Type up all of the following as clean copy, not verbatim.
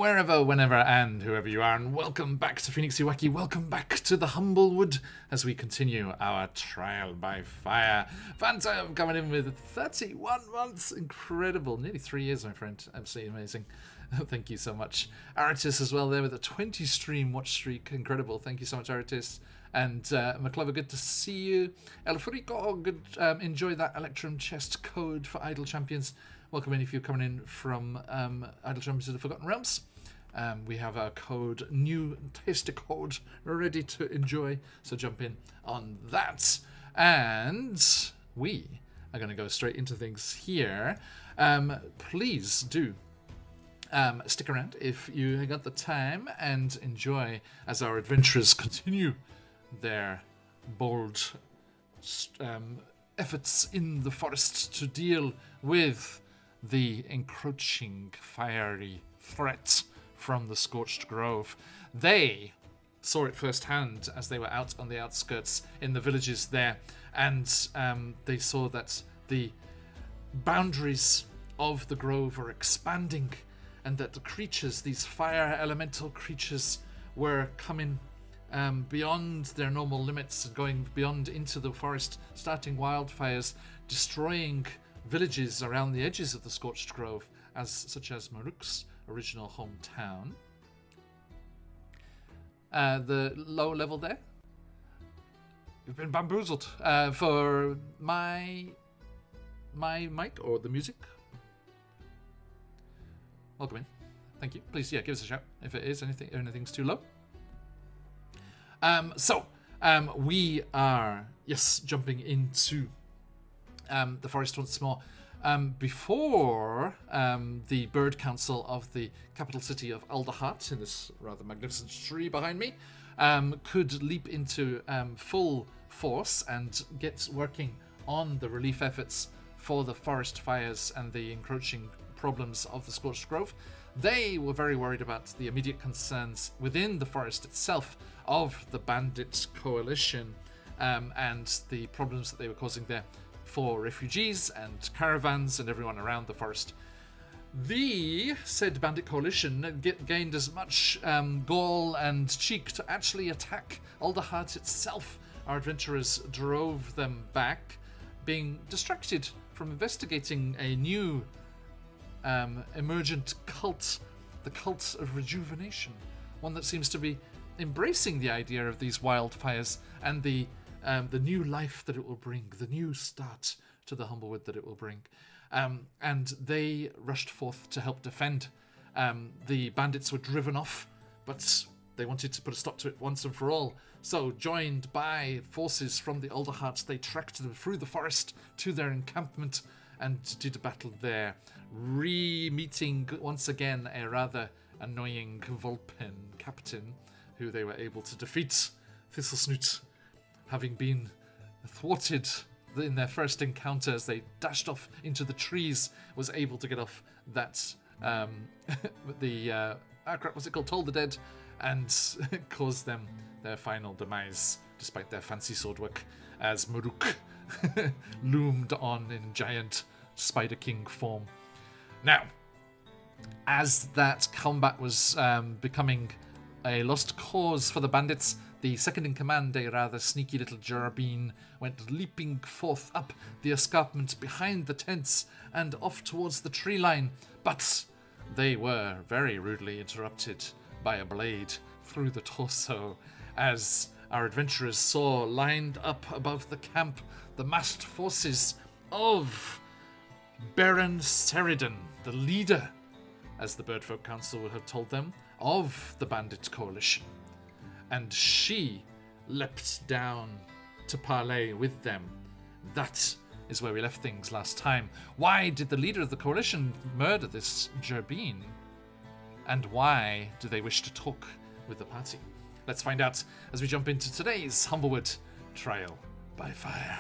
wherever, whenever, and whoever you are, and welcome back to QuestJunkiesUK. Welcome back to the Humblewood as we continue our trial by fire. Phantom coming in with 31 months. Incredible. Nearly 3 years, my friend. Absolutely amazing. Thank you so much. Aratis as well there with a 20 stream watch streak. Incredible. Thank you so much, Aratis. And McClover, good to see you. El Frico, good. Enjoy that Electrum chest code for Idle Champions. Welcome in if you're coming in from Idle Champions of the Forgotten Realms. We have our code, new tasty code, ready to enjoy. So jump in on that. And we are going to go straight into things here. Please do stick around if you got the time and enjoy as our adventurers continue their bold efforts in the forest to deal with the encroaching fiery threat from the Scorched Grove. They saw it firsthand as they were out on the outskirts in the villages there, and they saw that the boundaries of the grove were expanding, and that the creatures, these fire elemental creatures, were coming beyond their normal limits and going beyond into the forest, starting wildfires, destroying villages around the edges of the Scorched Grove, such as Maruk's original hometown. The low level there, you've been bamboozled. For my mic or the music, welcome in. Thank you. Please, give us a shout if it is anything's too low. We are jumping into the forest once more. Before the bird council of the capital city of Alderheart, in this rather magnificent tree behind me, could leap into full force and get working on the relief efforts for the forest fires and the encroaching problems of the Scorched Grove. They were very worried about the immediate concerns within the forest itself of the bandit coalition and the problems that they were causing there for refugees and caravans and everyone around the forest. The said bandit coalition gained as much gall and cheek to actually attack Alderheart itself. Our adventurers drove them back, being distracted from investigating a new emergent cult, the cult of rejuvenation, one that seems to be embracing the idea of these wildfires and the new life that it will bring, the new start to the Humblewood that it will bring. And they rushed forth to help defend. The bandits were driven off, but they wanted to put a stop to it once and for all. So, joined by forces from the Alderheart, they trekked them through the forest to their encampment and did battle there, re-meeting once again a rather annoying Vulpin captain who they were able to defeat. Thistlesnoot, having been thwarted in their first encounter as they dashed off into the trees, was able to get off that Toll the Dead, and caused them their final demise, despite their fancy swordwork, as Maruk loomed on in giant Spider King form. Now, as that combat was becoming a lost cause for the bandits, the second in command, a rather sneaky little Jerabine, went leaping forth up the escarpment behind the tents and off towards the tree line. But they were very rudely interrupted by a blade through the torso, as our adventurers saw lined up above the camp the massed forces of Baron Seridan, the leader, as the Birdfolk Council would have told them, of the bandit coalition. And she leapt down to parley with them. That is where we left things last time. Why did the leader of the coalition murder this Gerbine? And why do they wish to talk with the party? Let's find out as we jump into today's Humblewood Trial by Fire.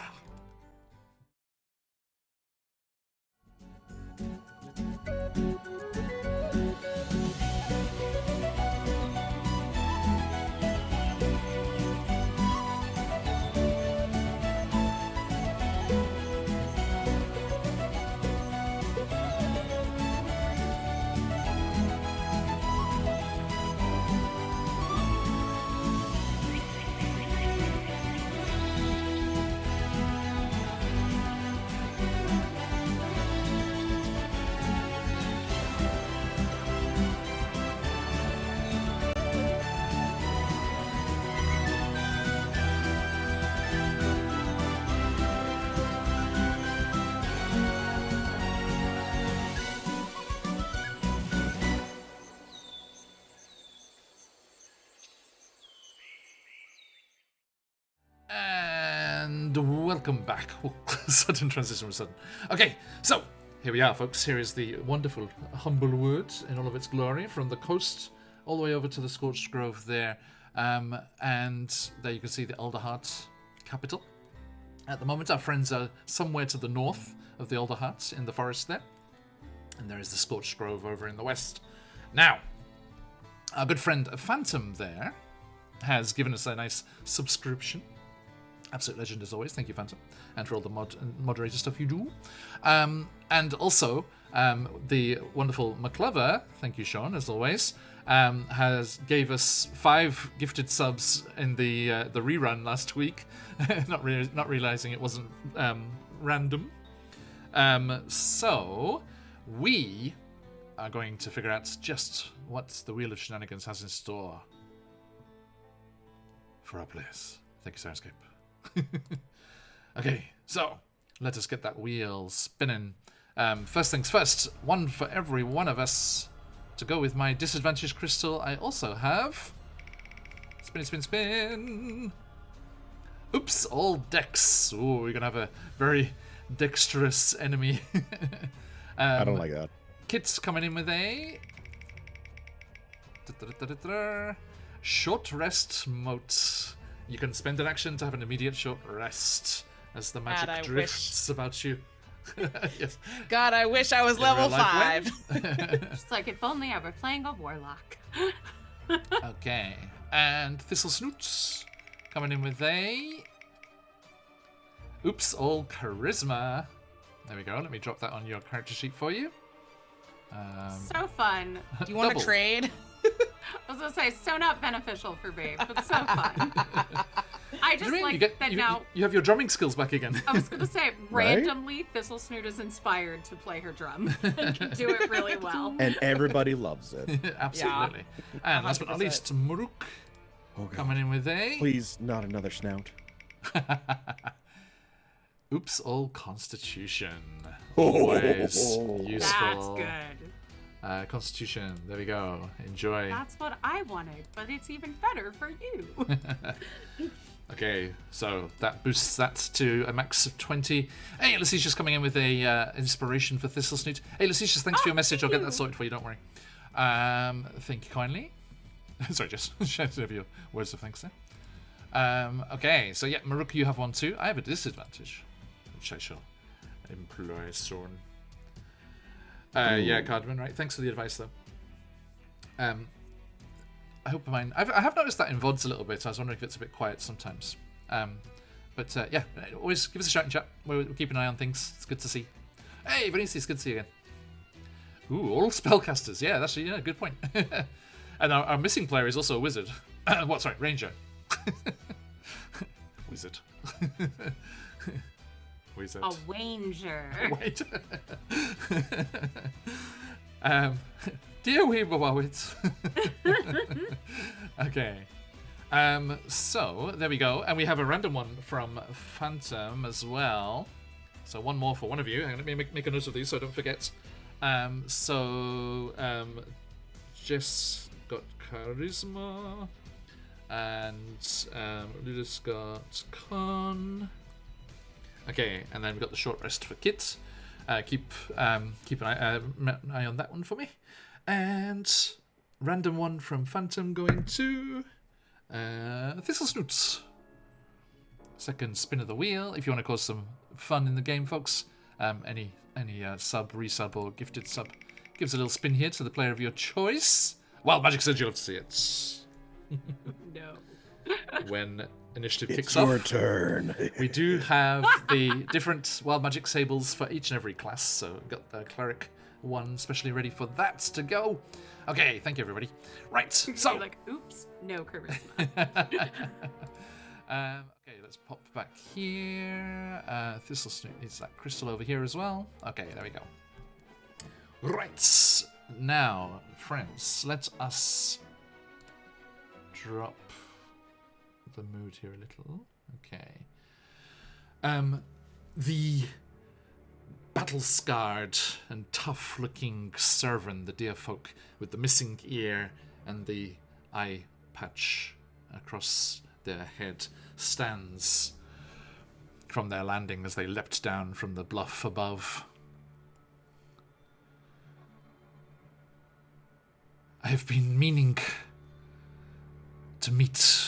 And welcome back. Oh, sudden transition was sudden. Okay, so here we are, folks. Here is the wonderful Humblewood in all of its glory, from the coast all the way over to the Scorched Grove there. And there you can see the Alderheart capital. At the moment, our friends are somewhere to the north of the Alderheart in the forest there. And there is the Scorched Grove over in the west. Now, our good friend Phantom there has given us a nice subscription. Absolute legend as always. Thank you, Phantom. And for all the moderator stuff you do. And also, the wonderful McClover, thank you, Sean, as always, gave us 5 gifted subs in the rerun last week. not realizing it wasn't random. So we are going to figure out just what the Wheel of Shenanigans has in store for our players. Thank you, Sirenscape. Okay, so let us get that wheel spinning. First things first, one for every one of us. To go with my disadvantage crystal, I also have... Spin, spin, spin. Oops, all dex. Ooh, we're going to have a very dexterous enemy. I don't like that. Kit's coming in with a... short rest mote. You can spend an action to have an immediate short rest as the magic drifts about you. Yes. God, I wish I was level 5. Just like, if only I were playing a warlock. Okay. And Thistle Snoots coming in with a... Oops, all charisma. There we go. Let me drop that on your character sheet for you. So fun. Do you want to trade? I was going to say, so not beneficial for me, but so fun. I just like that now. You have your drumming skills back again. I was going to say, randomly, Thistle Snoot is inspired to play her drum and can do it really well. And everybody loves it. Absolutely. Yeah. And last but not least, Muruk coming in with a... Please, not another snout. Oops, all Constitution. Always useful. That's good. Constitution, there we go. Enjoy. That's what I wanted, but it's even better for you. Okay, so that boosts that to a max of 20. Hey, Lacetia's coming in with a inspiration for Thistle Snoot. Hey, Lacetia, thanks for your message. I'll get that sorted for you, don't worry. Thank you kindly. Sorry, just shout over your words of thanks there. Okay, so yeah, Maruka, you have one too. I have a disadvantage, which I shall employ soon. Yeah, Cardman, right? Thanks for the advice, though. I hope mine... I have noticed that in VODs a little bit. I was wondering if it's a bit quiet sometimes. But yeah, always give us a shout and chat. We'll keep an eye on things. It's good to see. Hey, Venice, it's good to see you again. Ooh, all spellcasters. Yeah, that's a good point. And our missing player is also a wizard. What? Sorry, ranger. Wizard. Wizard. A wanger. Wait. Dear Weebawawit. Okay. So, there we go. And we have a random one from Phantom as well. So, one more for one of you. Let me make a note of these so I don't forget. Jess got Charisma. And Ludus got Con. Okay, and then we've got the short rest for Kit. Keep an eye on that one for me. And random one from Phantom going to Thistle Snoots. Second spin of the wheel. If you want to cause some fun in the game, folks, any sub, resub, or gifted sub gives a little spin here to the player of your choice. Wild Magic says you'll have to see it. No. When initiative It's kicks off. your turn. We do have the different Wild Magic Sables for each and every class, so we've got the Cleric one specially ready for that to go. Okay, thank you, everybody. Right, so... You're like, oops, no charisma. Okay, let's pop back here. Thistle Snoot needs that crystal over here as well. Okay, there we go. Right, now, friends, let us drop the mood here a little. Okay. The battle-scarred and tough-looking servant, the dear folk with the missing ear and the eye patch across their head, stands from their landing as they leapt down from the bluff above. I have been meaning to meet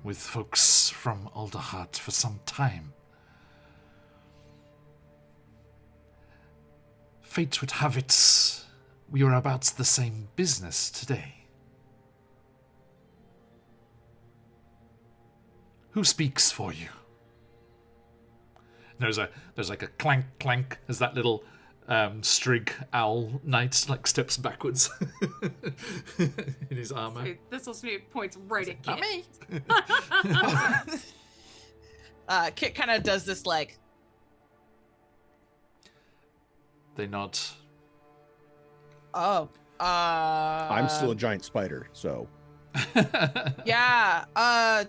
with folks from Alderheart for some time. Fate would have it we were about the same business today. Who speaks for you? There's like a clank clank as that little Strig owl knight like steps backwards in his armor. So this will points right at Kit. Not me. Kit kind of does this like. They nod. Oh. I'm still a giant spider, so. Yeah.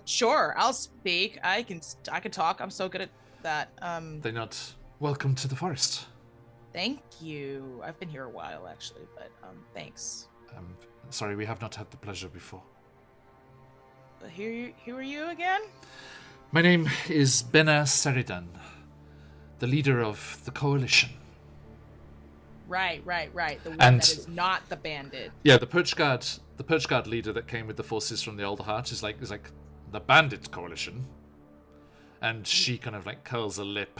Sure. I'll speak. I can talk. I'm so good at that. They nod. Welcome to the forest. Thank you. I've been here a while actually, but thanks. Sorry, we have not had the pleasure before. Who are you again? My name is Bena Seridan, the leader of the coalition. Right. The one And- that is not the bandit. Yeah, the Perch Guard leader that came with the forces from the Alderheart is like the bandit coalition. And she kind of like curls a lip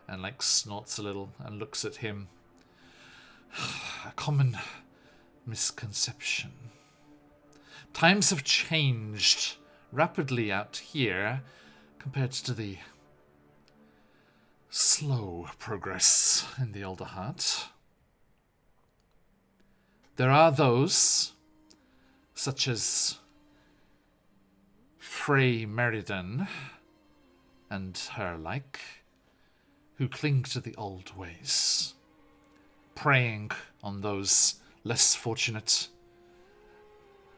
and like snorts a little and looks at him. A common misconception. Times have changed rapidly out here compared to the slow progress in the Alderheart. There are those, such as Frey Meriden and her like, who cling to the old ways, preying on those less fortunate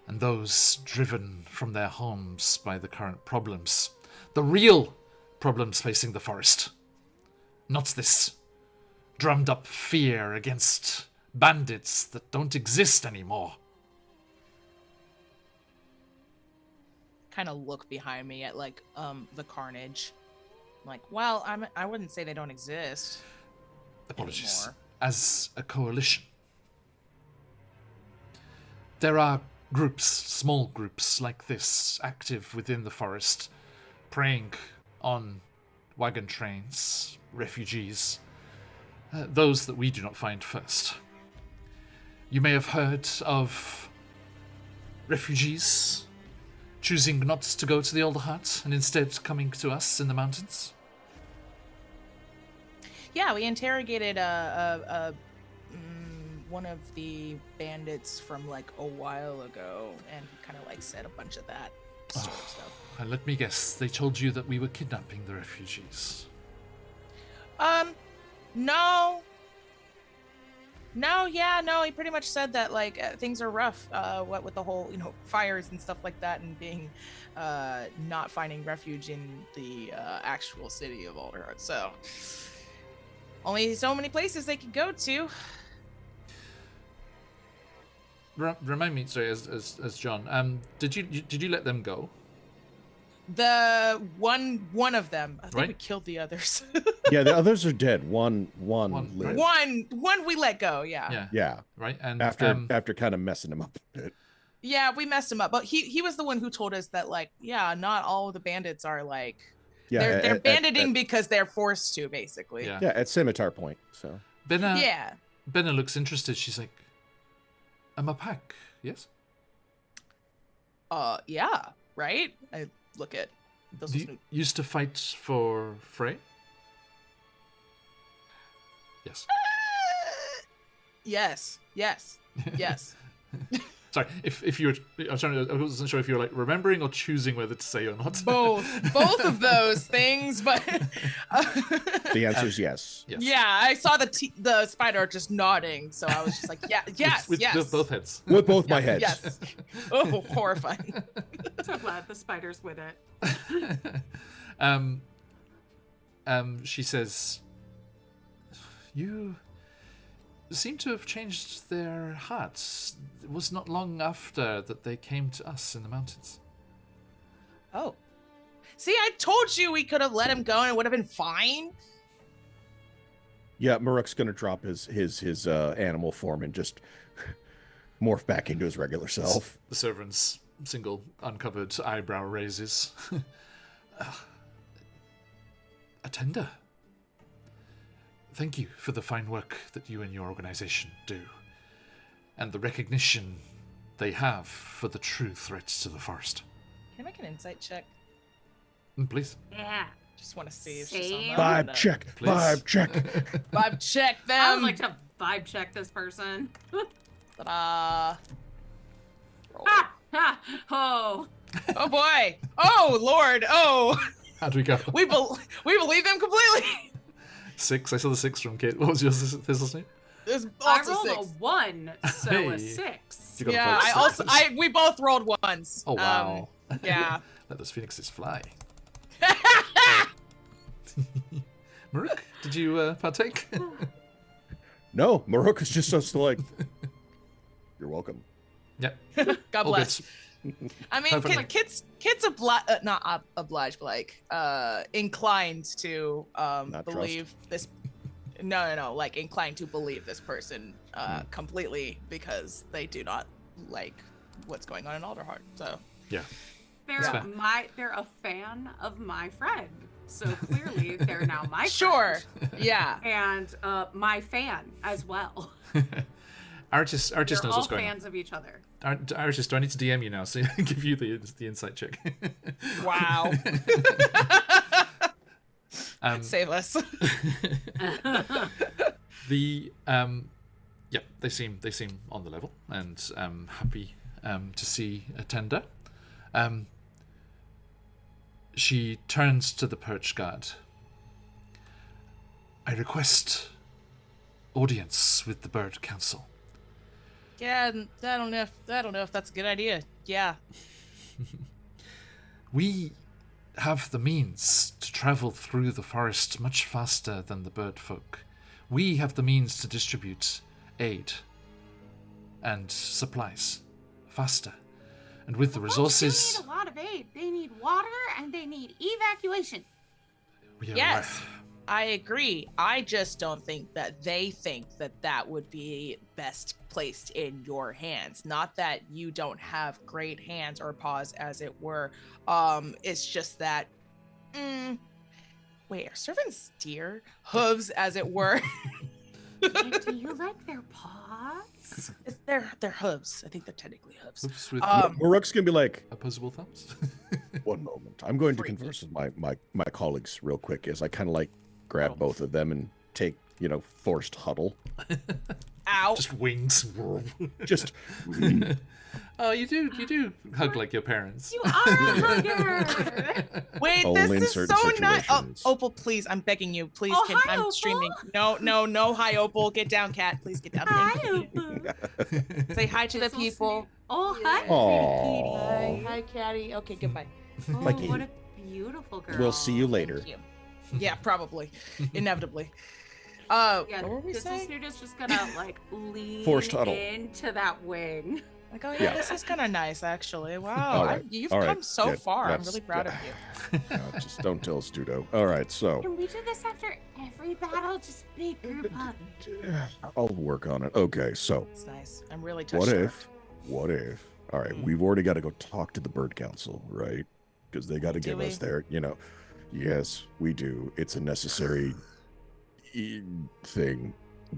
and those driven from their homes by the current problems. The real problems facing the forest. Not this drummed up fear against bandits that don't exist anymore. Kind of look behind me at like the carnage. Like, well, I wouldn't say they don't exist. Apologies. Anymore. As a coalition, there are groups, small groups like this, active within the forest, preying on wagon trains, refugees, those that we do not find first. You may have heard of refugees choosing not to go to the Alderheart and instead coming to us in the mountains. Yeah, we interrogated one of the bandits from like a while ago, and he kind of like said a bunch of that sort of stuff. And let me guess, they told you that we were kidnapping the refugees. No. No, he pretty much said that like things are rough, what with the whole, fires and stuff like that, and being not finding refuge in the actual city of Alderheart. So only so many places they could go to. Remind me, sorry, as John. Did you let them go? The one of them, I think Right. we killed the others. Yeah, the others are dead. One One, lived. one we let go. Yeah. Yeah, Right. And after kind of messing him up a bit. Yeah, we messed him up, but he was the one who told us that like, yeah, not all of the bandits are like, Yeah, they're banditing because they're forced to, basically. yeah. Yeah, at Scimitar Point. So Benna Yeah. Benna looks interested. She's like, "I'm a pack, yes." Yeah, right? I look at those. Do you used to fight for Frey? Yes. Yes. Sorry, if you were, I wasn't sure if you were like remembering or choosing whether to say or not. Both of those things, but the answer is yes. Yes. yeah, I saw the spider just nodding, so I was just like, yeah, yes, with yes, both heads. With both my heads. yes. Oh, horrifying. So glad the spider's with it. She says, "You seem to have changed their hearts. It was not long after that they came to us in the mountains." Oh, See, I told you we could have let him go and it would have been fine. Yeah, Maruk's gonna drop his animal form and just morph back into his regular self. The servant's single uncovered eyebrow raises. Attender, thank you for the fine work that you and your organization do, and the recognition they have for the true threats to the forest. Can I make an insight check? Please. Yeah. Just want to see if Same. she's on Vibe check. Please. Vibe check. Vibe check them. I would like to vibe check this person. Ta-da. Roll. Ha! Ha! Oh. Oh boy. Oh Lord. Oh. How'd we go? We believe them completely. 6. I saw the 6 from Kate. What was yours? This name? There's I lots of rolled 6. a 1, so Hey. a 6. You got a Yeah, vote. we both rolled 1s. Oh wow. Yeah. Let those phoenixes fly. Maruk, did you partake? No, Maruk is just us like. You're welcome. Yep. God All bless. good. I mean, Perfect. kids not obliged, but like inclined to Not believe this. No, like inclined to believe this person completely because they do not like what's going on in Alderheart. So Yeah. They're That's they're a fan of my friend, so clearly they're now my sure, friend. yeah. And my fan as well. Archis They're knows all what's going on. fans of each other. Archis, do I need to DM you now so I give you the insight check? Wow. Save us. The yeah, they seem on the level and happy to see a tender. She turns to the perch guard. I request audience with the bird council. Yeah, I don't know if that's a good idea. Yeah. We have the means to travel through the forest much faster than the bird folk. We have the means to distribute aid and supplies faster. And with the resources... They need a lot of aid. They need water and they need evacuation. we are Yes, I agree. I just don't think that they think that that would be best placed in your hands. Not that you don't have great hands or paws, as it were. It's just that... Wait, are servants deer? Hooves, as it were. Do you like their paws? They're hooves. I think they're technically hooves. Hooves with Maruk's gonna be like, opposable thumbs. one moment. I'm going to Freaky. converse with my colleagues real quick as I kind of like grab both of them and take, forced huddle. Ow. Just wings. Just Oh, you do hug like your parents. You are a hugger. Wait, Only in this is certain so nice. Oh, situations. Opal, please, I'm begging you. Please, Oh, can hi, I'm Opal. streaming. No, hi, Opal. Get down, cat. Please get down. Hi, Thank you. Opal. Say hi to the It's so people. sweet. Oh, hi, Aw. Hi, kitty. hi, catty. Okay, goodbye. Oh, Like you. what a beautiful girl. We'll see you later. Thank you. Yeah, probably, inevitably. Yeah, What were we this saying? Snoot is just gonna like lean Forced huddle. into that wing. Like, oh yeah, Yeah. this is kind of nice, actually. Wow, All right, you've all right, come so yeah, far. I'm that's- really proud yeah. of you. No, just don't tell Studo. All right, so Can we do this after every battle? Just big group hug. I'll work on it. Okay, so It's nice. I'm really touched. what by if? All right, Mm. we've already got to go talk to the bird council, right? Because they got to Do give us we? their, Yes, we do. It's a necessary thing.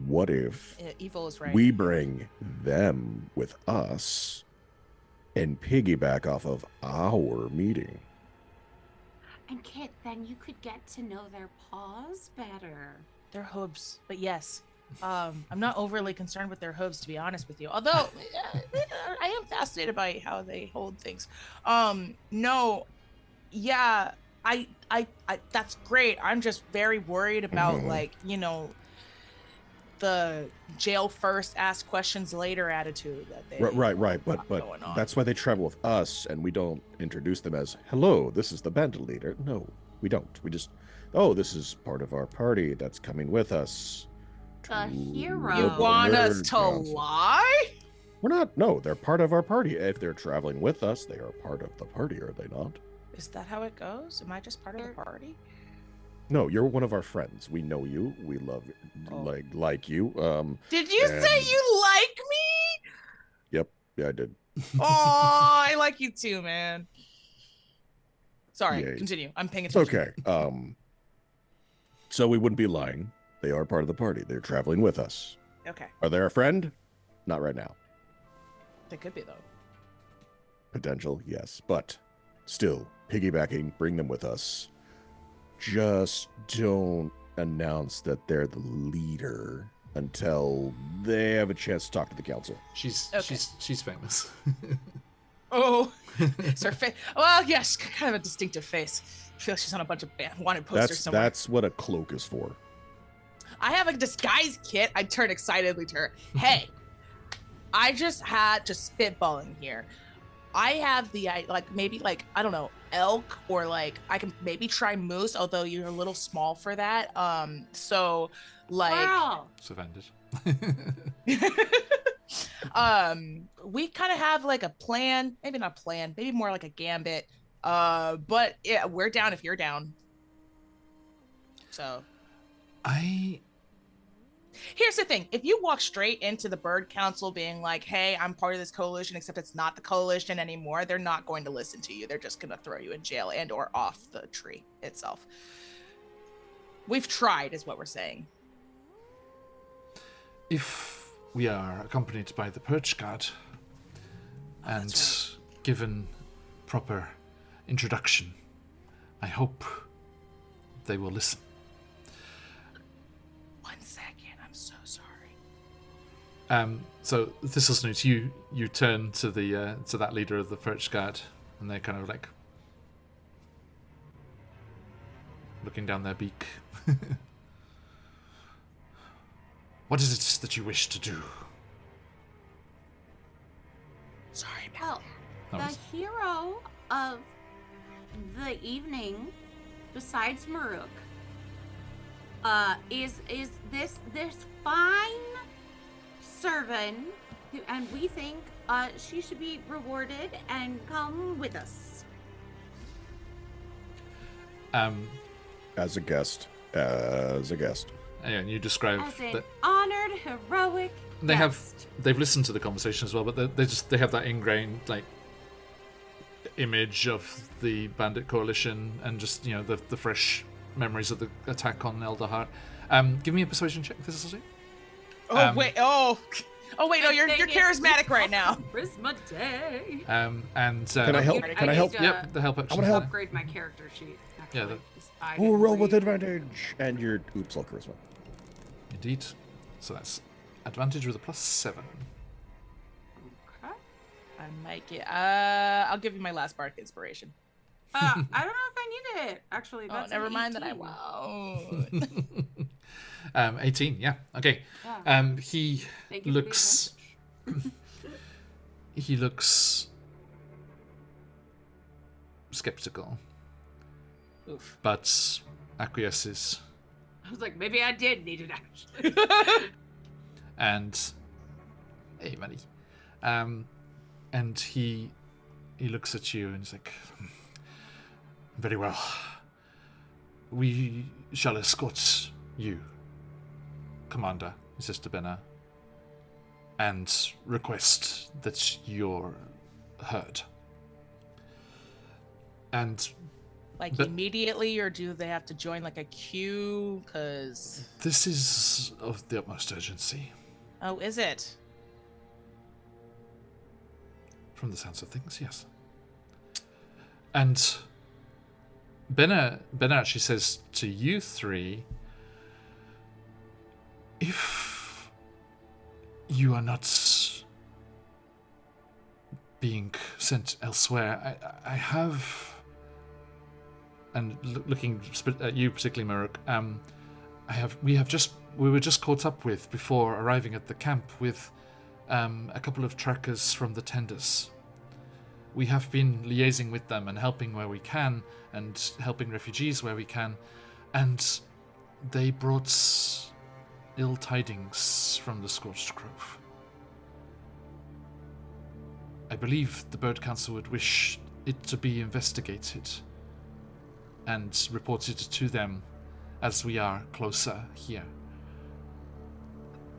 What if it. Evil is right. we bring them with us and piggyback off of our meeting? And Kit, then you could get to know their paws better. They're hooves, but yes. I'm not overly concerned with their hooves, to be honest with you. Although I am fascinated by how they hold things. No, yeah, I that's great. I'm just very worried about Mhm. the jail first, ask questions later attitude that they Right. But going on. that's why they travel with us, and we don't introduce them as, "Hello, this is the bandit leader." No, we don't. We just, "Oh, this is part of our party that's coming with us." The to hero. You the want us bird to council." lie? We're not. No, they're part of our party. If they're traveling with us, they are part of the party, are they not? Is that how it goes? Am I just part of the party? No, you're one of our friends. We know you. We love like you. Did you say you like me? Yep. Yeah, I did. Oh, I like you too, man. Sorry, Yay. continue. I'm paying It's attention. okay. So we wouldn't be lying. They are part of the party. They're traveling with us. Okay. Are they a friend? Not right now. They could be, though. Potential, yes. But still, piggybacking, bring them with us. Just don't announce that they're the leader until they have a chance to talk to the council. She's famous. Oh, it's her face. Well, yes, kind of a distinctive face. I feel like she's on a bunch of wanted posters somewhere. That's what a cloak is for. I have a disguise kit. I turn excitedly to her. Hey, I just had to spitballing here. I have the maybe I don't know, elk, or I can maybe try moose, although you're a little small for that. So It's advantage. We kind of have a plan, maybe not a plan, maybe more like a gambit. But yeah, we're down if you're down. So here's the thing. If you walk straight into the Bird Council being like, hey, I'm part of this coalition, except it's not the coalition anymore, they're not going to listen to you. They're just going to throw you in jail and or off the tree itself. We've tried, is what we're saying. If we are accompanied by the Perch Guard and given proper introduction, I hope they will listen. So Thistlesnoot, you turn to the to that leader of the Perch Guard, and they're kind of looking down their beak. What is it that you wish to do? Sorry, well, the hero of the evening, besides Maruk, is this fine servant, and we think she should be rewarded and come with us. As a guest. Yeah, and you describe as an that honored, heroic. They've listened to the conversation as well, but they have that ingrained image of the bandit coalition and just the fresh memories of the attack on Elderheart. Give me a persuasion check. This is it. Oh wait! No, you're charismatic right now. Charisma day. And can I help? Can I help? Yep, the help action. I want to help. Upgrade my character sheet. Actually. Yeah. Roll with advantage, and your all charisma. Indeed. So that's advantage with a +7. Okay. I might get. I'll give you my last bardic inspiration. I don't know if I need it. Actually, that's never mind 18. that I won't. 18. Yeah. Okay. Yeah. He looks. He looks skeptical. Oof. But acquiesces. I was like, maybe I did need it actually. And hey, buddy. And he looks at you and he's like, very well. We shall escort you, Commander, he says to Benna, and request that you're heard. And immediately, or do they have to join a queue? Because this is of the utmost urgency. Oh, is it? From the sounds of things, yes. And Benna actually says to you three, if you are not being sent elsewhere, I have, and looking at you particularly, Maruk, we were just caught up with before arriving at the camp with a couple of trackers from the tenders. We have been liaising with them and helping where we can, and helping refugees where we can, and they brought ill tidings from the Scorched Grove. I believe the Bird Council would wish it to be investigated, and report it to them as we are closer here.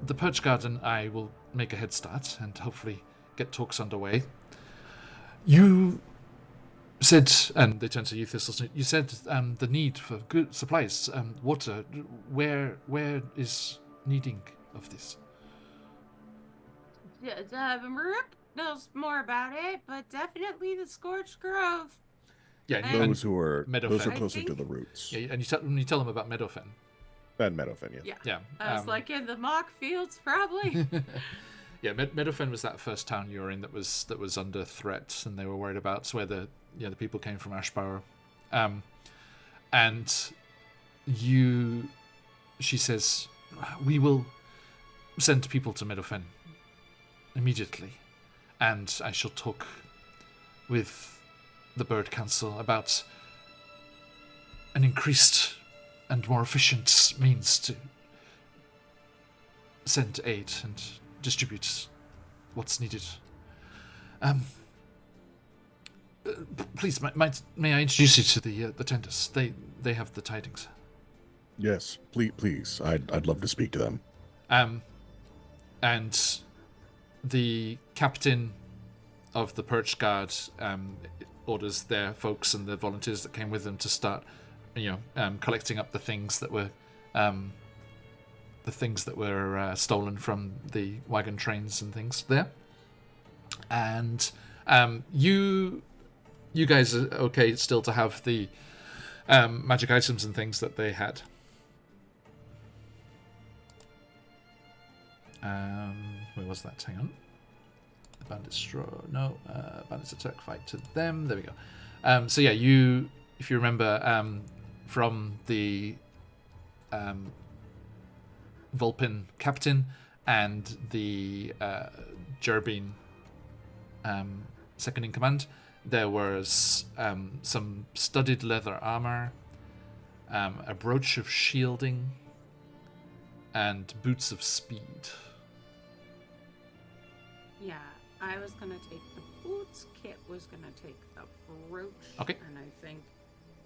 The Perch Guard and I will make a head start and hopefully get talks underway. You said, and they turn to you, Thistles, you said the need for good supplies, water. Where is needing of this? Maruk knows more about it, but definitely the Scorched Grove. Yeah, Those who are Meadowfen. closer to the roots. Yeah, and you tell them about Meadowfen. And Meadowfen, yes. Yeah. I was like, in the mock fields, probably. Yeah, Meadowfen was that first town you were in that was under threat, and they were worried about where the people came from Ashbauer. And she says, we will send people to Meadowfen immediately, and I shall talk with the Bird Council about an increased and more efficient means to send aid and distribute what's needed. Please, may I introduce you to the tenders? They have the tidings. Yes, please. I'd love to speak to them. And the captain of the Perch Guard orders their folks and the volunteers that came with them to start, collecting up the things that were stolen from the wagon trains and things there. And you guys are okay still to have the magic items and things that they had. Where was that? Hang on. The bandits straw. No, bandits attack. Fight to them. There we go. So yeah, if you remember from the Vulpin captain and the Jerbine second in command, there was some studded leather armor, a brooch of shielding, and boots of speed. Yeah, I was gonna take the boots. Kit was gonna take the brooch. Okay. And I think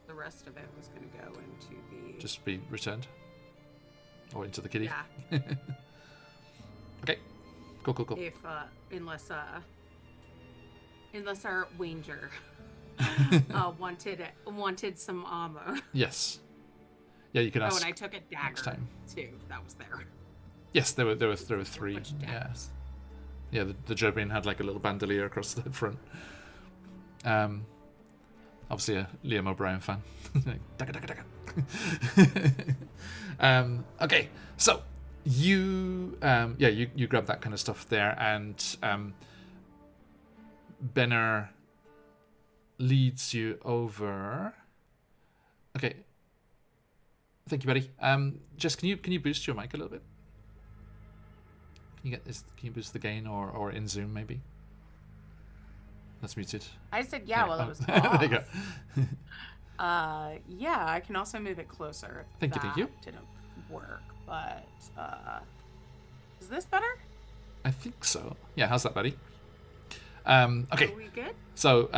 the rest of it was gonna go into the. Just be returned, or into the kitty. Yeah. Okay. Cool. If unless our Wanger wanted some armor. Yes. Yeah, you can ask. Oh, and I took a dagger time. too. That was there. Yes, there were three. Bunch of Yeah. daggers. Yeah, the Jerbine had like a little bandolier across the front. Obviously a Liam O'Brien fan. Dagger. Okay, so you grab that kind of stuff there, and Benner leads you over. Okay. Thank you, buddy. Jess, can you boost your mic a little bit? Can you get this? Can you boost the gain or in Zoom maybe? That's muted. I said yeah while it was there off. you go. Yeah, I can also move it closer. If Thank you. that didn't work, but is this better? I think so. Yeah, how's that, buddy? Okay. Are we good? So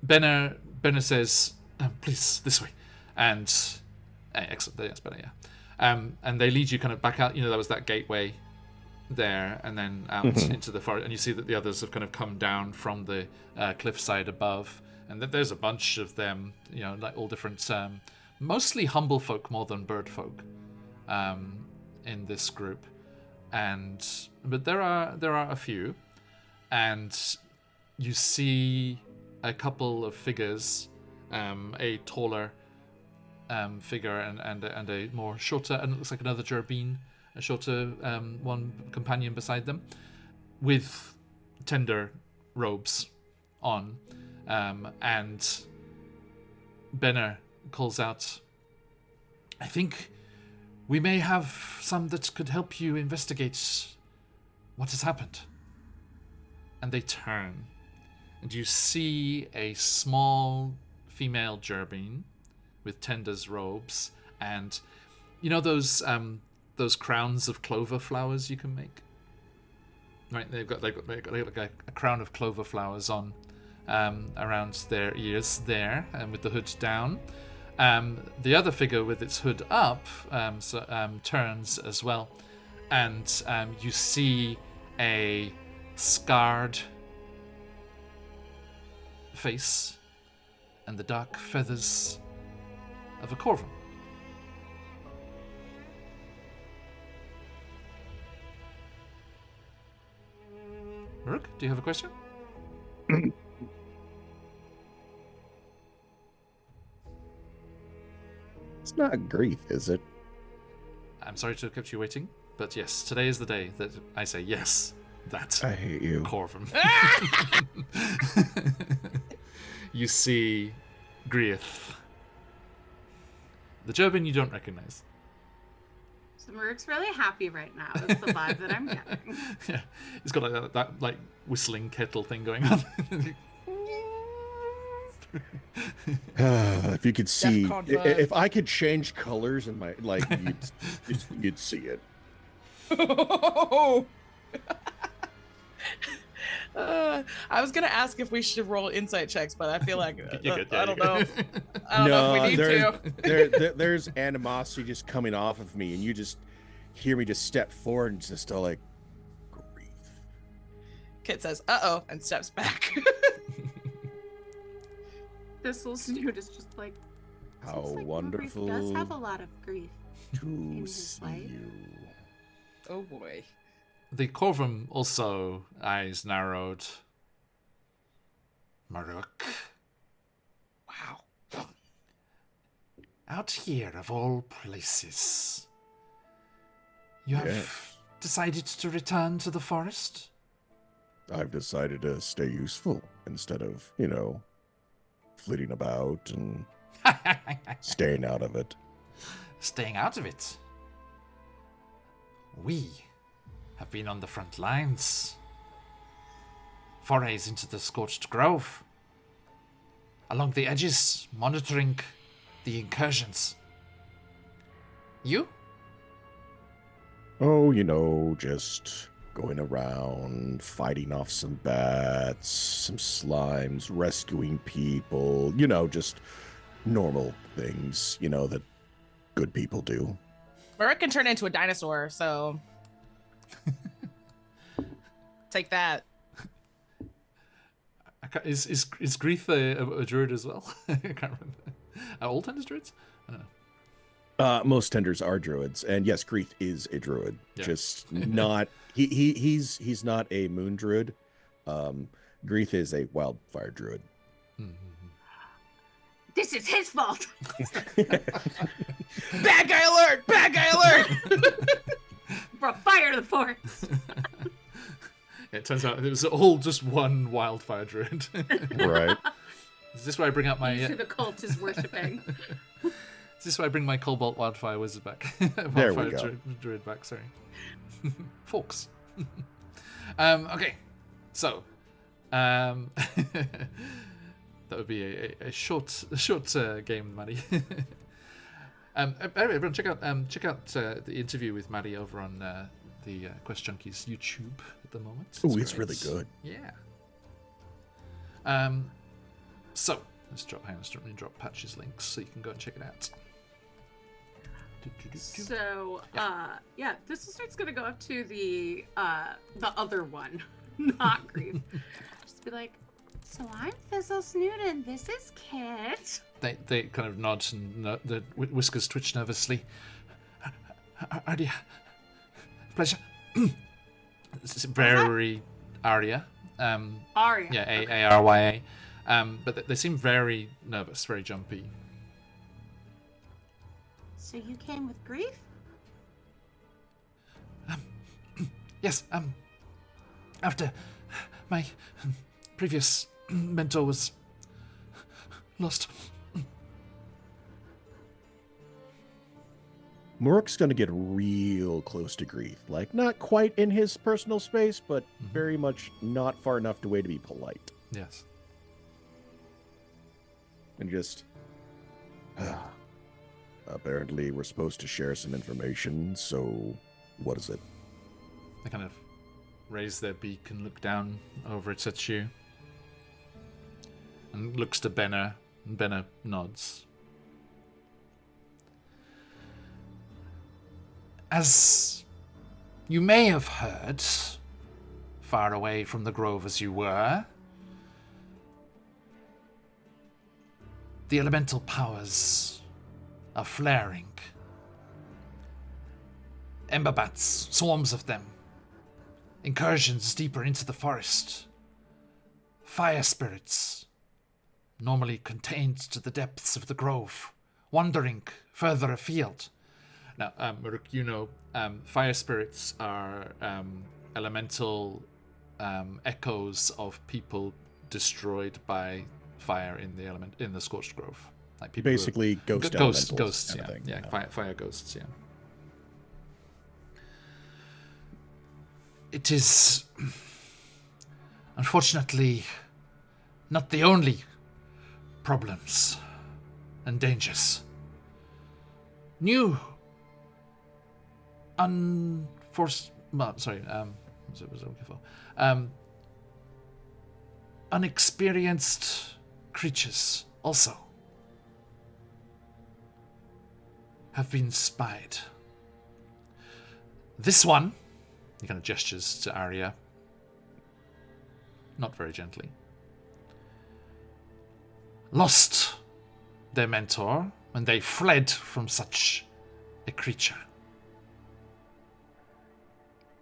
Benner says, please, this way. And excellent, that's better, yeah. And they lead you kind of back out, there was that gateway there, and then out into the forest, and you see that the others have kind of come down from the cliffside above, and there's a bunch of them, like all different, mostly humble folk more than bird folk in this group, but there are a few, and you see a couple of figures, a taller figure and a more shorter, and it looks like another Jerbine, a shorter one companion beside them, with tender robes on, and Benner calls out, I think we may have some that could help you investigate what has happened. And they turn, and you see a small female Jerbine with Tender's robes, and those crowns of clover flowers you can make. Right, they've got like a crown of clover flowers on around their ears there, and with the hood down. The other figure with its hood up turns as well, and you see a scarred face and the dark feathers of a corvum. Rook, do you have a question? It's not grief, is it? I'm sorry to have kept you waiting, but yes, today is the day that I say yes. That I hate you. corvum. You see Grieth. The Jobin you don't recognize. So Merrick's really happy right now. Is the vibe that I'm getting. Yeah, he's got like that like whistling kettle thing going on. If you could see, DEFCON 5. if I could change colors in my you'd see it. I was gonna ask if we should roll insight checks, but I feel like I don't know. know. I don't know if we need to. There's animosity just coming off of me, and you just hear me just step forward and just all like, grief. Kit says, "Uh-oh," and steps back. Thistle Snoot is just like, How seems like wonderful Ulrich does have a lot of grief. to his see life. you. Oh boy. The corvum also, eyes narrowed. Maruk. Wow. Out here of all places. You have Yes. decided to return to the forest? I've decided to stay useful instead of, flitting about and staying out of it. Staying out of it. We have been on the front lines. Forays into the scorched grove. Along the edges, monitoring the incursions. You? Oh, just going around, fighting off some bats, some slimes, rescuing people, just normal things, that good people do. Merrick can turn into a dinosaur, so take that. Is Grief a druid as well? I can't remember. Are all tenders druids? I don't know. Most tenders are druids, and yes, Grief is a druid. Yeah. Just not he's not a moon druid. Grief is a wildfire druid. This is his fault. Bad guy alert! Bad guy alert! Brought fire to the forest. It turns out it was all just one wildfire druid. Right. Is this where I bring out my? Who the cult is worshipping. Is this where I bring my Cobalt Wildfire Wizard back? There we go. Druid back. Sorry, folks. Okay, so that would be a short game, Maddie. Everyone, check out the interview with Maddie over on the Quest Junkies YouTube at the moment. Oh, it's great. really good. Yeah. So let's drop Patch's links so you can go and check it out. So, this starts gonna go up to the other one, not Grief. Just be like, so I'm Thistle Snoot and this is Kit. They kind of nod and the whiskers twitch nervously. Arya, pleasure. It's very Arya. Arya. Yeah, Okay. Arya. But they seem very nervous, very jumpy. So you came with Grief? Yes. After my previous mentor was lost. Murk's gonna get real close to Grief. Like, not quite in his personal space, but very much not far enough away to be polite. Yes. And just... apparently, we're supposed to share some information, so what is it? They kind of raise their beak and look down over it at you. And looks to Benna, and Benna nods. As you may have heard, far away from the grove as you were, the elemental powers are flaring. Ember bats, swarms of them. Incursions deeper into the forest. Fire spirits, normally contained to the depths of the grove, wandering further afield. Now, Maruk, you know, fire spirits are elemental echoes of people destroyed by fire in the scorched grove. Like people Basically, ghosts, ghosts, kind of thing. yeah. Fire ghosts, yeah. It is, unfortunately, not the only problems and dangers. New, unexperienced creatures also have been spied. This one, he kind of gestures to Arya, not very gently, lost their mentor when they fled from such a creature.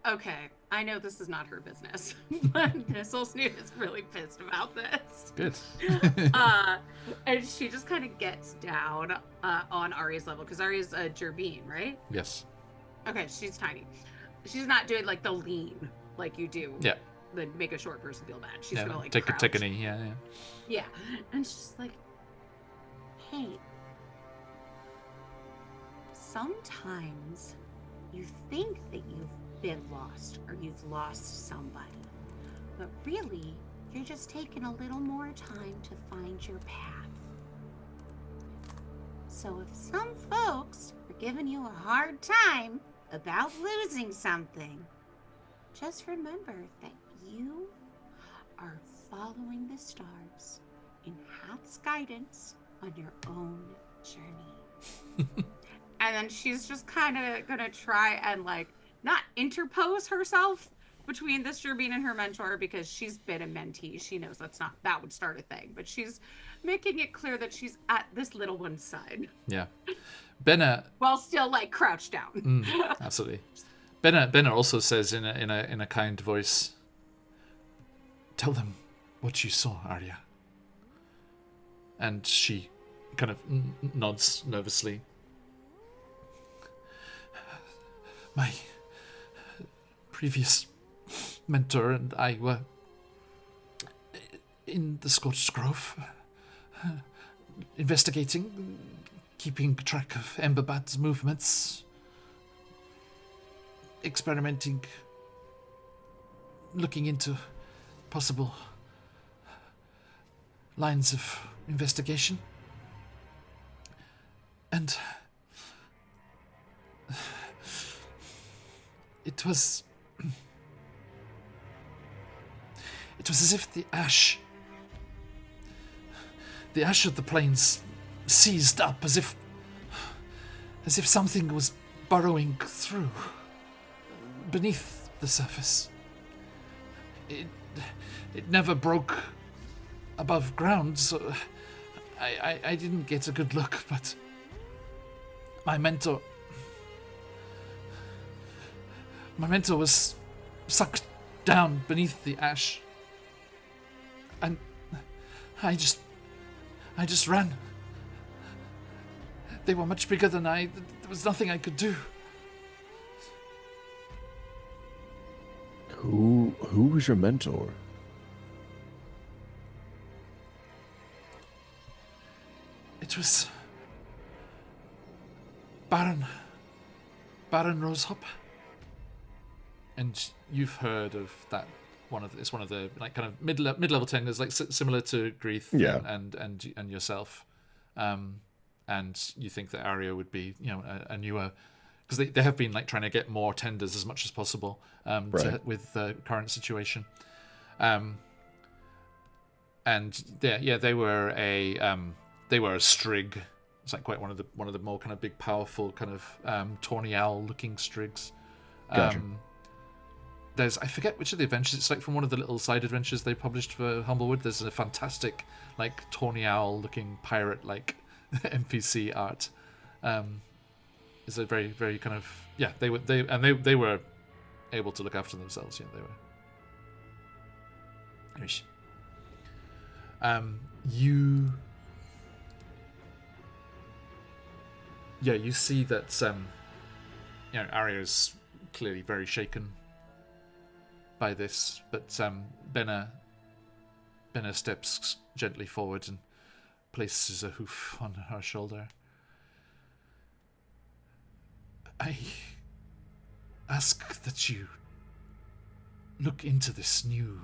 Okay, I know this is not her business, but Thistle Snoot is really pissed about this. Good. And she just kind of gets down on Arya's level, because Arya's a Gerbine, right? Yes. Okay, she's tiny. She's not doing like the lean like you do. Yeah. That make a short person feel bad. She's Yeah, gonna like take crouch. a knee. Yeah. Yeah, and she's like, hey, sometimes you think that you've been lost or you've lost somebody, but really you're just taking a little more time to find your path. So if some folks are giving you a hard time about losing something, just remember that you are following the stars in Hath's guidance on your own journey. And then she's just kind of gonna try and like not interpose herself between this Gerbine and her mentor, because she's been a mentee. She knows that would start a thing, but she's making it clear that she's at this little one's side. Yeah. Benna, while still like crouched down. Absolutely. Benna also says in a kind voice, "Tell them what you saw, Arya." And she kind of nods nervously. My previous mentor and I were in the Scorched Grove, investigating, keeping track of Emberbat's movements, experimenting, looking into possible lines of investigation. And it was as if the ash of the plains seized up, as if something was burrowing through beneath the surface. It never broke above ground, so I didn't get a good look, but my mentor was sucked down beneath the ash, and I just ran. They were much bigger than I. There was nothing I could do. Who was your mentor? It was Baron Rosehop. And you've heard of that? It's one of the like kind of mid-level tenders, like similar to Grieth, yeah, and yourself, and you think that Arya would be, a newer, because they have been like trying to get more tenders as much as possible, with the current situation, and they were a Strigg It's like quite one of the more kind of big, powerful kind of tawny owl-looking strigs. Gotcha. There's, I forget which of the adventures. It's like from one of the little side adventures they published for Humblewood. There's a fantastic, like, tawny owl-looking pirate, like NPC art. It's a very, very kind of they were able to look after themselves. Yeah, they were. You see that Arya's clearly very shaken by this, but Benna steps gently forward and places a hoof on her shoulder. I ask that you look into this new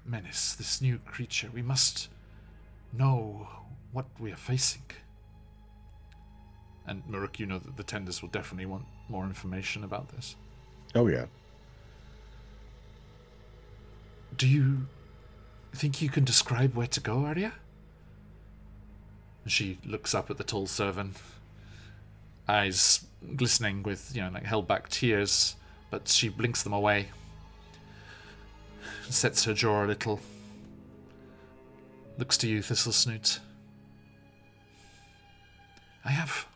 menace, this new creature. We must know what we are facing. And Maruk, you know that the Tenders will definitely want more information about this. Oh, yeah. Do you think you can describe where to go, Arya? And she looks up at the tall servant, eyes glistening with, like held back tears, but she blinks them away. Sets her jaw a little. Looks to you, Thistlesnoot. I have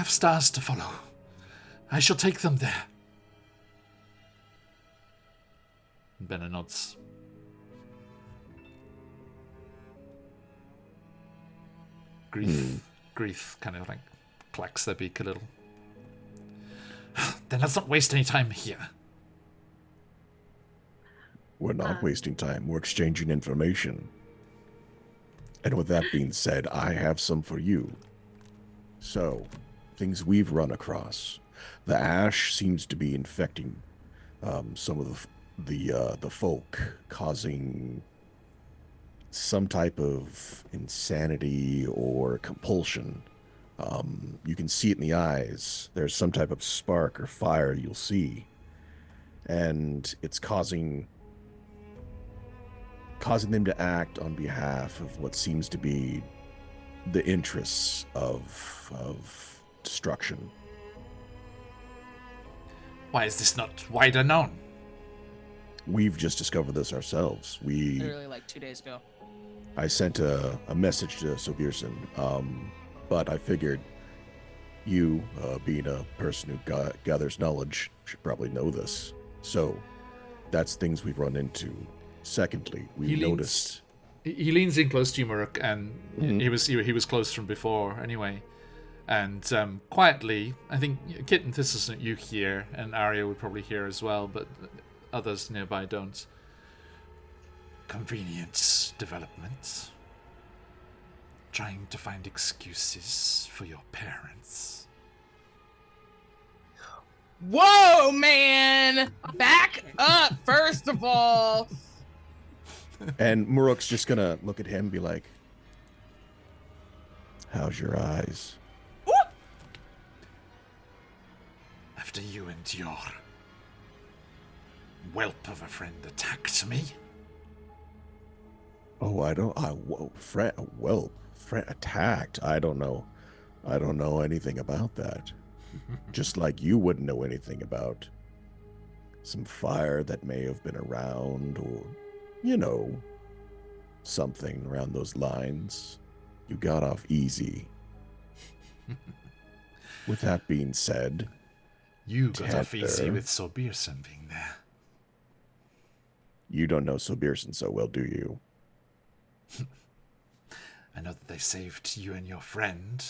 stars to follow. I shall take them there. Benna nods. Grief kind of like clacks their beak a little. Then let's not waste any time here. We're not wasting time. We're exchanging information. And with that being said, I have some for you. So, things we've run across. The ash seems to be infecting some of the folk, causing some type of insanity or compulsion. You can see it in the eyes. There's some type of spark or fire you'll see. And it's causing them to act on behalf of what seems to be the interests of destruction. Why is this not wider known? We've just discovered this ourselves. Literally like 2 days ago. I sent a message to Sobirson, but I figured you, being a person who gathers knowledge, should probably know this. So, that's things we've run into. Secondly, we noticed... He leans in close to you, Maruk, and he was close from before anyway. And quietly, I think Kit and Thistlesnoot, you hear, and Arya would probably hear as well, but others nearby don't. Convenient development. Trying to find excuses for your parents. Whoa, man! Back up, first of all. And Muruk's just gonna look at him and be like, how's your eyes? After you and your whelp of a friend attacked me? Oh, attacked. I don't know anything about that. Just like you wouldn't know anything about some fire that may have been around, or, something around those lines. You got off easy. With that being said, you got off easy with Sobirson being there. You don't know Sobirson so well, do you? I know that they saved you and your friend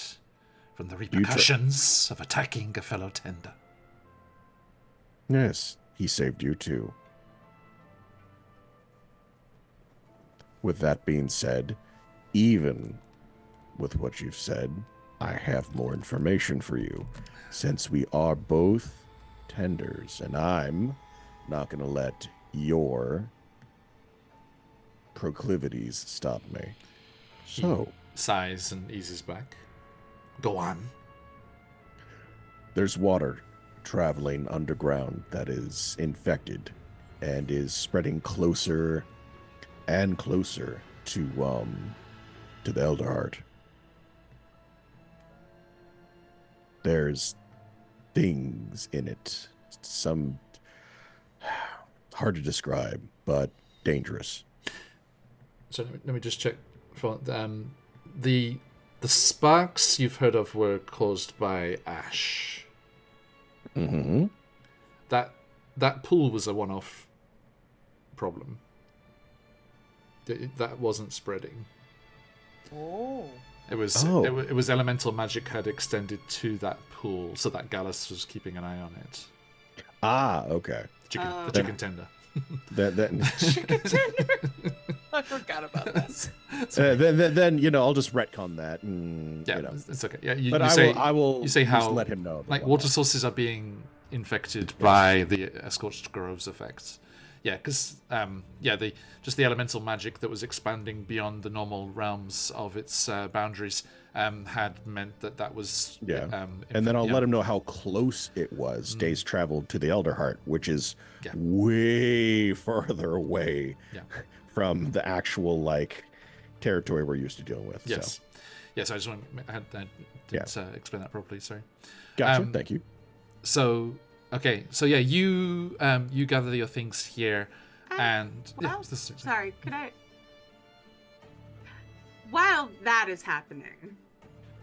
from the repercussions of attacking a fellow tender. Yes, he saved you too. With that being said, even with what you've said, I have more information for you. Since we are both tenders, and I'm not going to let your proclivities stop me. So, he sighs and eases back. Go on. There's water traveling underground that is infected and is spreading closer and closer to to the Elder Heart, there's things in it. Some hard to describe, but dangerous. So let me just check. For the sparks you've heard of were caused by ash. Mm-hmm. That pool was a one-off problem. That wasn't spreading. Oh. It was elemental magic had extended to that pool, so that Gallus was keeping an eye on it. Ah, okay. The chicken tender. Chicken tender. I forgot about that. Then I'll just retcon that. And, Yeah, it's okay. Yeah, I will you say how just let him know. Like water sources are being infected by the scorched groves effects. Yeah, because the elemental magic that was expanding beyond the normal realms of its boundaries had meant that was and then I'll let him know how close it was. Days traveled to the Elder Heart, which is way farther away from the actual territory we're used to dealing with. Yes, yes. I just want I didn't explain that properly. Sorry. Gotcha. Thank you. So. Okay, so yeah, you gather your things here, sorry, could I? While that is happening,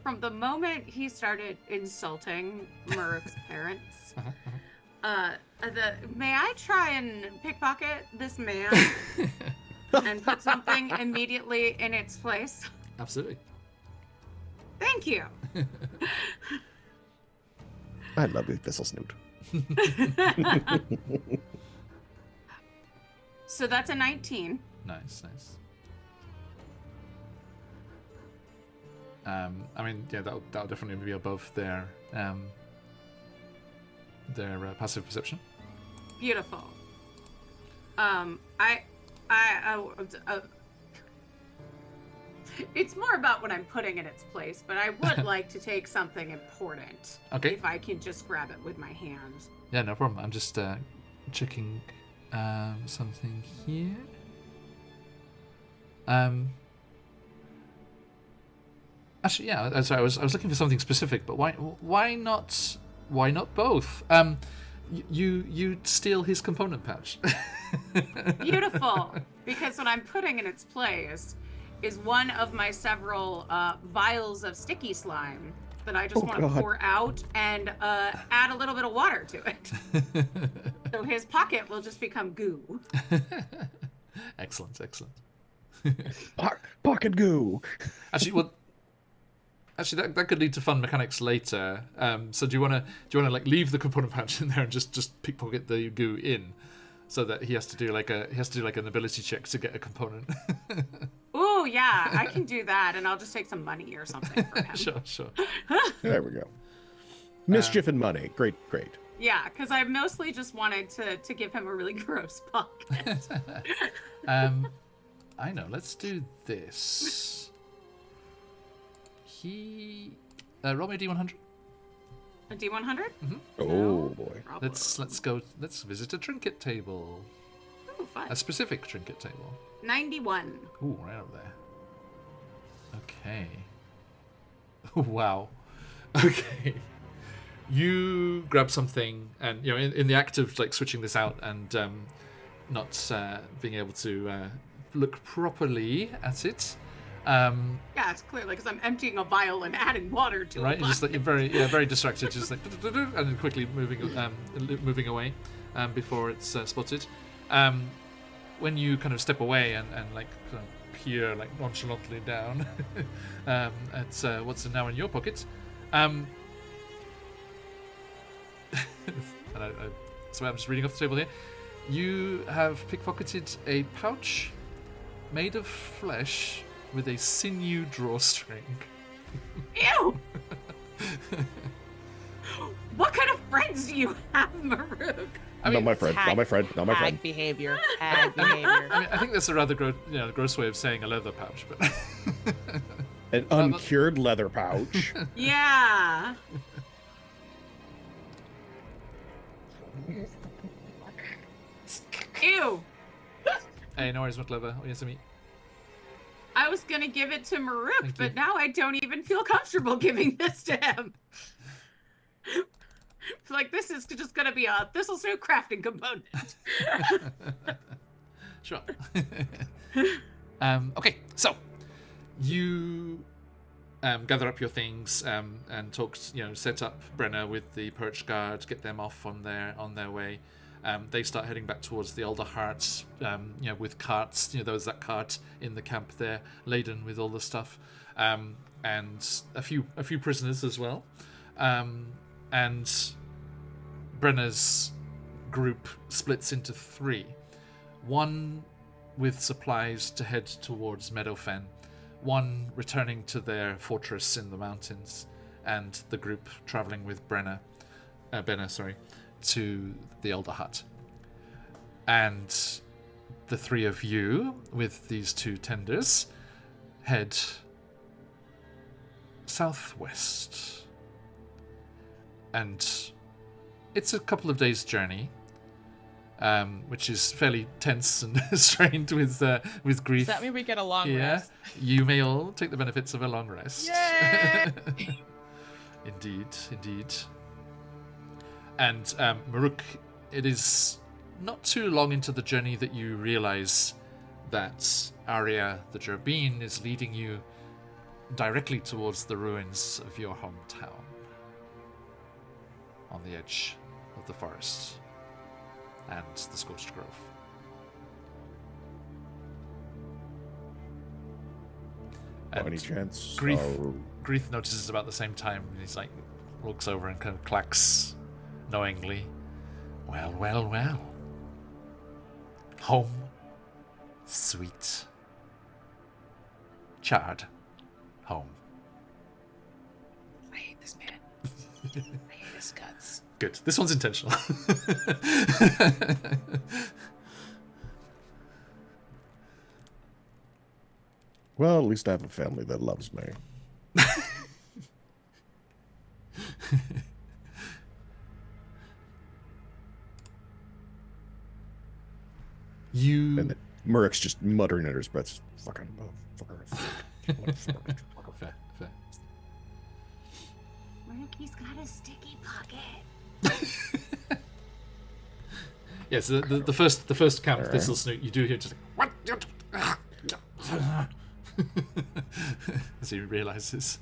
from the moment he started insulting Muruk's parents, may I try and pickpocket this man and put something immediately in its place? Absolutely. Thank you. I love you, Thistle Snoot. So that's a 19. Nice. I mean, yeah, that'll definitely be above their passive perception. Beautiful. It's more about what I'm putting in its place, but I would like to take something important. Okay. If I can just grab it with my hand. Yeah, no problem. I'm just checking something here. Actually, yeah. Sorry, I was looking for something specific, but why not both? You steal his component patch. Beautiful, because what I'm putting in its place is one of my several vials of sticky slime that I just want to pour out and add a little bit of water to it. So his pocket will just become goo. Excellent. Pocket goo. Actually, that could lead to fun mechanics later. So do you want to leave the component patch in there and just pickpocket the goo in, so that he has to do an ability check to get a component. Oh yeah, I can do that, and I'll just take some money or something from him. Sure. There we go. Mischief and money. Great. Yeah, because I mostly just wanted to give him a really gross pocket. I know. Let's do this. Roll me a D100. A D100? Mm-hmm. Oh boy. Let's go. Let's visit a trinket table. Oh, fun. A specific trinket table. 91. Ooh, right over there. Okay. Wow. Okay. You grab something, and in the act of switching this out and not being able to look properly at it. Yeah, it's clearly because I'm emptying a vial and adding water to it. Right, just you're very distracted, just and then quickly moving away before it's spotted. When you kind of step away and kind of peer nonchalantly down at what's now in your pocket, and so I'm just reading off the table here. You have pickpocketed a pouch made of flesh with a sinew drawstring. Ew! What kind of friends do you have, Maruk? Not my friend. Hag behavior. Hag behavior. I think that's a rather gross way of saying a leather pouch, but an uncured leather pouch. Yeah. Ew. Hey, no worries, my clever. Oh, yes, me. I was gonna give it to Maruk, Thank but you. now I don't even feel comfortable giving this to him. Like, this is just gonna be a thistle-snoot crafting component. Sure. Okay, so you gather up your things and talk. Set up Brenna with the perch guard, get them off on their way. They start heading back towards the Older Heart, with carts. There was that cart in the camp there, laden with all the stuff, and a few prisoners as well. And Brenna's group splits into three. One with supplies to head towards Meadowfen, one returning to their fortress in the mountains, and the group traveling with Benna, to the Elder Hut. And the three of you, with these two tenders, head southwest. And it's a couple of days' journey, which is fairly tense and strained with grief. Does that mean we get a long Yeah, rest? you may all take the benefits of a long rest. Yay! Indeed. And Maruk, it is not too long into the journey that you realize that Arya the Gerbine is leading you directly towards the ruins of your hometown, on the edge of the forest and the Scorched Grove. By any And chance? Grief notices about the same time, and he's like, looks over and kind of clacks knowingly. Well. Home, sweet, charred home. I hate this man. I hate his guts. Good. This one's intentional. Well, at least I have a family that loves me. You. And then Murrik's just muttering under his breath, fucking motherfucker. Fair. He's got a sticky pocket. Yes, the first count of Thistle Snoot, you do hear just like, what? As he realizes.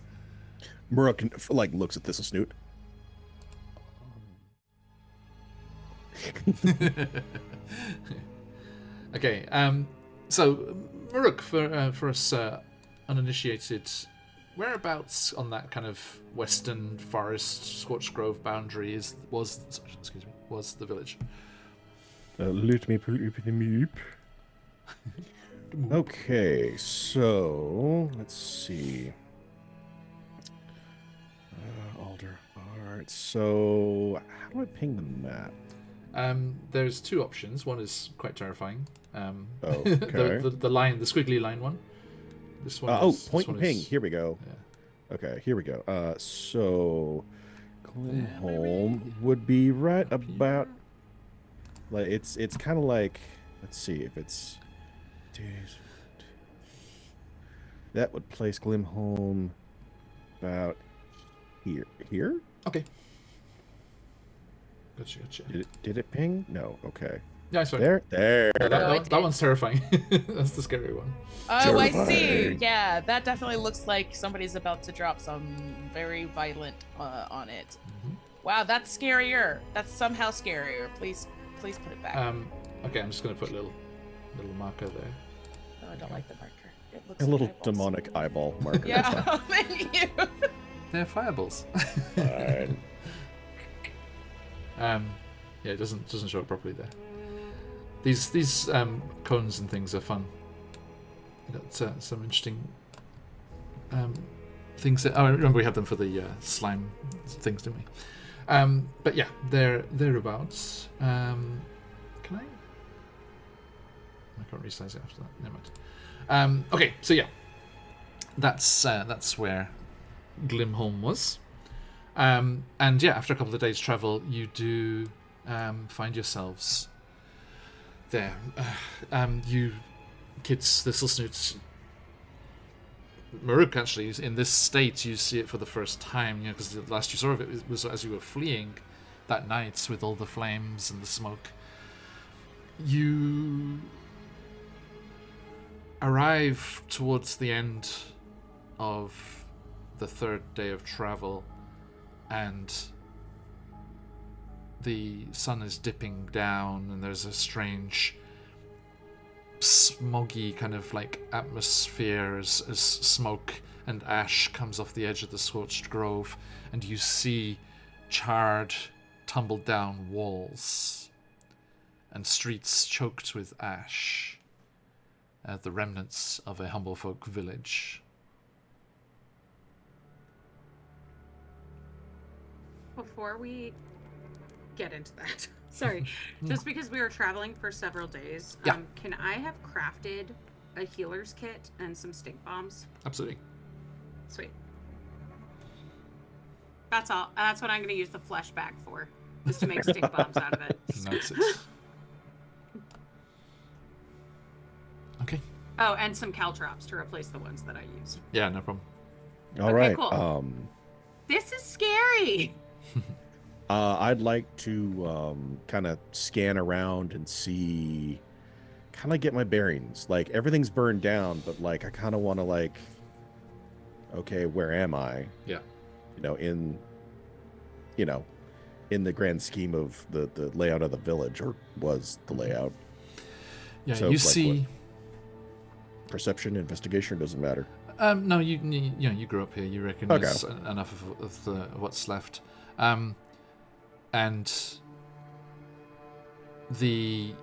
Murrik looks at Thistle Snoot. Okay, so Maruk, for us uninitiated, whereabouts on that kind of western forest Scorched Grove boundary was the village? Let me pull up the map. Okay, so let's see. Alder Art. So how do I ping the map? There's two options. One is quite terrifying. Okay. the line, the squiggly line one. This one. Point and ping. Here we go. Yeah. Okay, here we go. So Glenholm would be right about. Like it's kind of like. Let's see if it's. That would place Glimholm about here. Here? Okay. Gotcha. Did it ping? No. Okay. Yeah, sorry. There. Yeah, No, that one's terrifying. That's the scary one. Oh, I see. Terrifying. Yeah, that definitely looks like somebody's about to drop some very violent on it. Mhm. Wow, that's scarier. That's somehow scarier. Please put it back. Okay, I'm just gonna put a little marker there. Oh, I don't like the marker. It looks A like little eyeballs. demonic eyeball marker. Yeah, thank you. They're fireballs. Fine. Yeah, it doesn't show it properly there. These cones and things are fun. You got some interesting things. I remember we had them for the slime things, didn't we? But yeah, they're thereabouts. Can I? I can't resize it after that. Never mind. Okay, so yeah, that's where Glimholm was. And yeah, after a couple of days' travel, you do find yourselves there. You kids, Thistlesnoots, Maruk, actually, is in this state, you see it for the first time, because the last you saw of it was as you were fleeing that night with all the flames and the smoke. You arrive towards the end of the third day of travel, and the sun is dipping down, and there's a strange smoggy kind of like atmosphere as smoke and ash comes off the edge of the scorched grove, and you see charred, tumbled down walls and streets choked with ash, the remnants of a humble folk village. Before we get into that, sorry, just because we were traveling for several days, Yeah. Can I have crafted a healer's kit and some stink bombs? Absolutely. Sweet. That's all. That's what I'm going to use the flesh bag for, is to make stink bombs out of it. Notes it. Okay. Oh, and some caltrops to replace the ones that I used. Yeah, no problem. All Okay, right. cool. This is scary. I'd like to kind of scan around and see, kind of get my bearings. Like, everything's burned down, but like I kind of want to like, okay, where am I? Yeah. In the grand scheme of the layout of the village, or was the layout. Yeah, So, you like, see. Perception, investigation, doesn't matter. No, you grew up here. You recognize enough of what's left, and the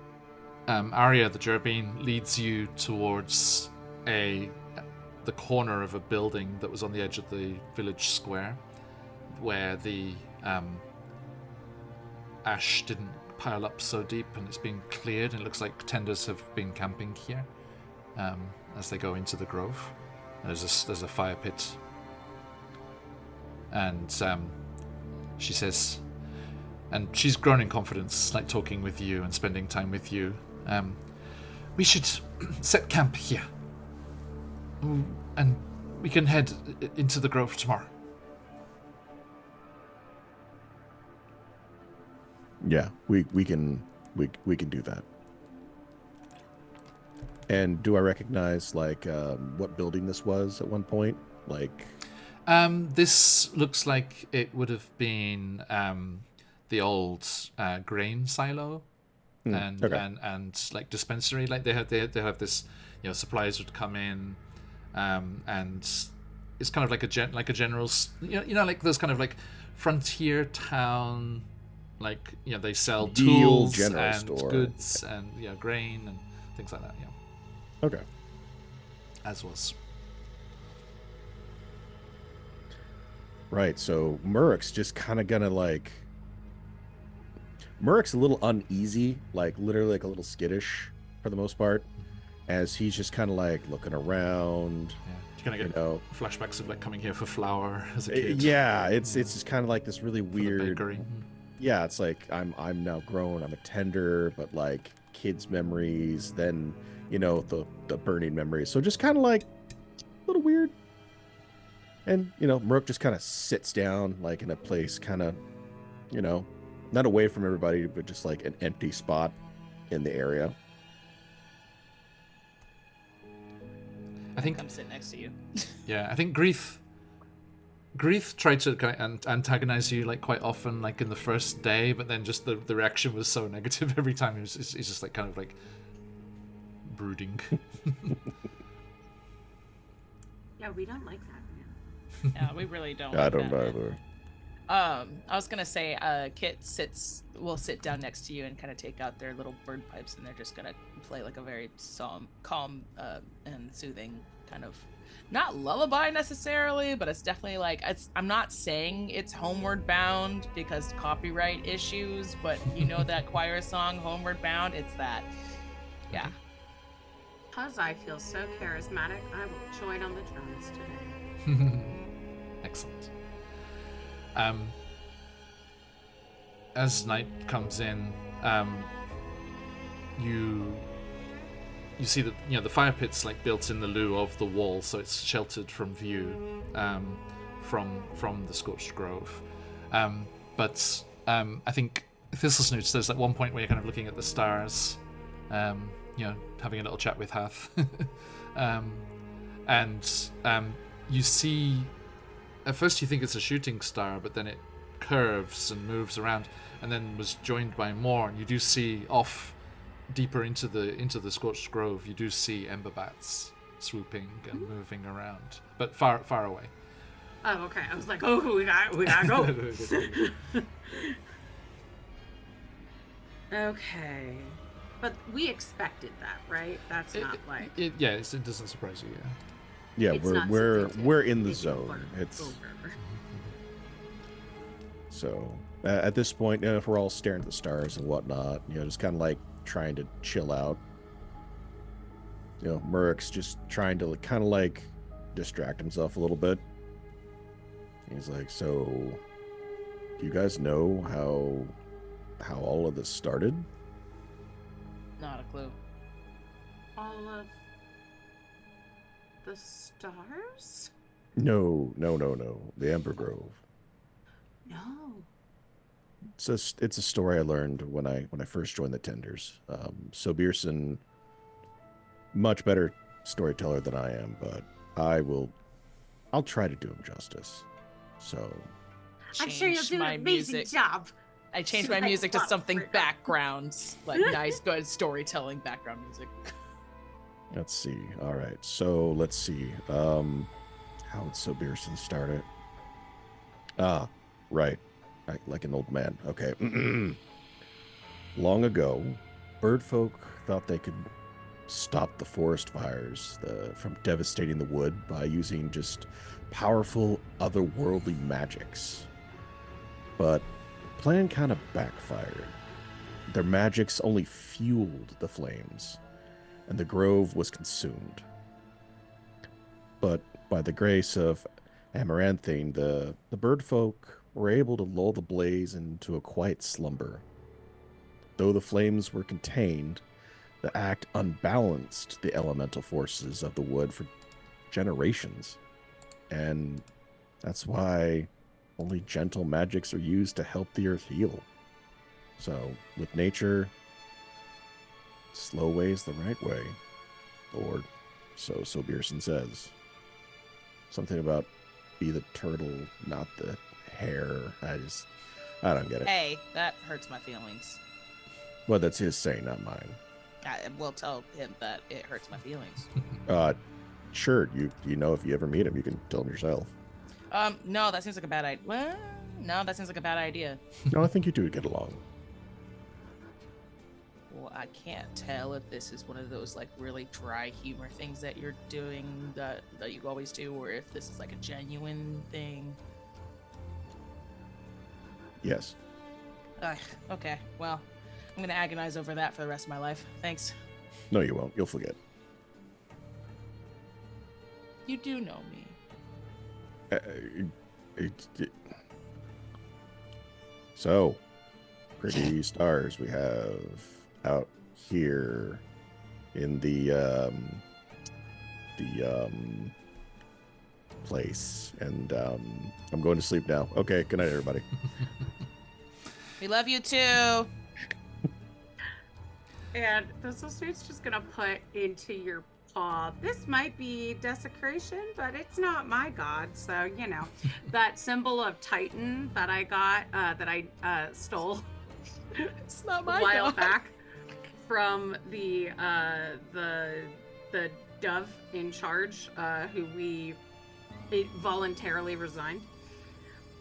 area that you're being leads you towards the corner of a building that was on the edge of the village square, where the ash didn't pile up so deep, and it's been cleared, and it looks like tenders have been camping here as they go into the grove. There's a fire pit, and she says, and she's grown in confidence, like talking with you and spending time with you. We should set camp here, and we can head into the grove tomorrow. Yeah, we can do that. And do I recognize like what building this was at one point? Like, this looks like it would have been the old grain silo and like dispensary. Like they have this, supplies would come in, and it's kind of like a general, like those kind of like frontier town, like they sell tools and store. goods and grain and things like that. Yeah. Okay. As was. Right, so Murrick's just kind of gonna like... Murrick's a little uneasy, like literally like a little skittish for the most part, as he's just kind of like looking around. Yeah. You're gonna get flashbacks of like coming here for flour as a kid. Yeah, it's just kind of like this really weird... bakery. Yeah, it's like I'm now grown, I'm a tender, but like kids' memories, then... the burning memories. So just kind of like a little weird. And, Murk just kind of sits down like in a place kind of, not away from everybody, but just like an empty spot in the area. I think Come sit next to you. Yeah, I think Grief tried to kind of antagonize you like quite often, like in the first day, but then just the reaction was so negative every time. He's just like kind of like brooding. Yeah, we don't like that. Yeah, we really don't. I like don't that, either. I was gonna say, Kit will sit down next to you and kind of take out their little bird pipes, and they're just gonna play like a very calm and soothing kind of, not lullaby necessarily, but it's definitely like I'm not saying it's Homeward Bound because copyright issues, but that choir song Homeward Bound, it's that. Yeah. Because I feel so charismatic, I will join on the drums today. Excellent. As night comes in, you you see that the fire pit's like built in the lieu of the wall, so it's sheltered from view from the scorched grove. But I think Thistlesnoots, there's like one point where you're kind of looking at the stars, having a little chat with Hath, and you see. At first, you think it's a shooting star, but then it curves and moves around, and then was joined by more. And you do see off deeper into the scorched grove. You do see ember bats swooping and moving around, but far away. Oh, okay. I was like, oh, we gotta go. Okay, but we expected that, right? That's not like it doesn't surprise you. Yeah, It's not we're in the making zone. fun It's over. so at this point, if we're all staring at the stars and whatnot, just kind of like trying to chill out. Murrik's just trying to kind of like distract himself a little bit. He's like, so do you guys know how all of this started? Not a clue. All of the stars? No. The Ember Grove. No. It's a story I learned when I first joined the Tenders. So Bierson, much better storyteller than I am, but I'll try to do him justice. So I'm sure you'll do an amazing job. I changed my music to something background, like nice, good storytelling background music. let's see. All right. So let's see. How would So Bierson start it? Right. Like an old man. Okay. Long ago, birdfolk thought they could stop the forest fires from devastating the wood by using just powerful otherworldly magics. But the plan kind of backfired. Their magics only fueled the flames, and the grove was consumed. But by the grace of Amaranthine, the birdfolk were able to lull the blaze into a quiet slumber. Though the flames were contained, the act unbalanced the elemental forces of the wood for generations. And that's why only gentle magics are used to help the earth heal. So, with nature, slow way is the right way. Or so Bierson says. Something about be the turtle, not the hare. I don't get it. Hey, that hurts my feelings. Well, that's his saying, not mine. I will tell him that it hurts my feelings. Sure. You know, if you ever meet him, you can tell him yourself. No, that seems like a bad idea. Well, no, that seems like a bad idea. No, I think you two would get along. Well, I can't tell if this is one of those like really dry humor things that you're doing that you always do, or if this is like a genuine thing. Yes. Okay. Well, I'm gonna agonize over that for the rest of my life. Thanks. No, you won't. You'll forget. You do know me. So, pretty stars we have out here in the place, and I'm going to sleep now. Okay, good night, everybody. We love you too. And Thistlesnoot's just gonna put into your paw. This might be desecration, but it's not my god. So that symbol of Titan that I got, that I stole. It's not my a while god. back from the dove in charge, who we voluntarily resigned.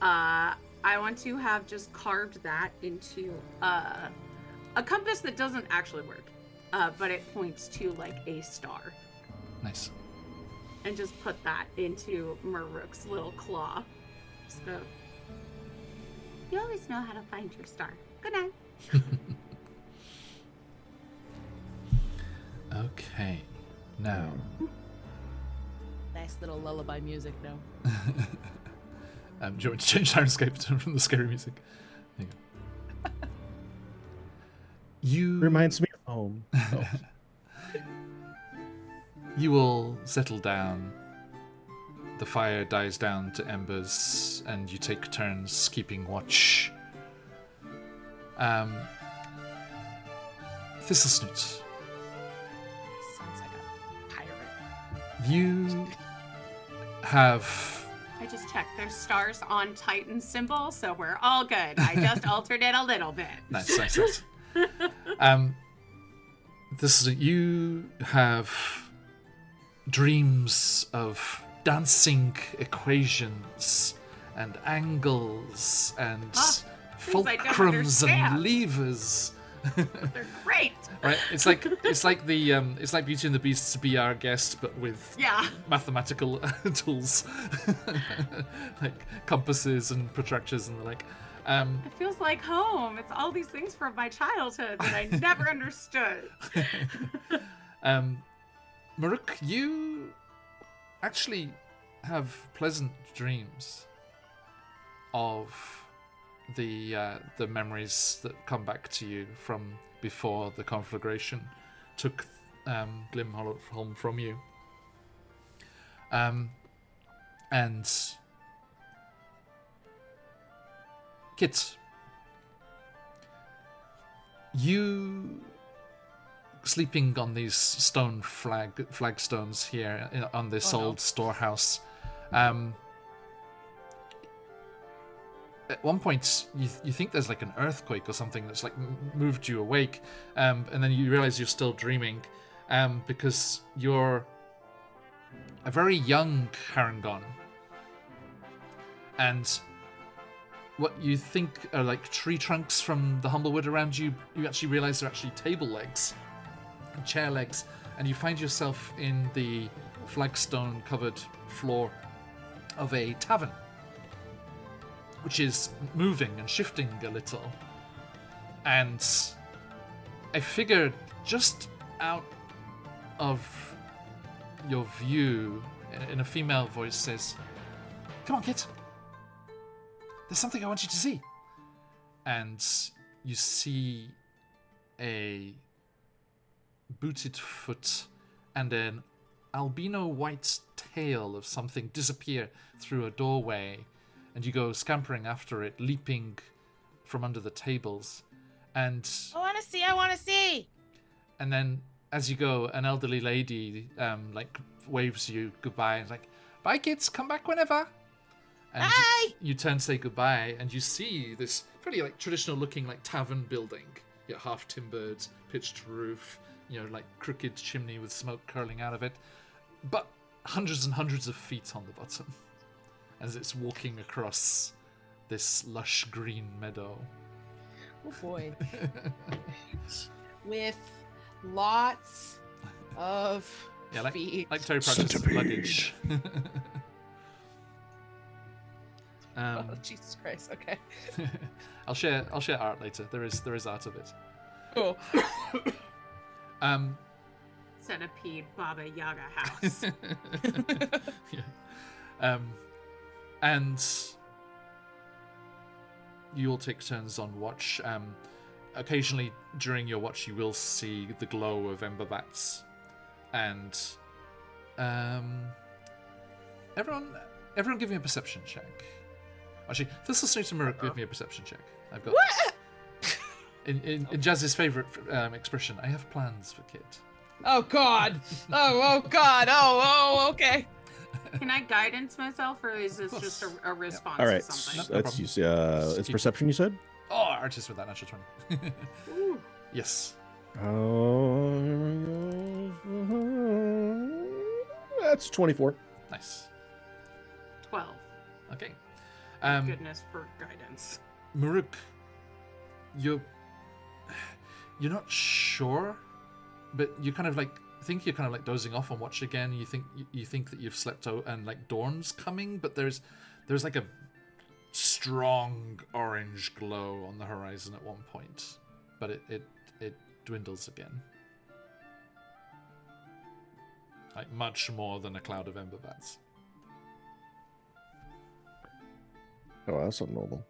I want to have just carved that into a compass that doesn't actually work, but it points to like a star. Nice. And just put that into Murrook's little claw. So you always know how to find your star. Good night. Okay. Now. Nice little lullaby music, no? Do you want me to change Sirenscape from the scary music? There you go. You Reminds me of home. Oh. You all settle down. The fire dies down to embers, and you take turns keeping watch. Thistlesnoot, Sounds like a pirate. you have... I just checked. There's stars on Titan's symbol, so we're all good. I just altered it a little bit. Nice. You have dreams of dancing equations and angles and things I don't fulcrums and understand. levers. They're great. Right? It's like Beauty and the Beast's Be Our Guest, but with Yeah. mathematical tools, like compasses and protractors and the like. It feels like home. It's all these things from my childhood that I never understood. Maruk, you actually have pleasant dreams of the memories that come back to you from before the conflagration took Glimholm from you. And Kit, you sleeping on these stone flagstones here on this old storehouse. At one point, you think there's like an earthquake or something that's like moved you awake, and then you realize you're still dreaming, because you're a very young Harangon, and what you think are like tree trunks from the Humblewood around you, you actually realize they're actually table legs and chair legs, and you find yourself in the flagstone-covered floor of a tavern, which is moving and shifting a little. And a figure just out of your view, in a female voice, says, "Come on, Kit. There's something I want you to see." And you see a booted foot and an albino white tail of something disappear through a doorway. And you go scampering after it, leaping from under the tables. And I want to see. And then, as you go, an elderly lady waves you goodbye. And like, "Bye, kids. Come back whenever." And Bye. you turn to say goodbye, and you see this fairly traditional-looking tavern building. Half timbered, pitched roof. Crooked chimney with smoke curling out of it, but hundreds and hundreds of feet on the bottom as it's walking across this lush green meadow. Oh boy. With lots of feet. Like Terry Pratchett's luggage. Oh, Jesus Christ. Okay. I'll share art later. There is art of it. Cool. Centipede Baba Yaga house. Yeah. And you all take turns on watch. Occasionally during your watch, you will see the glow of ember bats, and everyone give me a perception check. Actually, Thistlesnoot and Maruk, give me a perception check. I've got What? in Jazz's favorite expression. I have plans for Kit. Oh God. Oh God. Oh, okay. Can I guidance myself, or is this just a response All right, to something? No let's problem. use it's perception. You said. Oh, artist with that natural 20. Ooh. Yes. That's 24. Nice. 12. Okay. Goodness for guidance. Maruk, you're not sure, but you kind of think you're kind of dozing off on watch again. You think that you've slept out and dawn's coming, but there's like a strong orange glow on the horizon at one point, but it dwindles again, much more than a cloud of ember bats. Oh, that's abnormal.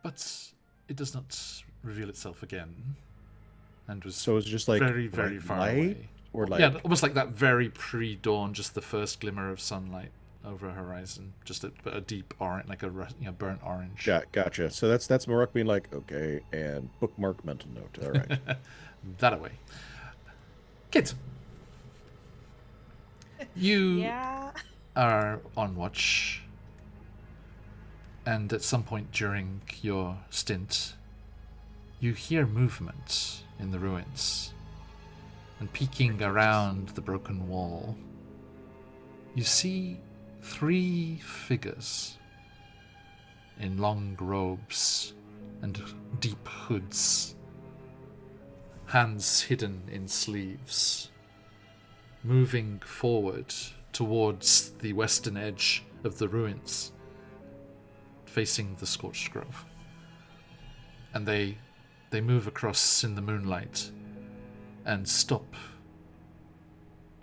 But it does not reveal itself again. and was So it's just like very, very far light, away. or like Yeah, almost like that very pre-dawn, just the first glimmer of sunlight over a horizon, just a deep orange, like a burnt orange. Yeah, gotcha. So that's Maruk being like, okay, and bookmark mental note. All right. That away. Kit, you Yeah. are on watch, and at some point during your stint, you hear movement in the ruins, and peeking around the broken wall, you see 3 figures in long robes and deep hoods, hands hidden in sleeves, moving forward towards the western edge of the ruins, facing the Scorched Grove. And they move across in the moonlight and stop,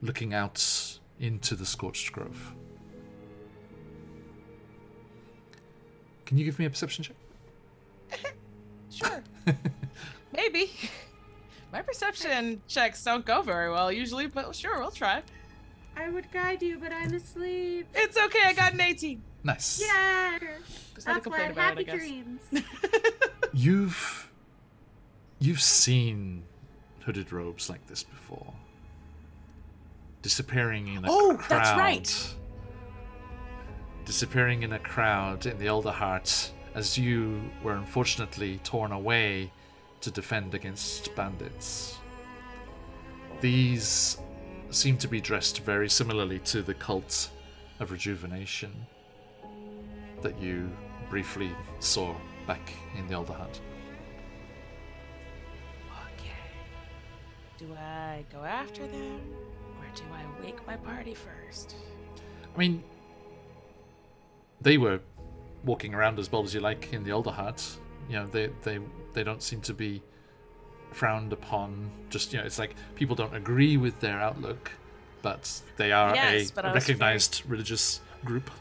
looking out into the Scorched Grove. Can you give me a perception check? Sure. Maybe. My perception checks don't go very well usually, but sure, we'll try. I would guide you, but I'm asleep. It's okay, I got an 18. Nice. Yeah. Just had to That's why I complain had about happy it, I guess. dreams. You've seen hooded robes like this before. Disappearing in a crowd. That's right. Disappearing in a crowd in the Elder Heart as you were unfortunately torn away to defend against bandits. These seem to be dressed very similarly to the cult of rejuvenation that you briefly saw back in the Elder Heart. Okay. Do I go after them, or do I wake my party first? I mean, they were walking around as bold as you like in the Elder Heart. You know, they don't seem to be frowned upon. Just, it's like people don't agree with their outlook, but they are Yes, but I a was recognized religious group.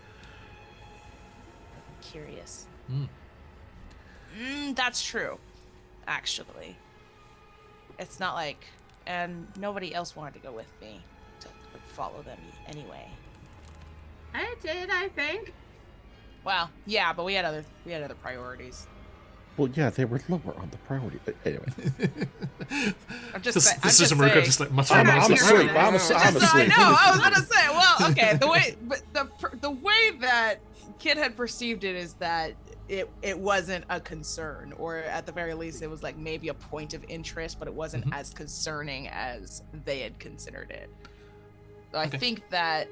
Curious. Mm. That's true. Actually. It's not like... And nobody else wanted to go with me to follow them anyway. I did, I think. Well, yeah, but we had other priorities. Well, yeah, they were lower on the priority. Anyway, I'm just This saying. is America just like muttering. I'm asleep. I'm I asleep. know. I was gonna say. Well, okay. The way that Kid had perceived it is that it wasn't a concern, or at the very least, it was like maybe a point of interest, but it wasn't as concerning as they had considered it. So I think that.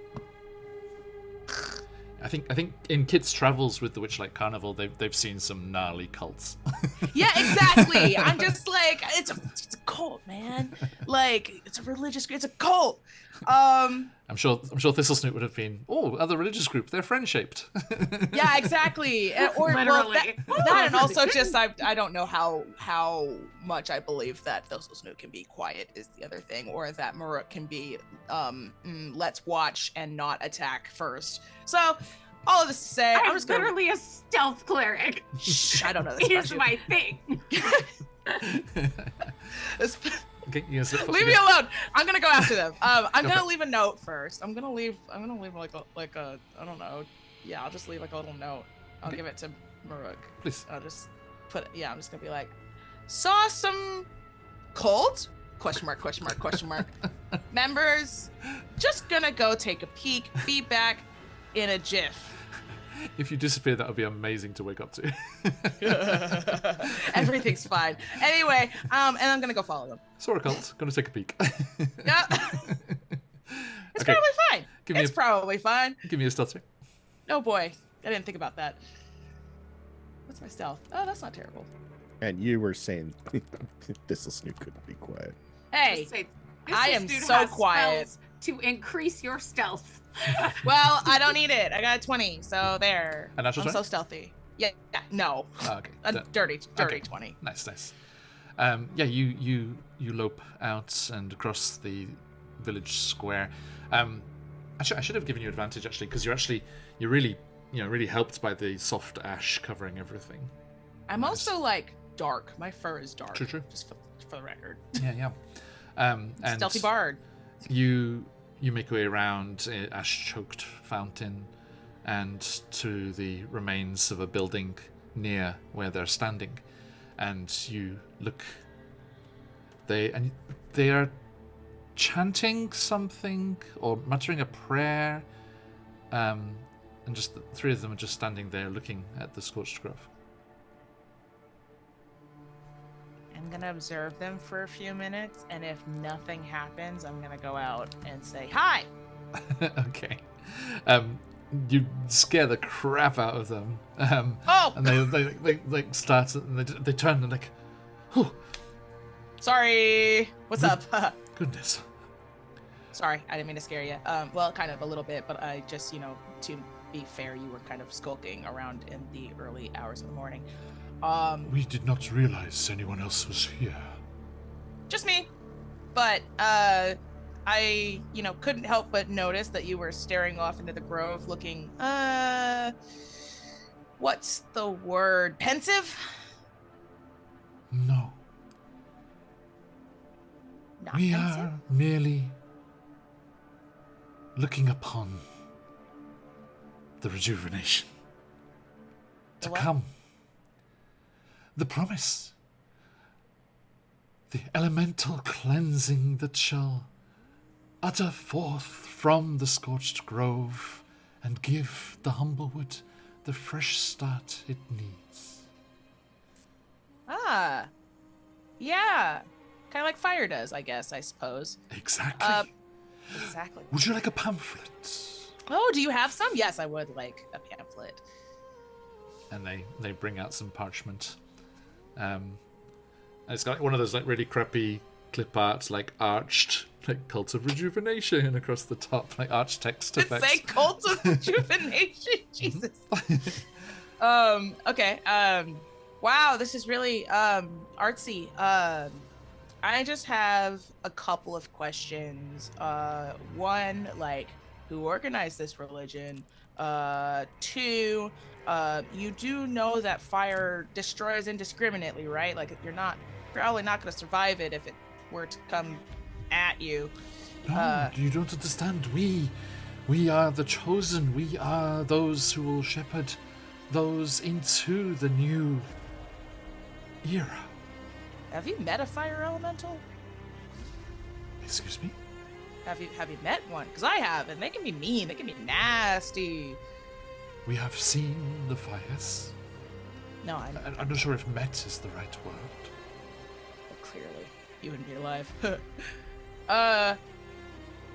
I think in Kit's travels with the Witchlight Carnival, they've seen some gnarly cults. Yeah, exactly. I'm just like, it's a cult, man. Like, it's a religious group. It's a cult. I'm sure Thistlesnoot would have been, other religious group. They're friend-shaped. Yeah, exactly. Or well, that and also just I don't know how much I believe that Thistlesnoot can be quiet is the other thing, or that Maruk can be let's watch and not attack first. So all of this to say, I'm just gonna... literally a stealth cleric. Shh, I don't know this. Is my thing. Okay, yes, Leave me alone. I'm gonna go after them. I'm gonna leave a note first. I'm gonna leave like a I don't know. Yeah, I'll just leave like a little note. I'll give it to Maruk. Please. I'll just put it. Yeah, I'm just gonna be like, saw some cult? Question mark. Members, just gonna go take a peek. Be back in a jiff. If you disappear, that would be amazing to wake up to. Everything's fine. Anyway, and I'm gonna go follow them. Saw a cult. Gonna take a peek. Yeah. It's probably fine. Probably fine. Give me a stealth check. Oh boy, I didn't think about that. What's my stealth? Oh, that's not terrible. And you were saying Thistlesnoot couldn't be quiet. Hey, I am dude so has quiet. spells to increase your stealth. Well, I don't need it. I got a 20, so there. A natural I'm 20? so stealthy. Yeah, no. Oh, okay. A dirty okay. 20. Nice. Yeah, you lope out and across the village square. I should have given you advantage actually, because you're really helped by the soft ash covering everything. I'm also like dark. My fur is dark. True. Just for the record. Yeah. And Stealthy bard. You make your way around a ash-choked fountain and to the remains of a building near where they're standing, and you look. They are chanting something or muttering a prayer, and just the three of them are just standing there looking at the scorched grove. I'm gonna observe them for a few minutes, and if nothing happens, I'm gonna go out and say hi. Okay. You scare the crap out of them. Oh! And they like start and they turn and like, oh, Sorry. What's up? goodness. Sorry, I didn't mean to scare you. Well, kind of a little bit, but I just, to be fair, you were kind of skulking around in the early hours of the morning. We did not realize anyone else was here. Just me. But I, couldn't help but notice that you were staring off into the grove looking, what's the word? Pensive? No. Not We pensive? are merely looking upon the rejuvenation to The what? come. The promise. The elemental cleansing that shall utter forth from the scorched grove and give the Humblewood the fresh start it needs. Ah. Yeah. Kind of like fire does, I suppose. Exactly. Exactly. Would you like a pamphlet? Oh, do you have some? Yes, I would like a pamphlet. And they bring out some parchment. And it's got one of those like really crappy clip art, like arched, like Cult of Rejuvenation across the top, like arched text It's effects. a Cult of Rejuvenation. Jesus. Okay. Wow, this is really artsy. I just have a couple of questions. One, like, who organized this religion? Two, you do know that fire destroys indiscriminately, right? Like, you're probably not going to survive it if it were to come at you. No, you don't understand. We are the chosen. We are those who will shepherd those into the new era. Have you met a fire elemental? Excuse me? Have you met one? Because I have, and they can be mean. They can be nasty. We have seen the fires. No, I'm not sure if met is the right word. Well, clearly, you wouldn't be alive.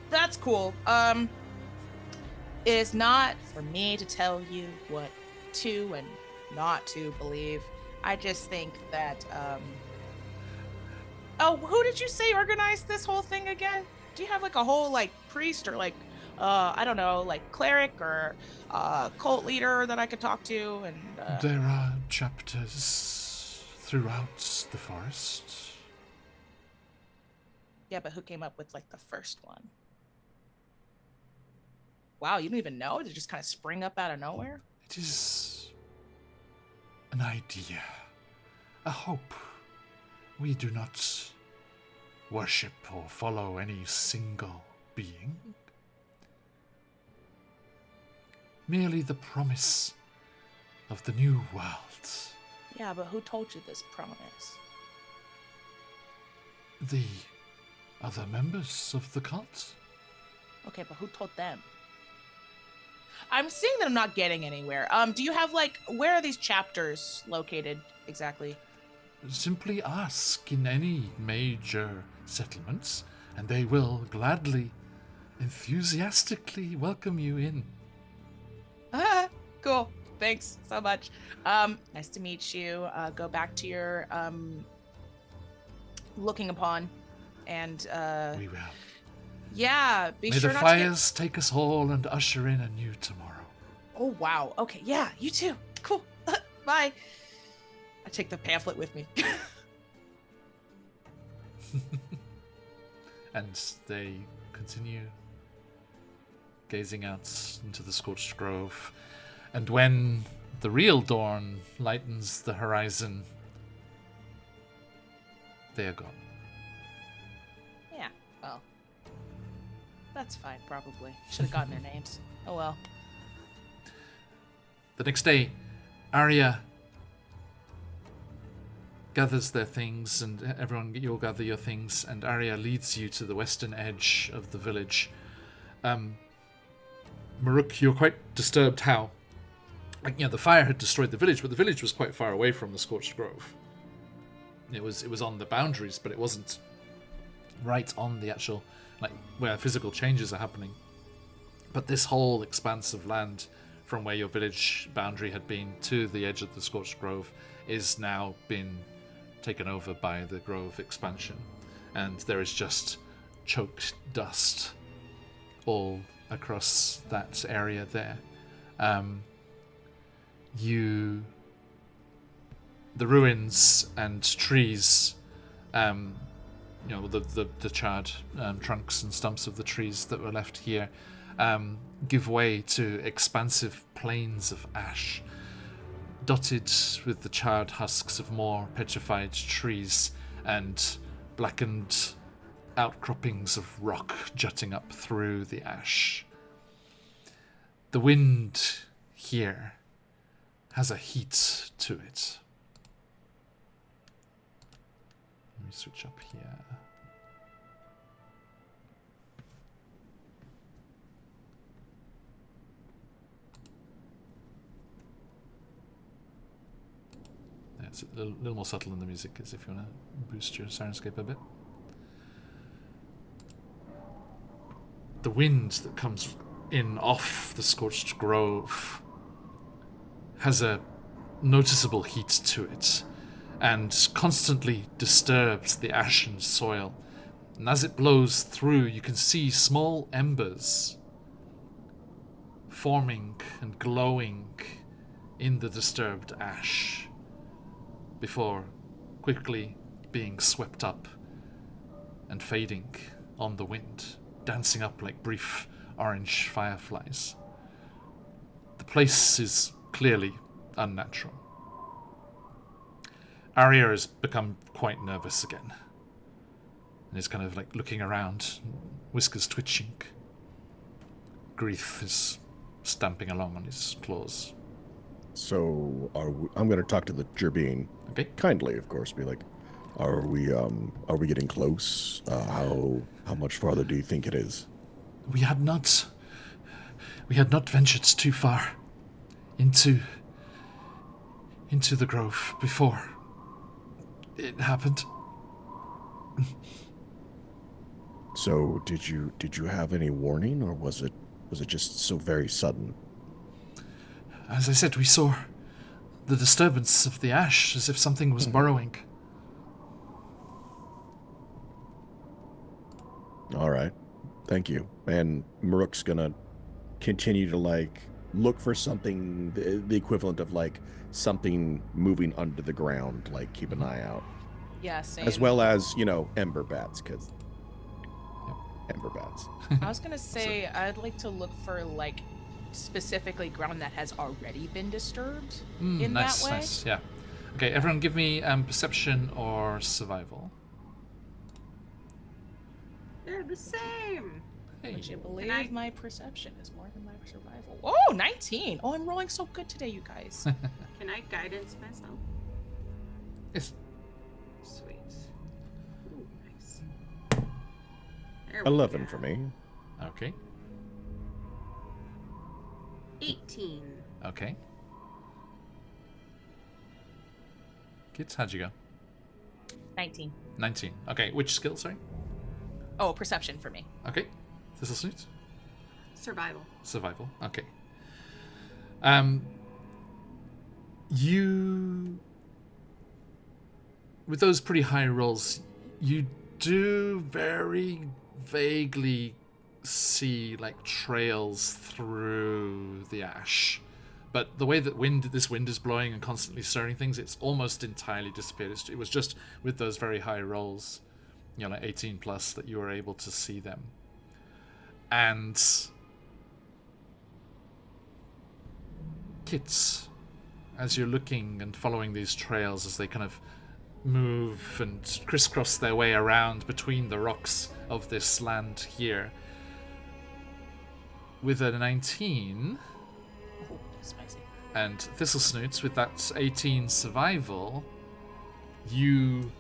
That's cool. It is not for me to tell you what to and not to believe. I just think that, Oh, who did you say organized this whole thing again? Do you have like a whole like priest or like, I don't know, like cleric or cult leader that I could talk to? And There are chapters throughout the forest. Yeah, but who came up with like the first one? Wow, you don't even know? Did it just kind of spring up out of nowhere? It is an idea, a hope. We do not worship or follow any single being. Merely the promise of the new world. Yeah, but who told you this promise? The other members of the cult. Okay, but who told them? I'm seeing that I'm not getting anywhere. Do you have like, where are these chapters located exactly? Simply ask in any major settlements, and they will gladly, enthusiastically welcome you in. Ah, cool. Thanks so much. Nice to meet you. Go back to your looking upon, and We will. yeah, be May sure the not fires take us all and usher in a new tomorrow. Oh wow. Okay, yeah, you too. Cool. Bye. I take the pamphlet with me. And they continue gazing out into the scorched grove. And when the real dawn lightens the horizon, They are gone. Yeah, well. That's fine, probably. Should have gotten their names. Oh well. The next day, Arya gathers their things, and everyone, you'll gather your things, and Arya leads you to the western edge of the village. Maruk, you're quite disturbed how, the fire had destroyed the village, but the village was quite far away from the Scorched Grove. It was on the boundaries, but it wasn't right on the actual, where physical changes are happening. But this whole expanse of land from where your village boundary had been to the edge of the Scorched Grove is now been taken over by the Grove expansion. And there is just choked dust all across that area there. The ruins and trees, the charred trunks and stumps of the trees that were left here, give way to expansive plains of ash, dotted with the charred husks of more petrified trees and blackened outcroppings of rock jutting up through the ash. The wind here has a heat to it. Let me switch up here. Yeah, it's a little more subtle in the music, as if you want to boost your Sirenscape a bit. The wind that comes in off the Scorched Grove has a noticeable heat to it and constantly disturbs the ashen soil. And as it blows through, you can see small embers forming and glowing in the disturbed ash before quickly being swept up and fading on the wind, dancing up like brief orange fireflies. The place is clearly unnatural. Arya has become quite nervous again and is kind of looking around, whiskers twitching. Grief is stamping along on his claws. So I'm going to talk to the Gerbine. Okay. Kindly, of course. Be like, are we getting close? How much farther do you think it is? We had not ventured too far into the grove before it happened. So did you have any warning, or was it just so very sudden? As I said, we saw the disturbance of the ash as if something was burrowing. All right. Thank you. And Maruk's gonna continue to look for something, the equivalent of something moving under the ground, keep an eye out. Yeah, same. As well as, ember bats, because ember bats. I was gonna say I'd like to look for specifically ground that has already been disturbed in nice, that way. Nice, yeah. Okay, everyone give me perception or survival. They're the same. Hey. Would you believe my perception is more than my survival? Oh, 19! Oh, I'm rolling so good today, you guys. Can I guidance myself? Yes. Sweet. Ooh, nice. There we 11 go. for me. Okay. 18. Okay. Kids, how'd you go? 19. 19. Okay, which skill, sorry? Oh, perception for me. Okay. Thistle suit? Survival. Survival. Okay. You, with those pretty high rolls, you do very vaguely see trails through the ash, but the way that this wind is blowing and constantly stirring things, it's almost entirely disappeared. It was just with those very high rolls, 18 plus, that you were able to see them. And Kits, as you're looking and following these trails as they kind of move and crisscross their way around between the rocks of this land here. With a 19 Oh, spicy. and Thistlesnoots with that 18 survival, you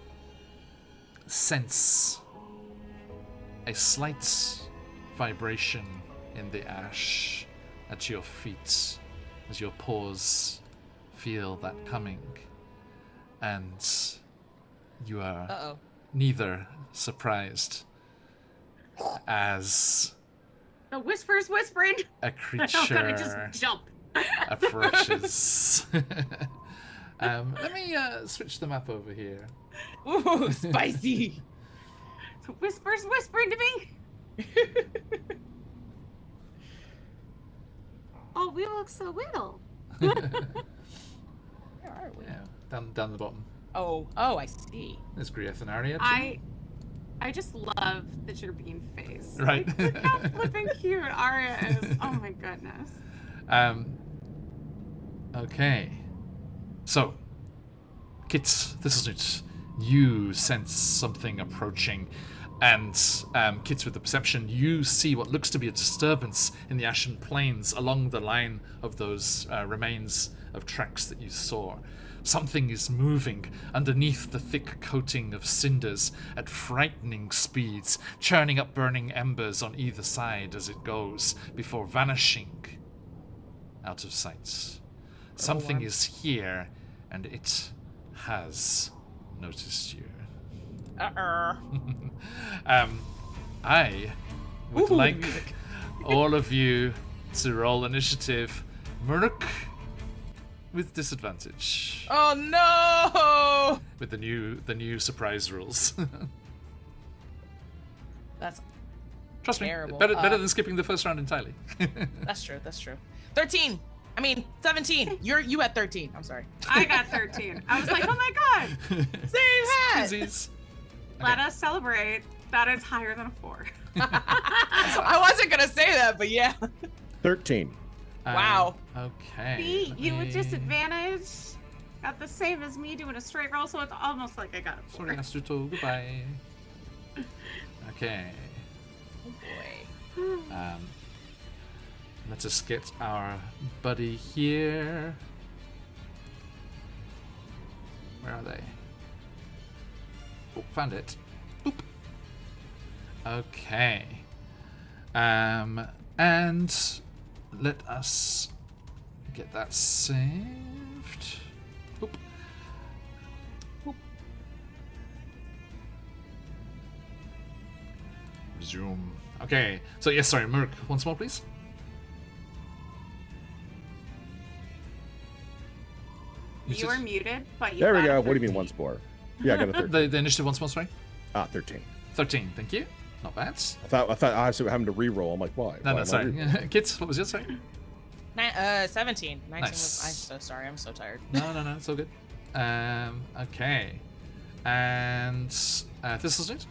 sense a slight vibration in the ash at your feet as your paws feel that coming, and you are Uh-oh. neither surprised as The whisper's whispering. a I'm gonna creature just jump. approaches. Let me switch the map over here. Ooh, spicy. The whisper's whispering to me. Oh, we look so little. Where are we? Yeah, down the bottom. Oh, I see. There's Grieth and Arya too. I just love the bean face. Right. Look how flipping cute Arya is. Oh my goodness. Okay. So, Kit, you sense something approaching, and Kit, with the perception, you see what looks to be a disturbance in the ashen plains along the line of those remains of tracks that you saw. Something is moving underneath the thick coating of cinders at frightening speeds, churning up burning embers on either side as it goes, before vanishing out of sight. Something is here, and it has noticed you. I would like music. all of you to roll initiative. Murk with disadvantage. Oh no! With the new surprise rules. That's Trust me, terrible. better than skipping the first round entirely. That's true. 13. I mean 17. You at 13. I'm sorry. I got 13. I was like, oh my god. Same hat. Twinsies. Let us celebrate that it's higher than a 4. I wasn't gonna say that, but yeah. 13. Wow. Okay. See, let you with me- disadvantage got the same as me doing a straight roll, so it's almost like I got a 4. Sorry, Astruto. Goodbye. Okay. Oh boy. Let us get our buddy here. Where are they? Oh, found it. Boop. Okay. And let us get that saved. Boop. Boop. Resume. Okay. So yes, sorry, Merc. Once more, please. You are muted, but you There we got a go. What do you mean 13. once more? Yeah, I got a 13. The initiative once more, sorry. 13. 13. Thank you. Not bad. I thought I was having to re-roll. I'm like, why? No, Why no, am I sorry. re-rolling? Kids, what was yours? Sorry. 17. 19 Nice. was. I'm so sorry. I'm so tired. No, it's all good. Okay. And Thistlesnoots?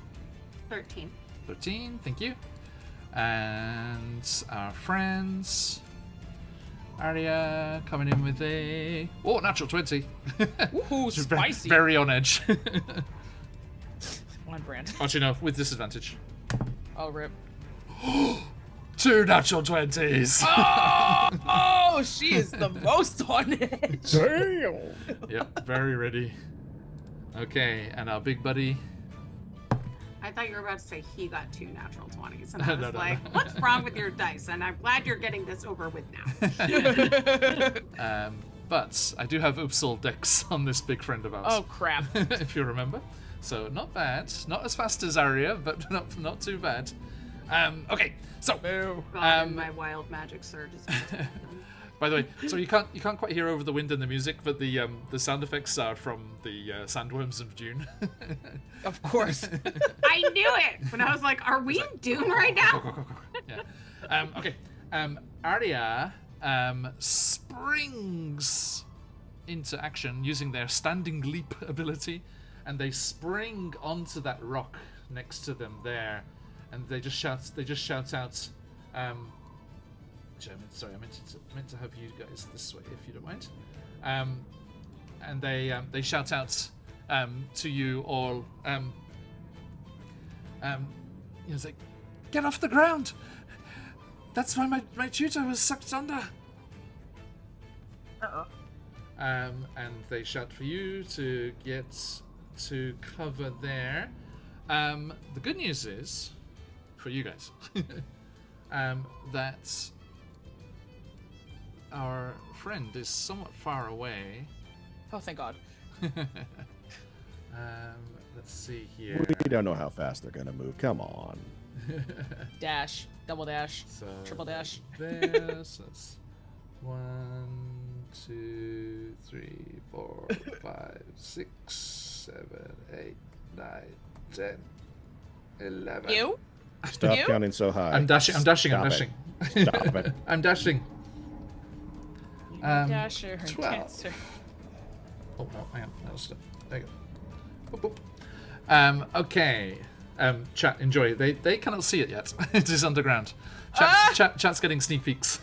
13. 13, thank you. And our friends. Arya coming in with a natural 20. Ooh, spicy. Very on edge. On brand. Actually, no, with disadvantage. Oh, rip. 2 natural 20s. Oh, she is the most on edge. Damn. Yep, very ready. Okay, and our big buddy. I thought you were about to say he got 2 natural 20s, and I was No, like, what's wrong with your dice? And I'm glad you're getting this over with now. But I do have Upsal Dex on this big friend of ours. Oh, crap. If you remember. So not bad. Not as fast as Arya, but not too bad. Okay, so Boo. God, and my wild magic surge is by the way, so you can't quite hear over the wind and the music, but the sound effects are from the Sandworms of June. Of course. I knew it! When I was like, are we in Doom right now? Yeah. Okay. Arya springs into action using their standing leap ability, and they spring onto that rock next to them there, and they just shout out. Sorry, I meant to have you guys this way, if you don't mind. And they shout out to you all. He's like, get off the ground. That's why my tutor was sucked under. Uh-oh. And they shout for you to get to cover there. The good news is, for you guys, that our friend is somewhat far away. Oh, thank God. Let's see here. We don't know how fast they're gonna move. Come on. Dash, double dash, So triple dash. there, so that's 1, 2, 3, 4, 5, 6, 7, 8, 9, 10, 11. You? Stop You? counting so high. I'm dashing. I'm dashing. I'm Stop dashing. Stop it. I'm dashing. Dasher, 12. Dancer. Oh no, hang on. That was, there you go. Boop, boop. Okay. Chat, enjoy. They cannot see it yet. It is underground. Chat's getting sneak peeks.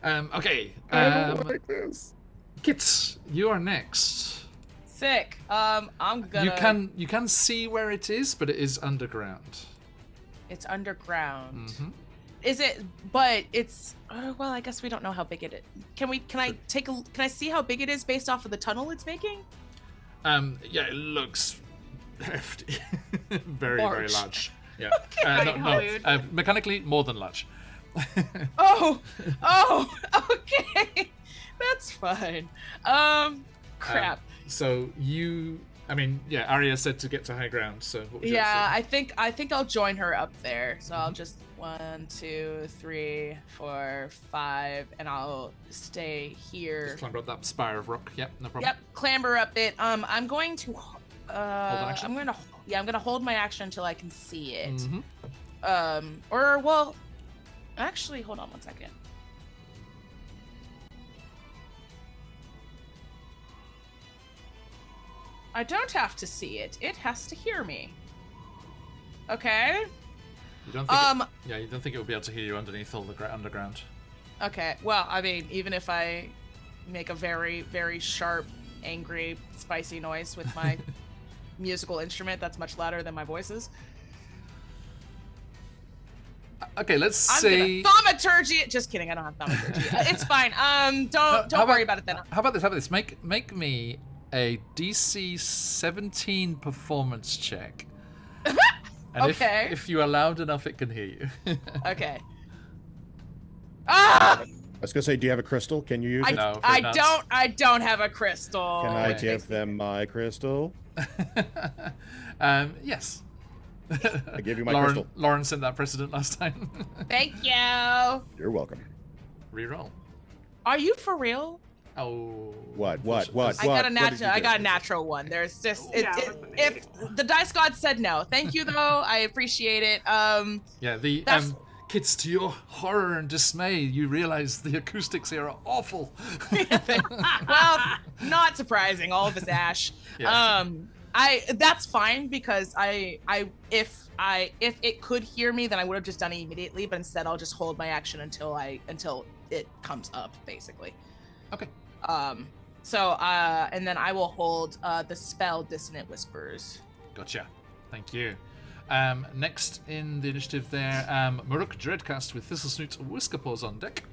Okay. I don't like this. Kit, you are next. Sick. I'm gonna. You can see where it is, but it is underground. It's underground. Mm-hmm. Is it? But it's. Well, I guess we don't know how big it is. Can I see how big it is based off of the tunnel it's making? Yeah, it looks hefty. Very Large. large. Yeah. Right, Mechanically, more than large. Oh, okay. That's fine. Crap. So Arya said to get to high ground. So what would you Yeah, say? I think I'll join her up there. So I'll just 1, 2, 3, 4, 5, and I'll stay here. Just climber up that spire of rock. Yep, no problem. Yep, clamber up it. I'm going to. action? I'm gonna hold my action until I can see it. Mm-hmm. Actually, hold on one second. I don't have to see it. It has to hear me. Okay. You don't think you don't think it will be able to hear you underneath all the underground? Okay. Well, I mean, even if I make a very, very sharp, angry, spicy noise with my musical instrument that's much louder than my voice is. Okay, let's say Thaumaturgy. Just kidding. I don't have thaumaturgy. It's fine. Don't worry about it then. How about this? Make me a DC 17 performance check. And Okay. if you are loud enough, it can hear you. Okay. Ah! I was gonna say, do you have a crystal? Can you use it? No, afraid not. I don't have a crystal. Can I Okay. give them my crystal? Yes. I gave you my Lauren, crystal. Lauren sent that precedent last time. Thank you. You're welcome. Reroll. Are you for real? Oh. What? I got a What did natural. you I do? got a natural one. There's just Yeah, if the dice god said no. Thank you though. I appreciate it. Yeah, the That's- kids, to your horror and dismay, you realize the acoustics here are awful. Well, not surprising. All of it's ash. Yeah. That's fine because if it could hear me, then I would have just done it immediately. But instead, I'll just hold my action until it comes up, basically. Okay. And then I will hold the spell Dissonant Whispers. Gotcha. Thank you. Next in the initiative there, Maruk Dreadcast with Thistlesnoot Whiskerpaws on deck.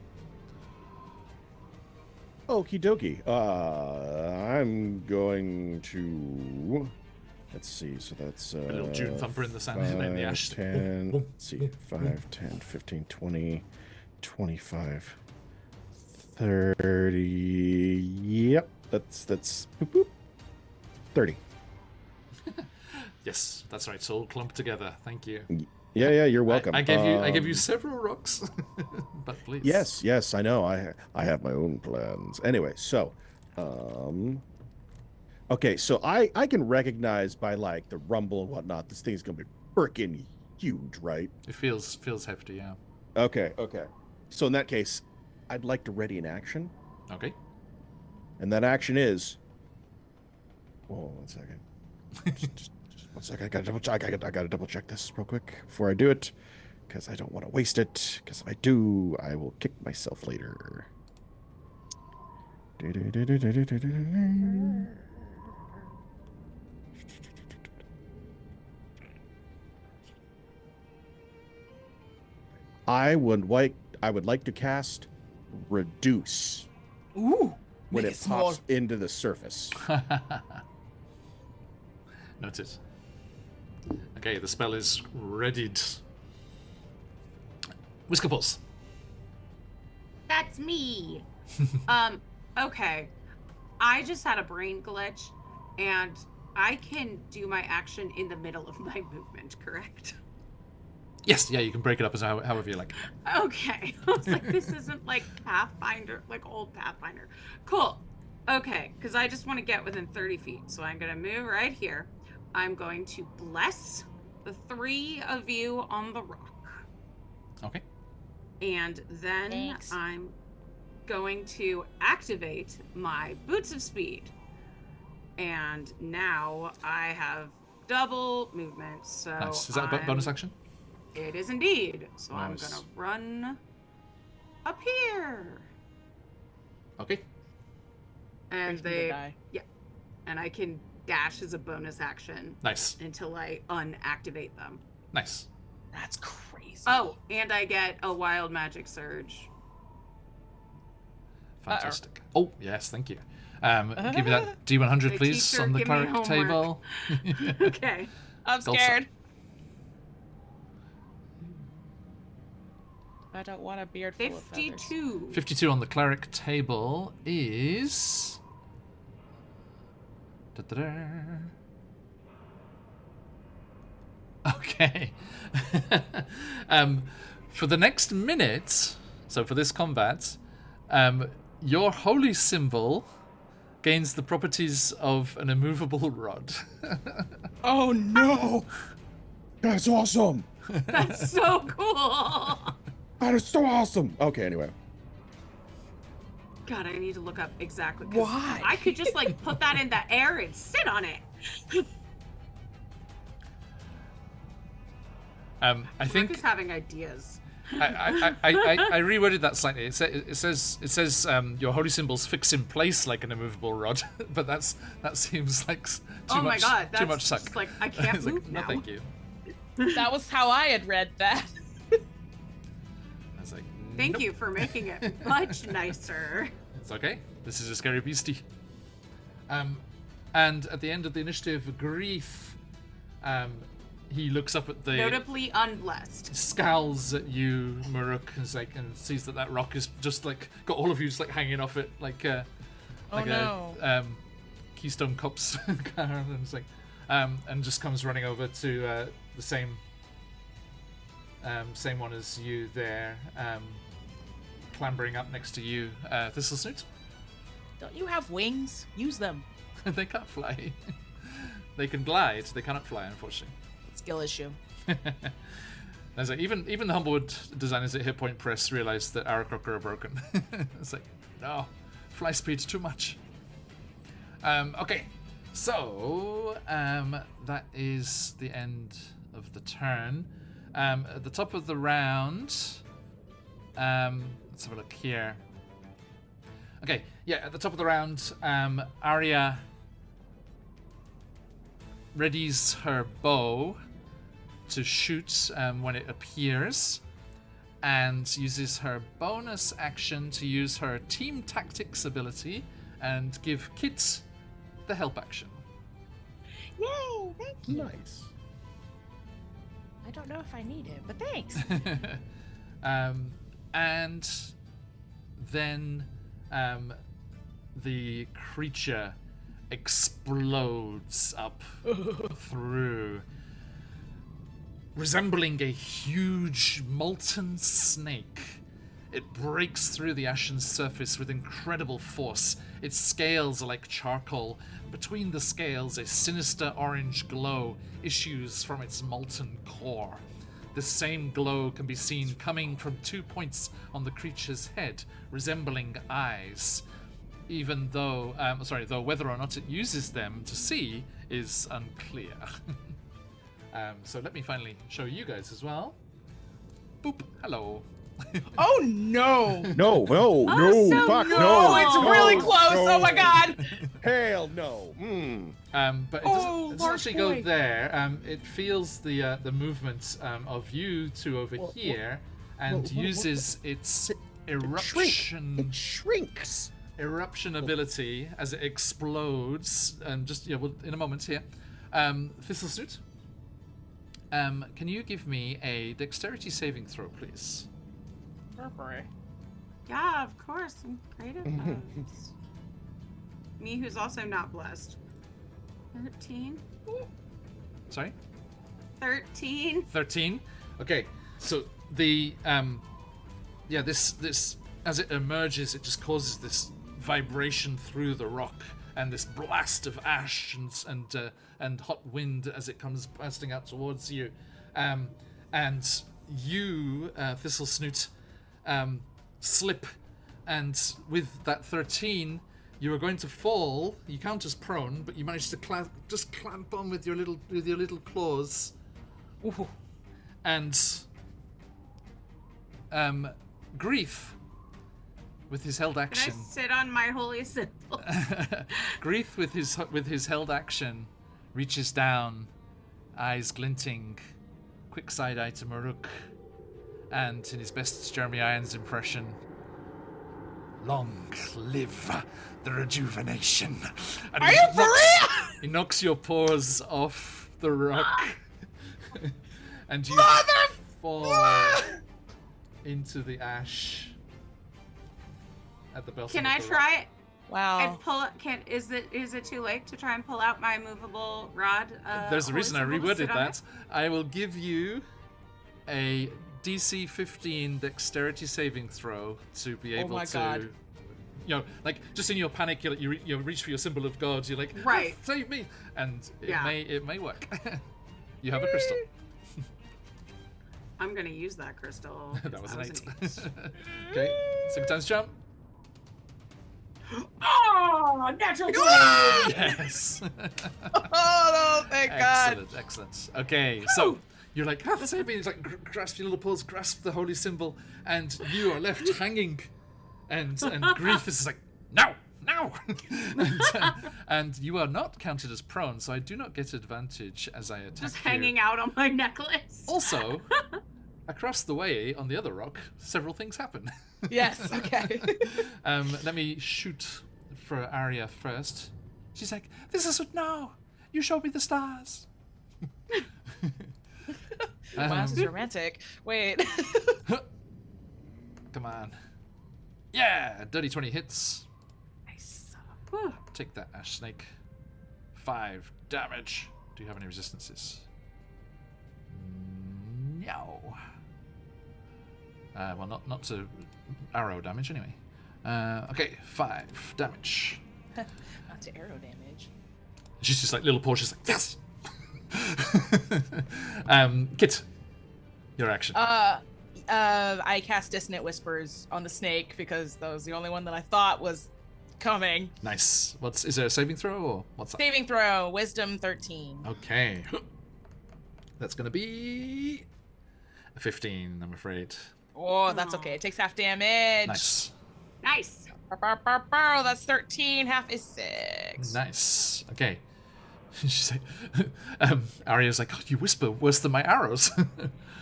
Okie dokie. I'm going to. Let's see. So that's. A little June thumper in the sand in the ash. 10. Let's see. 5, 10, 15, 20, 25, 30. Yep. That's. Boop, boop. 30. Yes, that's right. So all clumped together. Thank you. Yeah. You're welcome. I gave you several rocks, but please. Yes. I know. I have my own plans. Anyway, so. Okay, so I can recognize by like the rumble and whatnot, this thing's gonna be freaking huge, right? It feels hefty, yeah. Okay. So in that case, I'd like to ready an action, Okay. and that action is. Whoa, 1 second. just 1 second. I gotta double check this real quick before I do it, because I don't want to waste it. Because if I do, I will kick myself later. I would like to cast Reduce Ooh. when Make it small. pops into the surface. Noted. Okay, the spell is readied. Whiskapulse. That's me. Okay. I just had a brain glitch, and I can do my action in the middle of my movement, correct? Yes, yeah, you can break it up as however you like. Okay. I was like, this isn't like Pathfinder, like old Pathfinder. Cool. Okay, because I just want to get within 30 feet. So I'm going to move right here. I'm going to bless the 3 of you on the rock. Okay. And then Thanks. I'm going to activate my Boots of Speed. And now I have double movement. So Nice. Is that a bonus action? It is indeed. So I'm Nice. going to run up here. Okay. And Brings me to die. and I can dash as a bonus action Nice. until I unactivate them. Nice. That's crazy. Oh, and I get a wild magic surge. Fantastic. Oh, yes, thank you. Give me that D100, The please, teacher, on the give me cleric homework. table. Okay. I'm Go for scared. I don't want a beard full of feathers. 52. 52 on the cleric table is... Da-da-da. Okay. For the next minute, so for this combat, your holy symbol gains the properties of an immovable rod. Oh no! That's awesome. That's so cool. That is so awesome. Okay, anyway. God, I need to look up exactly. 'cause Why? I could just like put that in the air and sit on it. I Mark think is having ideas. I reworded that slightly. It says your holy symbols fix in place like an immovable rod, but that seems like too Oh my much. God, that's too much suck. just like, I can't It's move like, now. No, thank you. That was how I had read that. I was like, Thank nope. you for making it much nicer. It's okay. This is a scary beastie. And at the end of the initiative, Grief, he looks up at the Notably unblessed. scowls at you, Muruk, and sees that rock is just like got all of you just like hanging off it like a Keystone Cops car, and it's like and just comes running over to the same one as you there, clambering up next to you, Thistlesnoot. Don't you have wings? Use them. They can't fly. They can glide. They cannot fly, unfortunately. Skill issue. It's like even the Humblewood designers at Hit Point Press realized that Aarakocra are broken. It's like, no, fly speed's too much. Okay, so that is the end of the turn. At the top of the round, let's have a look here. Okay, yeah, at the top of the round, Arya readies her bow to shoot when it appears, and uses her bonus action to use her team tactics ability and give Kit the help action. Yay! Thank you. Nice. I don't know if I need him, but thanks. And then the creature explodes up through, resembling a huge molten snake. It breaks through the ashen surface with incredible force. Its scales are like charcoal. Between the scales, a sinister orange glow issues from its molten core. The same glow can be seen coming from 2 points on the creature's head, resembling eyes. Even though, though whether or not it uses them to see is unclear. So let me finally show you guys as well. Boop. Hello. Oh no! No, so fuck, no. no. Oh, it's no, really close! no. Oh my god! Hell no. But it Oh, doesn't large actually go boy. there. It feels the movement of you two over here, and Whoa, uses its It shrinks. eruption ability as it explodes. And just in a moment here. Thistlesnoot, can you give me a dexterity saving throw, please? Yeah, of course. I'm great at those. Me, who's also not blessed. 13. Sorry? 13. 13. Okay, so the this as it emerges, it just causes this vibration through the rock and this blast of ash and hot wind as it comes bursting out towards you, and you, Thistlesnoot, slip, and with that 13. You were going to fall. You count as prone, but you managed to clamp on with your little claws. Ooh. And Grief, with his held action. Can I sit on my holy symbol? Grief, with his held action, reaches down, eyes glinting, quick side eye to Maruk, and in his best Jeremy Irons impression, long live the rejuvenation. And Are you for real? He knocks your paws off the rock. And you fall into the ash at the bottom. Can of I the try it? Wow. And pull. Is it too late to try and pull out my movable rod? There's a holy reason I symbol to reworded sit on that. I will give you a DC 15 dexterity saving throw to be able my to. God. Like just in your panic, you reach for your symbol of God. You're like, Right. "Ah, save me!" And Yeah. it may work. You have a crystal. I'm gonna use that crystal. That was an 8. Okay, 6 times jump. Oh, natural 20! Yes. Oh, thank God. Excellent. Okay, so you're like, save me. It's like grasp your little paws, grasp the holy symbol, and you are left hanging. And Grief is like, no. and you are not counted as prone, so I do not get advantage as I attack Just you. hanging out on my necklace. Also, across the way on the other rock, several things happen. Yes, okay. Let me shoot for Arya first. She's like, this is no. You showed me the stars. Wow, this is romantic. Wait. Come on. Yeah, dirty 20 hits. Nice. Whew. Take that, Ash Snake. 5 damage. Do you have any resistances? No. Well, not to arrow damage anyway. Okay, 5 damage. Not to arrow damage. She's just like little paw. She's like, yes. Kit, your action. I cast Dissonant Whispers on the snake because that was the only one that I thought was coming. Nice. Is there a saving throw or what's that? Saving throw, Wisdom 13. Okay. That's gonna be a 15, I'm afraid. Oh, that's okay. It takes half damage. Nice. Nice. That's 13. Half is 6. Nice. Okay. She's like, Arya's like, oh, you whisper worse than my arrows.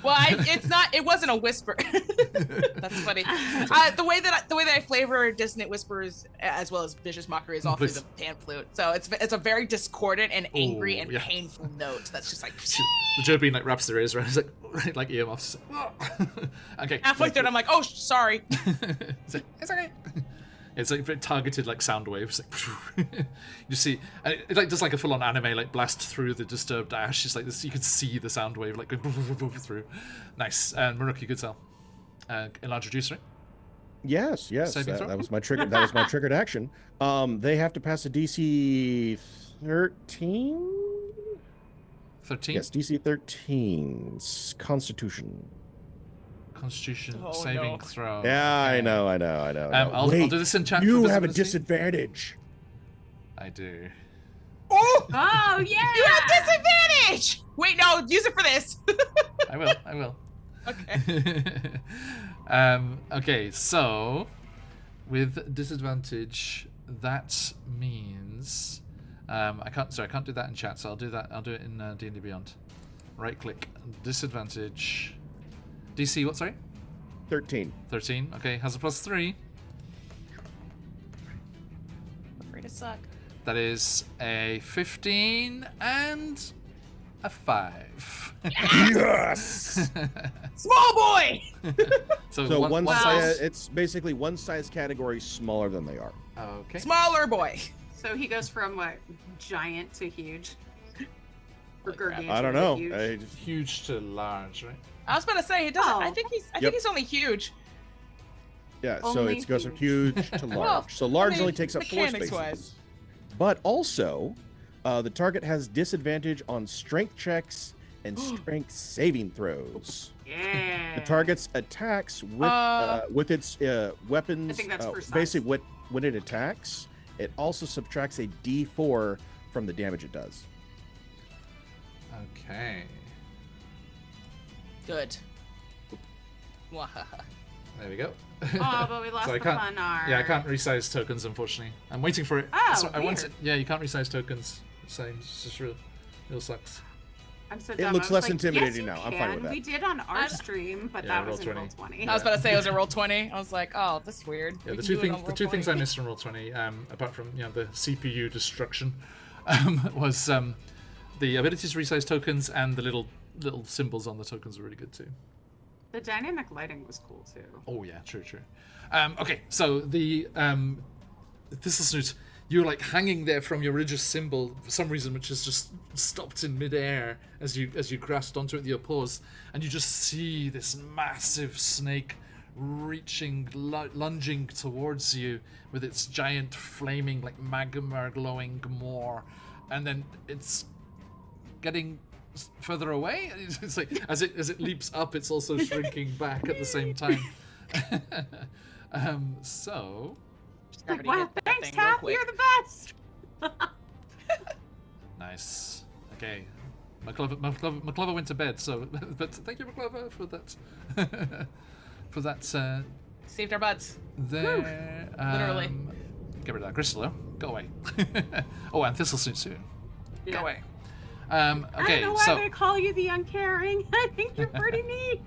Well, it wasn't a whisper. That's funny. The way that I flavor Dissonant Whispers as well as Vicious Mockery is all through the pan flute. So it's a very discordant and angry and painful note that's just like. The Joe like wraps their ears around. He's like earmuffs. Okay. Halfway through, I'm like, oh, sorry. It's okay. It's like very targeted, like sound waves. Like, you see, and it like does like a full-on anime like blast through the disturbed ash. It's like this. You can see the sound wave like going through. Nice. And Maruk, you could tell. Enlarge reduce, right? Yes. Saving throw? That was my trigger. That was my triggered action. They have to pass a DC 13. 13. Yes, DC 13. Constitution. Constitution Oh, saving no. throw. Yeah, Okay. I know. I'll do this in chat. You for have a visibility. disadvantage. I do. Oh, Oh yeah. you have disadvantage. Wait, no, use it for this. I will. Okay. Okay, so with disadvantage, that means I can't do that in chat, so I'll do it in D&D Beyond. Right click, disadvantage. DC what, sorry? 13. 13. Okay, has a +3. Afraid to suck. That is a 15 and a 5. Yes! Small boy. So one size. size, it's basically one size category smaller than they are. Okay. Smaller boy. So he goes from what, giant to huge? Or Holy crap. gargantuan I don't to know. huge? Huge to large, right? I was about to say he doesn't. I Oh. think he's. I Yep. think he's only huge. Yeah, so Only it goes from huge. huge to large. Well, so large I mean, only takes up 4 spaces. mechanics-wise. But also, the target has disadvantage on strength checks and strength saving throws. Yeah. The target's attacks with its weapons. I think that's for size. Basically, when it attacks, it also subtracts a D4 from the damage it does. Okay. Good. Wahaha. There we go. Oh, but we lost So I the can't- fun art. Yeah, I can't resize tokens, unfortunately. I'm waiting for it. Oh, So I want weird. it. Yeah, you can't resize tokens. Same. It's just real sucks. I'm so It dumb. looks I was less like, intimidating yes, now. you I'm fine with can. that. We did on our stream, but Yeah, that roll was in 20. roll 20. I was about to say it was a roll 20. I was like, oh, this is weird. Yeah, We the can two do it things on the roll two things I 20. missed from roll 20, apart from the CPU destruction, was the ability to resize tokens and the little symbols on the tokens were really good too. The dynamic lighting was cool too. Oh yeah, true. Okay, so the Thistle Snoot, you're like hanging there from your religious symbol for some reason, which has just stopped in midair as you grasped onto it with your paws, and you just see this massive snake reaching, lunging towards you with its giant flaming like magma glowing maw, and then it's getting further away. It's like as it leaps up, it's also shrinking back at the same time. So Just Like, gravity wow, hit that thanks, thing real Cap. quick. You're the best. nice. Okay, McClover went to bed. So, but thank you, McClover, for that. For that. Saved our butts. There. Literally. Get rid of that crystal, though. Go away. Oh, and Thistle Snoot too. Yeah. Go away. I Okay, don't know why so they call you the uncaring. I think you're pretty neat.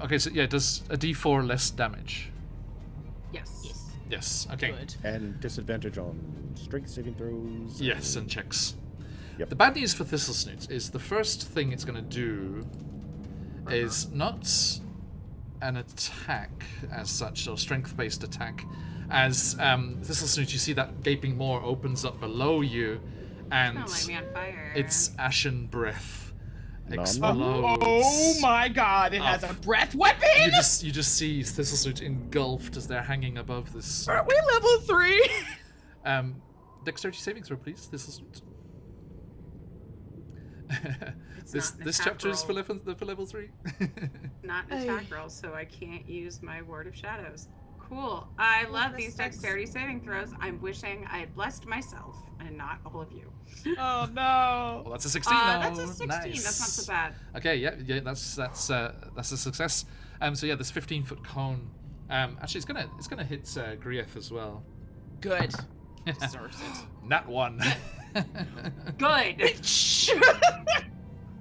okay, so yeah, it does a D4 less damage. Yes. Yes. Okay. Good. And disadvantage on strength saving throws. Yes, and checks. Yep. The bad news for Thistle Snoot is the first thing it's going to do is not an attack as such, or strength-based attack. As Thistle Snoot, you see that gaping maw opens up below you, and Don't light me on fire. its ashen breath Nom. explodes. Oh my god, it has a breath weapon! You just see Thistle Snoot engulfed as they're hanging above this. Aren't we level 3? Dexterity saving throw, please, Thistle Snoot. It's this not an this attack chapter is for roll. level 3. Not an attack roll, so I can't use my Ward of Shadows. Cool. I love this these sucks. dexterity saving throws. I'm wishing I had blessed myself and not all of you. Oh no. Well, that's a 16. That's a though. 16. Nice. That's not so bad. Okay, yeah, that's a success. So yeah, this 15-foot cone. Actually, it's gonna hit Grieth as well. Good. Deserves it. Nat 1. Good.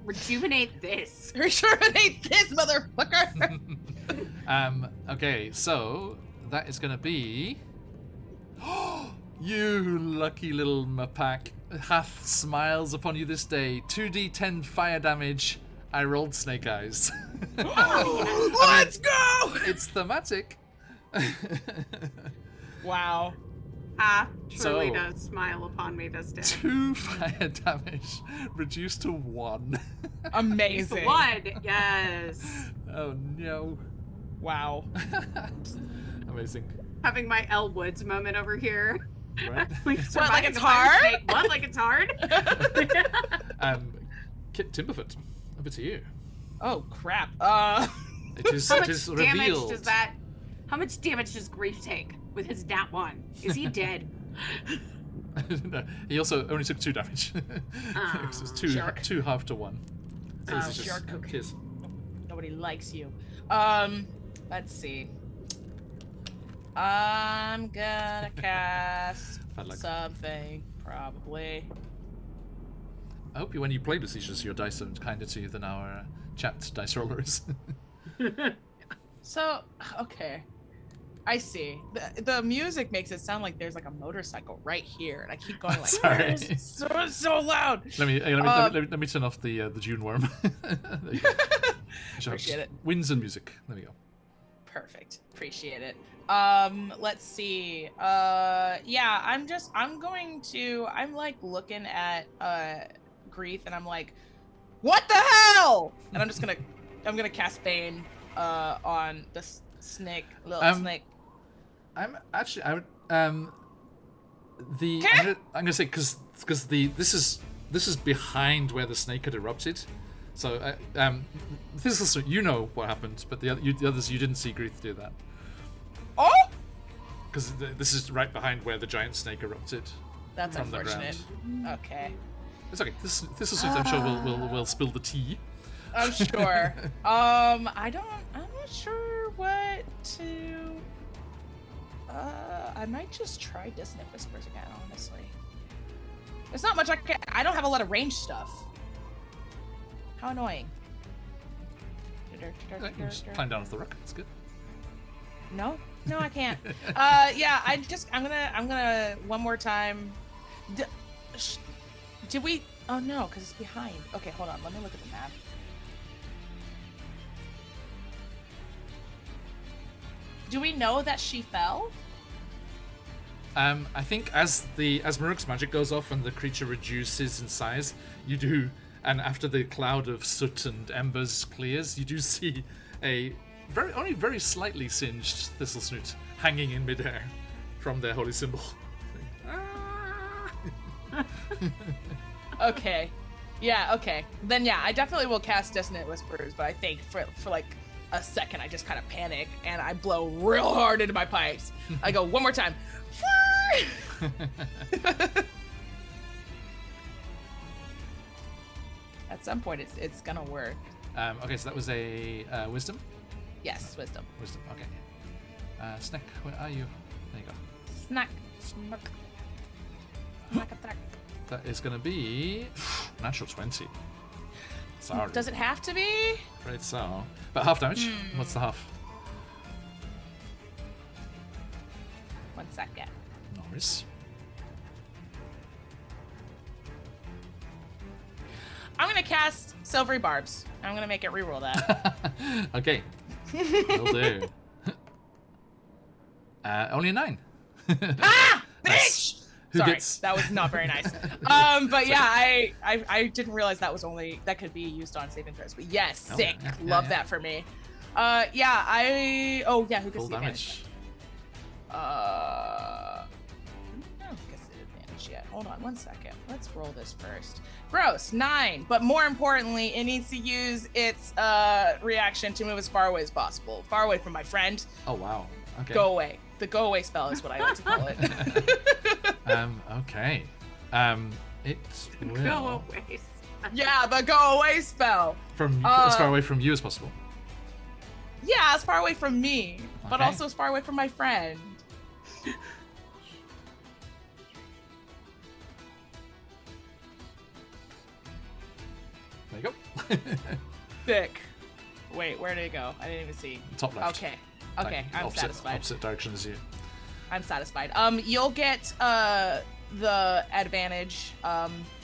Rejuvenate this. Rejuvenate this motherfucker! Okay, so that is gonna be. You lucky little Mapak hath smiles upon you this day. 2d10 fire damage. I rolled snake eyes. Let's go! It's thematic. Wow. Truly So- does smile upon me this day. 2 fire damage reduced to 1. Amazing. One. Yes. Oh no. Wow. Amazing. Having my Elle Woods moment over here. Right? Like, like surviving it's the fire hard? snake. What? Like it's hard? Kit Timberfoot, over to you. Oh crap. It is, How it much is damage revealed. does that? How much damage does Grief take with his nat 1? Is he dead? No, he also only took 2 damage. It's just two, Shark. 2 half to 1. So Oh, this is just- shark. Okay. cheers. Nobody likes you. Let's see. I'm gonna cast Bad luck. something, probably. I hope when you play Facetious, your dice are kinder to you than our chat dice roller is. So, okay. I see. The music makes it sound like there's like a motorcycle right here, and I keep going like, Sorry. "Where is it? So loud." Let me turn off the June worm. There you go. Appreciate it. Winds and music. There we go. Perfect. Appreciate it. Let's see. Yeah, I'm like looking at Grief, and I'm like, what the hell? And I'm gonna cast Bane on the snake, little snake. I'm gonna say because this is behind where the snake had erupted, so this is, you know what happened, but the others, you didn't see Grief do that. Oh, because this is right behind where the giant snake erupted. that's from the unfortunate. ground. Okay. It's okay. This is I'm sure we'll spill the tea. I'm sure. I'm not sure what to. I might just try Dissonant Whispers again, honestly. There's not much I don't have a lot of range stuff. How annoying. You can just climb down off the rock. That's good. No, I can't. Yeah, I'm gonna one more time. Did we? Oh no, because it's behind. Okay, hold on. Let me look at the map. Do we know that she fell? I think as Maruk's magic goes off and the creature reduces in size, you do, and after the cloud of soot and embers clears, you do see a only very slightly singed Thistle Snoot hanging in midair from their holy symbol. Okay. Yeah, okay. Then yeah, I definitely will cast Dissonant Whispers, but I think for like a second I just kind of panic and I blow real hard into my pipes. I go one more time. At some point it's gonna work. Okay, so that was a wisdom? Yes, wisdom. Wisdom, okay. Snack, where are you? There you go. Snack. Snack attack. That is going to be natural 20. Sorry. Does it have to be? Afraid so. But half damage? What's the half? 1 second. No worries. I'm gonna cast Silvery Barbs. I'm gonna make it reroll that. Okay. Will do. Only a 9. Ah! Bitch! Nice. Who Sorry, gets... that was not very nice. But yeah, I didn't realize that could be used on saving throws. But yes, sick. Yeah, Love yeah. that for me. Who gets Full the damage. advantage? I don't guess the advantage yet. Hold on 1 second. Let's roll this first. Gross, 9. But more importantly, it needs to use its reaction to move as far away as possible. Far away from my friend. Oh, wow. Okay. Go away. The go away spell is what I like to call it. Okay. It will... Go away. Yeah, the go away spell. From as far away from you as possible. Yeah, as far away from me, but Okay. also as far away from my friend. There you go. Sick. Wait, where did it go? I didn't even see. Top left. Okay. Okay, I'm satisfied. Opposite direction as you. I'm satisfied. You'll get the advantage,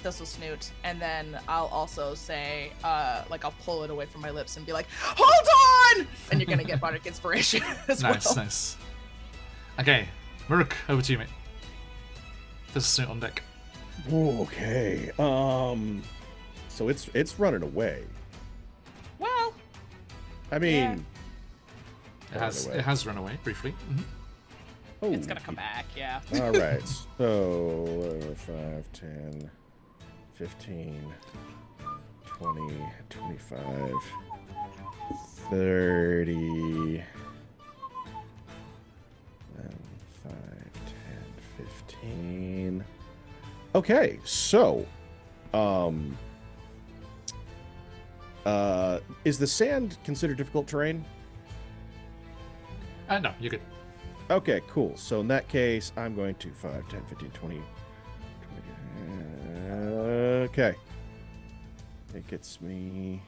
Thistle Snoot, and then I'll also say, I'll pull it away from my lips and be like, hold on! And you're gonna get Bardic Inspiration as Nice, well. nice. Okay, Maruk, over to you, mate. Thistle Snoot on deck. Okay. So it's running away. Well, I mean, Yeah. It has run away briefly. Mm-hmm. oh, it's gonna come back, yeah. All right. So 5, 10, 15, 20, 25, 30, 5, 10, 15. Okay, so is the sand considered difficult terrain? No, you're good. Okay, cool. So in that case, I'm going to 5, 10, 15, 20. Okay. It gets me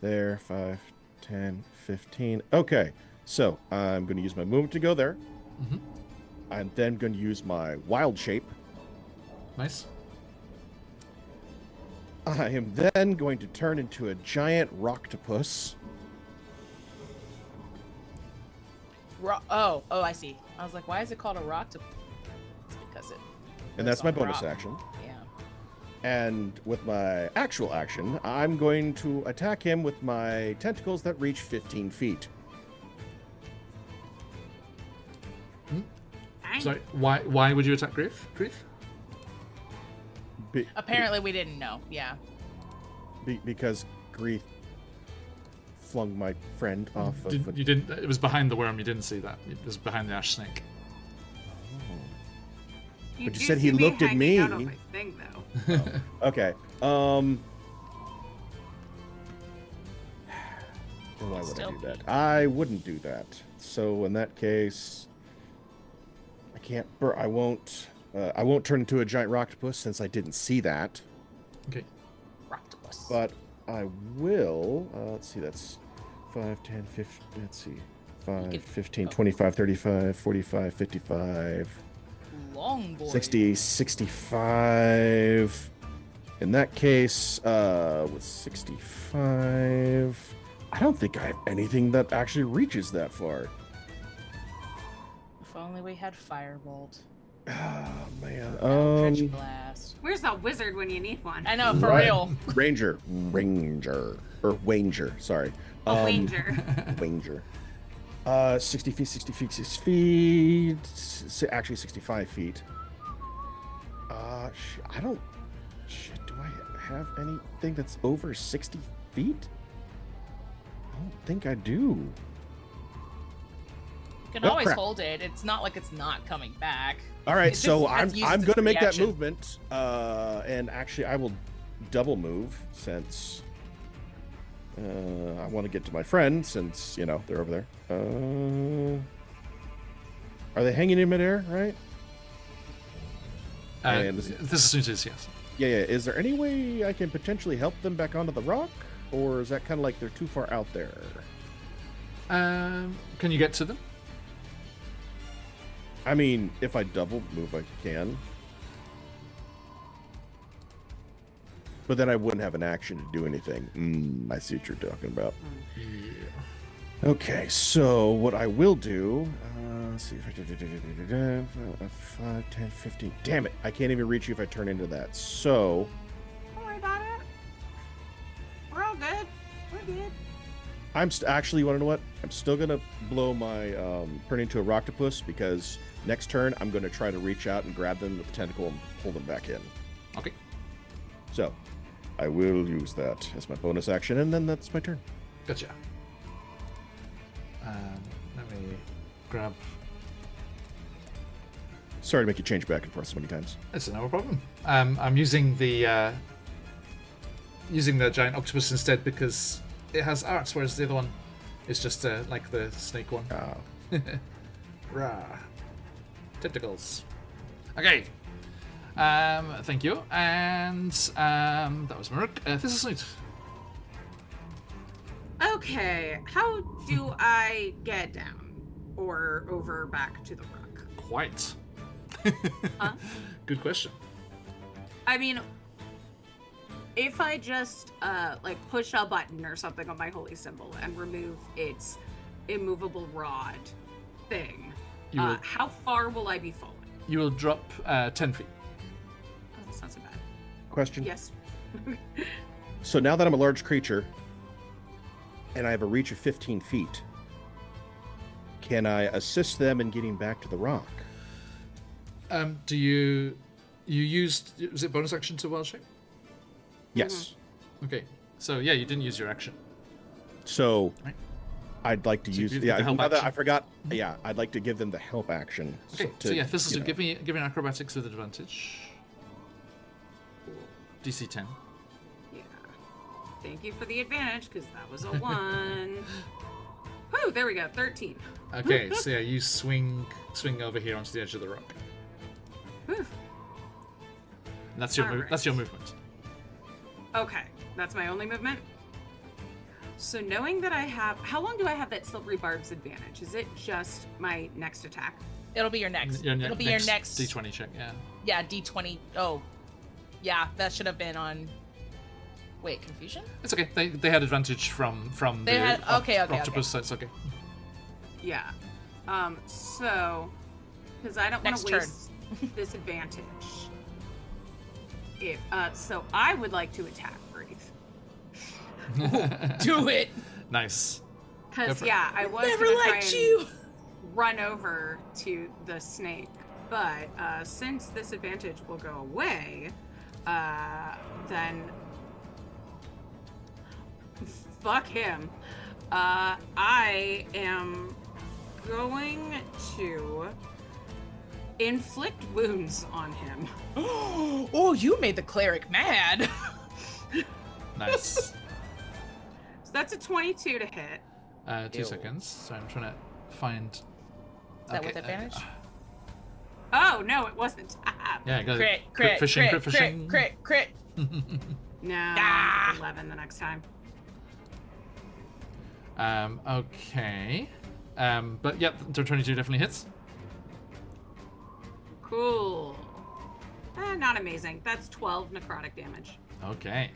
there. 5, 10, 15. Okay, so I'm going to use my movement to go there. Mm-hmm. I'm then going to use my wild shape. Nice. I am then going to turn into a giant rocktopus. Oh, I see. I was like, why is it called a rock? It's because it. And that's my on bonus rock. action. Yeah. And with my actual action, I'm going to attack him with my tentacles that reach 15 feet. Sorry, why would you attack Grief? Grief? Apparently, we didn't know. Yeah. Because Grief flung my friend off of You didn't. It was behind the worm. You didn't see that. It was behind the ash snake. But you do said he see looked at hanging me. out on my thing, though. Okay. Why would I Still do that? I wouldn't do that. So in that case, I can't. I won't. I won't turn into a giant rocktopus since I didn't see that. Okay. Rocktopus. But I will. Let's see. That's 5, 10, 15. Let's see. 5, 15, 25, 35, 45, 55. Long boy. 60, 65. In that case, with 65, I don't think I have anything that actually reaches that far. If only we had Firebolt. Oh, man. Eldritch Blast. Where's that wizard when you need one? I know, for Right. real. Ranger. Or Wanger, sorry. A wanger. Wanger. 60 feet, 60 feet, 6 feet. Actually, 65 feet. I don't. Shit, do I have anything that's over 60 feet? I don't think I do. You can Oh, always crap. hold it. It's not like it's not coming back. All right, It so just has used I'm its going to make that reaction. movement, and actually I will double move since I want to get to my friend since they're over there. Are they hanging in midair? Right? And This is yes. Yeah. Is there any way I can potentially help them back onto the rock, or is that kind of like they're too far out there? Can you get to them? I mean, if I double move, I can. But then I wouldn't have an action to do anything. I see what you're talking about. Yeah. Okay, so what I will do... let's see if I... 5, 10, 15... Damn it! I can't even reach you if I turn into that. So... Don't worry about it. We're all good. We're good. I'm actually, you want to know what? I'm still going to blow my... turn into a rocktopus, because next turn I'm going to try to reach out and grab them with the tentacle and pull them back in. Okay. So, I will use that as my bonus action, and then that's my turn. Gotcha. Let me grab. Sorry to make you change back and forth so many times. That's no problem. I'm using the giant octopus instead because it has arcs, whereas the other one is just like the snake one. Rah. Tentacles. Okay. Thank you. And that was Maruk. This is sweet. Okay, how do I get down or over back to the rock? Quite. Huh? Good question. I mean, if I just like push a button or something on my holy symbol and remove its immovable rod thing, how far will I be falling? You will drop 10 feet. Oh, that's not so bad. Question? Yes. So now that I'm a large creature, and I have a reach of 15 feet, can I assist them in getting back to the rock? Do you used, was it bonus action to wild shape? Yes. Okay. So yeah, you didn't use your action. So Right. I'd like to So use... you did Yeah, the help now that action. I forgot. Yeah, I'd like to give them the help action. Okay. So yeah, this is give me an acrobatics with advantage. DC 10. Yeah. Thank you for the advantage, because that was a 1. Woo, there we go, 13. Okay. So yeah, you swing over here onto the edge of the rock. Whew. And that's your Alright. that's your movement. Okay, that's my only movement. So knowing that I have, how long do I have that Silvery Barb's advantage? Is it just my next attack? It'll be your next. It'll be your next D20 check. Yeah. Yeah, D20. Oh, yeah, that should have been on. Wait, confusion? It's okay. They had advantage from They the had- okay, octopus, so it's okay. Yeah. So, because I don't want Next to waste this advantage. So I would like to attack Breathe. Do it. Nice. Go Because for it. yeah, I was Never gonna try liked and you. run over to the snake, but since this advantage will go away, then fuck him. I am going to inflict wounds on him. Oh, you made the cleric mad. Nice. So that's a 22 to hit. 2 Ew. seconds. So I'm trying to find. Is that with advantage? Oh no, it wasn't. Yeah, go Crit fishing, crit, crit fishing. crit. No, Ah. it's 11 the next time. Okay. But yeah, the 22 definitely hits. Cool. Not amazing. That's 12 necrotic damage. Okay.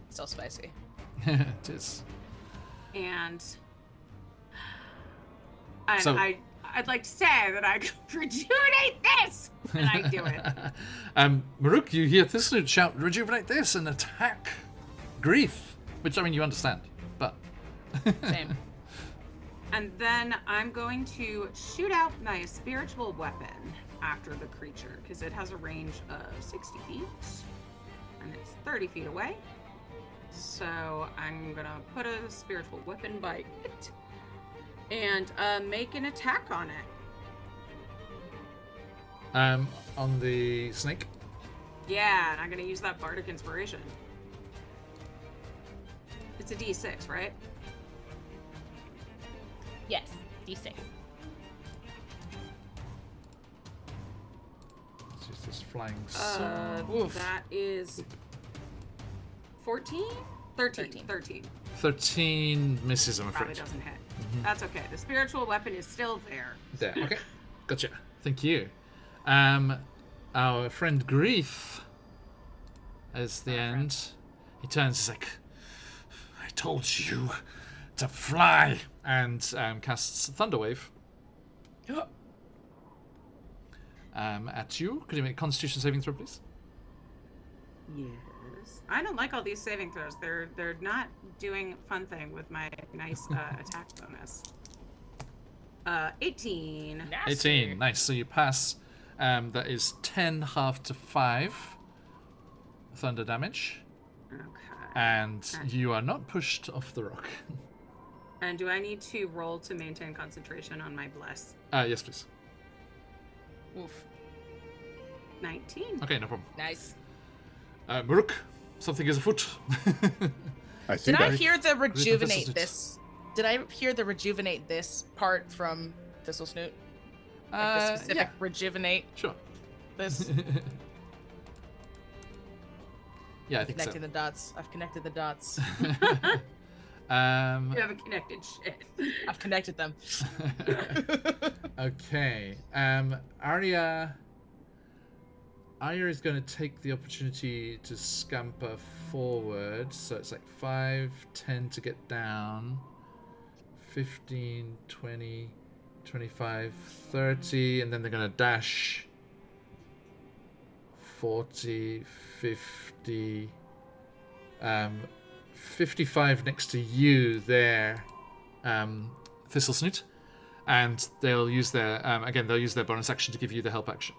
Still spicy. It is. And So- I'd like to say that I could rejuvenate this, and I do it. Maruk, you hear Thistlewood shout, "Rejuvenate this!" and attack Grief, which I mean you understand, but Same. And then I'm going to shoot out my spiritual weapon after the creature because it has a range of 60 feet and it's 30 feet away. So I'm gonna put a spiritual weapon by it and make an attack on it. on the snake. Yeah, and I'm gonna use that bardic inspiration. It's a D6, right? Yes, D6. Let's use this flying sword. Oof. That is 14? 13. 13 misses, I'm Probably afraid. doesn't hit. That's okay. The spiritual weapon is still there. There. Okay. Gotcha. Thank you. Our friend Grief, as the end, he turns. He's like, "I told you to fly," and casts Thunderwave. At you. Could you make a Constitution saving throw, please? Yes. I don't like all these saving throws. They're not doing fun thing with my nice attack bonus. 18. 18. Nice. So you pass. That is 10 half to 5 thunder damage, Okay. and you are not pushed off the rock. And do I need to roll to maintain concentration on my bless? Yes, please. Oof. 19. Okay, no problem. Nice. Maruk, something is afoot. I see Did I that. hear the rejuvenate Rejuvenate. this? Did I hear the rejuvenate this part from Thistle Snoot? Like the specific Yeah, rejuvenate sure. this? Yeah, I think Connecting the dots. I've connected the dots. so. You haven't connected shit. I've connected them. Okay. Arya is going to take the opportunity to scamper forward. So it's like 5, 10 to get down. 15, 20, 25, 30. And then they're going to dash 40, 50. 55 next to you there, Thistle Snoot. And they'll use their bonus action to give you the help action.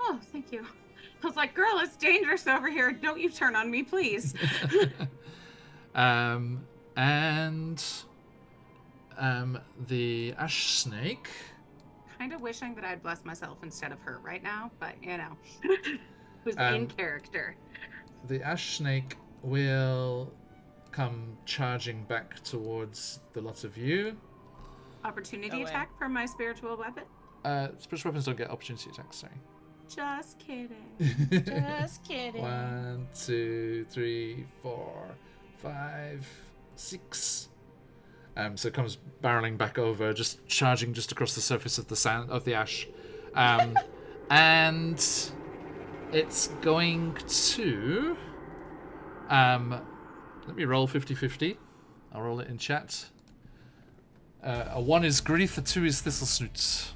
Oh, thank you. I was like, girl, it's dangerous over here. Don't you turn on me, please. The ash snake. Kind of wishing that I'd bless myself instead of her right now, but you know, who's in Um, character. The ash snake will come charging back towards the lot of you. Opportunity away. attack from my spiritual weapon. Special weapons don't get opportunity attacks, sorry. Just kidding. Just kidding. 1, 2, 3, 4, 5, 6. So it comes barreling back over, just charging just across the surface of the sand of the ash, and it's going to. Let me roll 50-50. I'll roll it in chat. A 1 is Grief, a 2 is Thistlesnoot.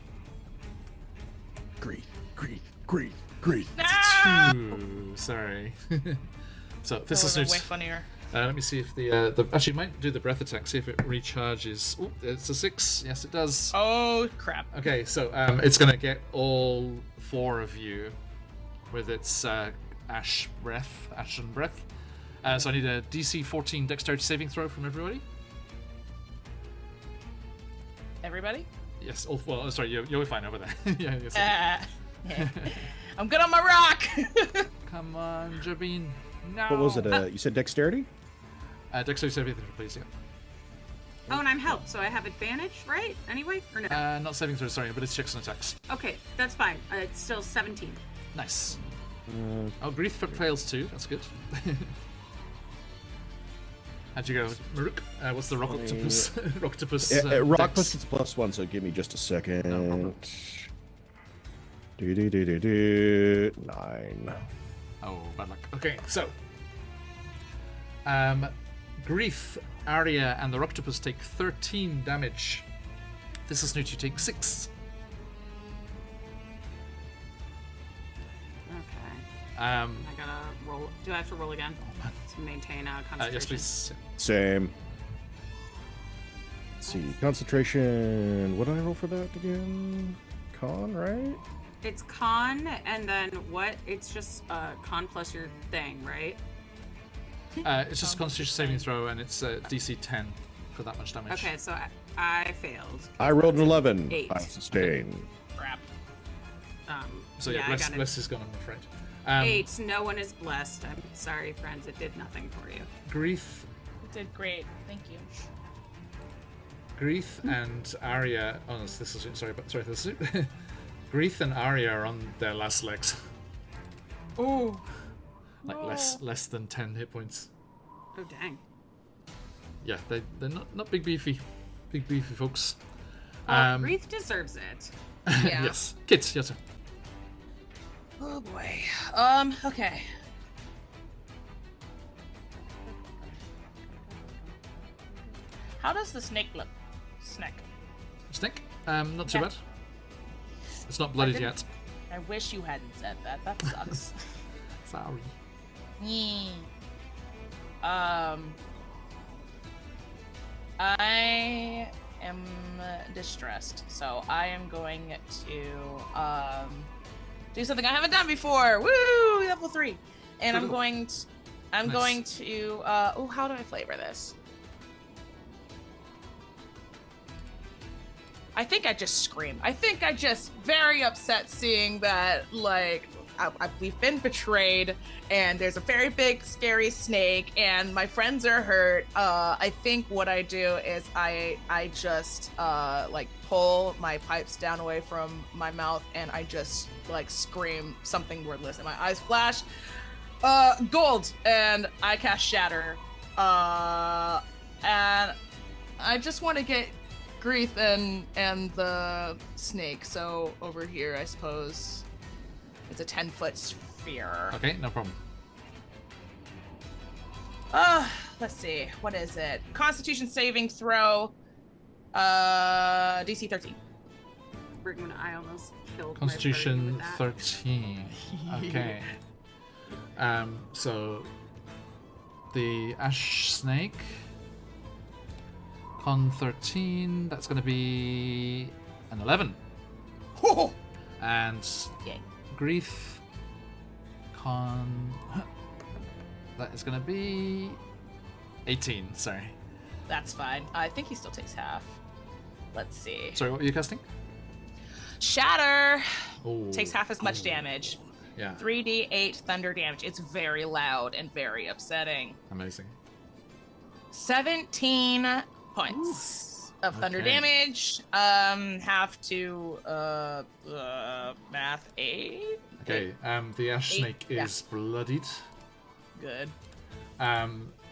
Grief, grief, grief, grief. Ah! 2. Sorry. So That would've been way Thistlesnoot. funnier. Let me see if the actually might do the breath attack. See if it recharges. Oh, it's a 6. Yes, it does. Oh crap. Okay, so it's gonna get all 4 of you with its ashen breath. So I need a DC 14 Dexterity saving throw from everybody. Everybody? Yes. Oh, well, sorry, you're fine over there. Yeah. Yes. Yeah. I'm good on my rock. Come on, Jabin. No. What was it? You said dexterity? Dexterity saving throw, please. Yeah. Oh, and I'm helped, so I have advantage, right? Anyway, or no? Not saving throw. Sorry, but it's checks and attacks. Okay, that's fine. It's still 17. Nice. Oh, Grief fails too. That's good. How'd you go, Maruk? What's the rock octopus? Rocktopus. Rockpus gets +1, so give me just a second. No problem. 9. Oh, bad luck. Okay, so Grief, Arya, and the Rocktopus take 13 damage. This is new. You take 6. Okay. Um, I gotta roll. Do I have to roll again to maintain concentration? yes, please. Same. Let's see. Concentration. What did I roll for that again? Con, right? It's con, and then what? It's just con plus your thing, right? It's just a Constitution saving throw, and it's DC 10 for that much damage. Okay, so I failed. I rolled an 11. 8. I sustain. Crap. So yeah, I got it. bless is gone, I'm afraid. 8. No one is blessed. I'm sorry, friends. It did nothing for you. Grief, You did great. Thank you. And Arya. Oh, no, this is sorry. This is Grief and Arya are on their last legs, Oh. like less than 10 hit points. Oh dang. Yeah, they're not big beefy folks. Well, Wreath deserves it. Yeah. Yes, Kit, yes sir. Oh boy. Okay. How does the snake look? Snake. Snake, not too Yeah. bad. It's not blooded didn't- yet. I wish you hadn't said that. That sucks. Sorry. I am distressed, so I am going to do something I haven't done before. Woo! Level 3, and I'm Ooh. going to. I'm Nice. going to. How do I flavor this? I think I just scream. I think I just very upset seeing that, like, we've been betrayed, and there's a very big, scary snake, and my friends are hurt. I think what I do is I just like pull my pipes down away from my mouth, and I just like scream something wordless, and my eyes flash. Gold, and I cast Shatter. And I just want to get Grief and the snake. So over here, I suppose it's a 10-foot sphere. Okay, no problem. Let's see. What is it? Constitution saving throw. DC 13. I almost killed Constitution my party with that. 13. Okay. So the ash snake. Con 13. That's going to be an 11. Oh! And Yay. Grief. Con. That is going to be 18. Sorry. That's fine. I think he still takes half. Let's see. Sorry, what were you casting? Shatter Oh. takes half as much damage. Yeah. 3d8 thunder damage. It's very loud and very upsetting. Amazing. 17 points of thunder Okay. damage. Have to math 8. Okay, the ash 8, snake yeah. is bloodied, Good.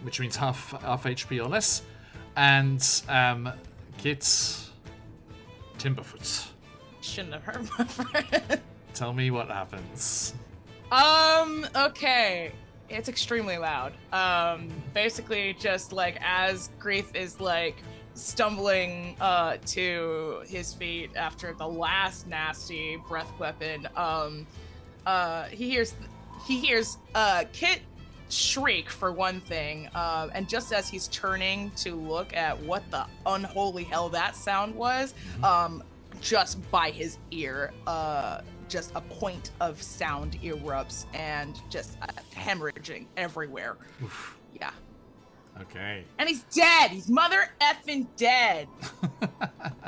which means half HP or less, and gets Timberfoot. Shouldn't have hurt my friend. Tell me what happens. Okay. It's extremely loud. Basically just like as Grief is like stumbling to his feet after the last nasty breath weapon, he hears Kit shriek for one thing, and just as he's turning to look at what the unholy hell that sound was, just by his ear, just a point of sound erupts and just hemorrhaging everywhere. Oof. Yeah. Okay. And he's dead. He's mother effing dead.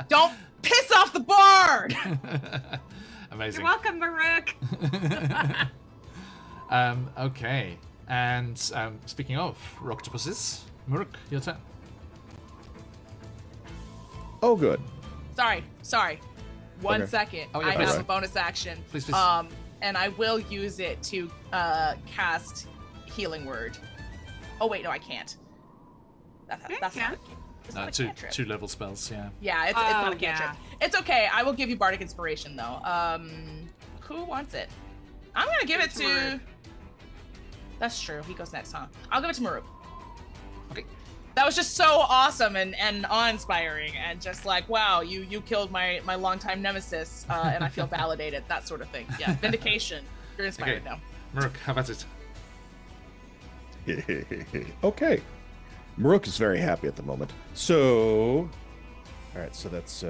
Don't piss off the bard. Amazing. You're welcome, Maruk. Okay. And speaking of Roctopuses, Muruk, your turn. Oh, good. Sorry. One Okay. second. Oh, yeah, I please. have a bonus action. Please, please. And I will use it to cast Healing Word. Oh wait, no, I can't. That's You not can. it's not a Two cantrip. 2-level spells, yeah. Yeah, it's not a Oh, cantrip. yeah. It's okay. I will give you Bardic Inspiration though. Who wants it? I'm gonna give it Give it to to. Maruk. That's true. He goes next, huh? I'll give it to Maruk. Okay. That was just so awesome and awe-inspiring and just like, wow, you killed my longtime nemesis, and I feel validated, that sort of thing. Yeah, vindication. You're inspired Okay. now. Muruk, how about it? Okay. Maruk is very happy at the moment. So, all right. So that's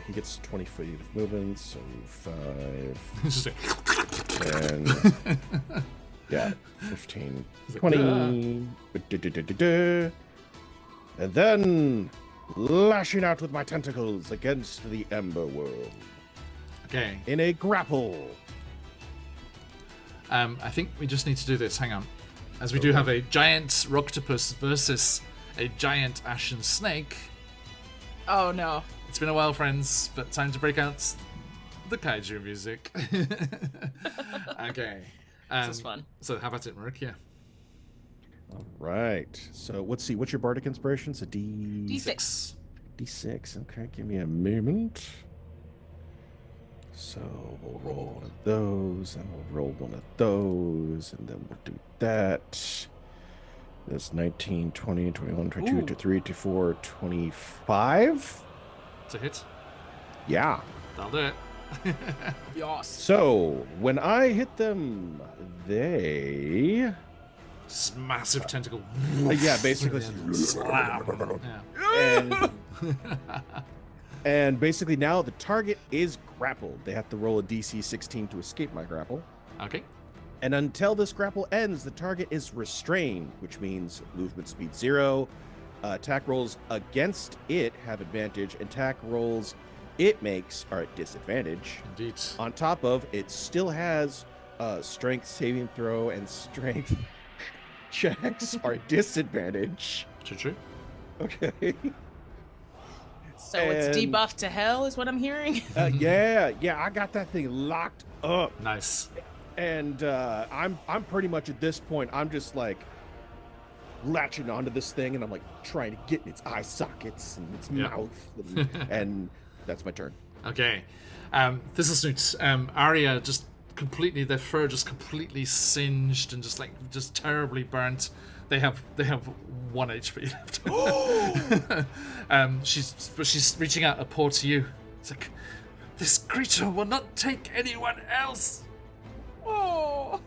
he gets 20 feet of movement. So 5, Just like, 10, yeah, 15, He's like, 20, and then lashing out with my tentacles against the Ember World okay. in a grapple. I think we just need to do this. Hang on. As we do have a giant Roctopus versus a giant ashen snake. Oh no. It's been a while, friends, but time to break out the kaiju music. Okay. This is fun. So how about it, Muruk? Yeah. All right. So let's see. What's your bardic inspiration? It's a D6. D6. Okay, give me a moment. So we'll roll one of those, and we'll roll one of those, and then we'll do that. That's 19, 20, 21, 22, Ooh. 23, 24, 25. It's a hit. Yeah. That'll do it. Yas. So when I hit them, they... This massive tentacle. yeah, basically. Slap. Yeah. And basically now the target is grappled. They have to roll a DC 16 to escape my grapple. Okay. And until this grapple ends, the target is restrained, which means movement speed 0. Attack rolls against it have advantage. Attack rolls it makes are at disadvantage. Indeed. On top of, it still has strength saving throw and strength checks are at disadvantage. True. Okay. So it's And- debuffed to hell, is what I'm hearing. Yeah, I got that thing locked up. Nice. And I'm pretty much at this point, I'm just like latching onto this thing, and I'm like trying to get in its eye sockets and its Yeah. mouth, and that's my turn. Okay. Thistlesnoot, Arya just completely, their fur just completely singed and just terribly burnt. They have 1 HP left. She's reaching out a paw to you. It's like, this creature will not take anyone else Oh,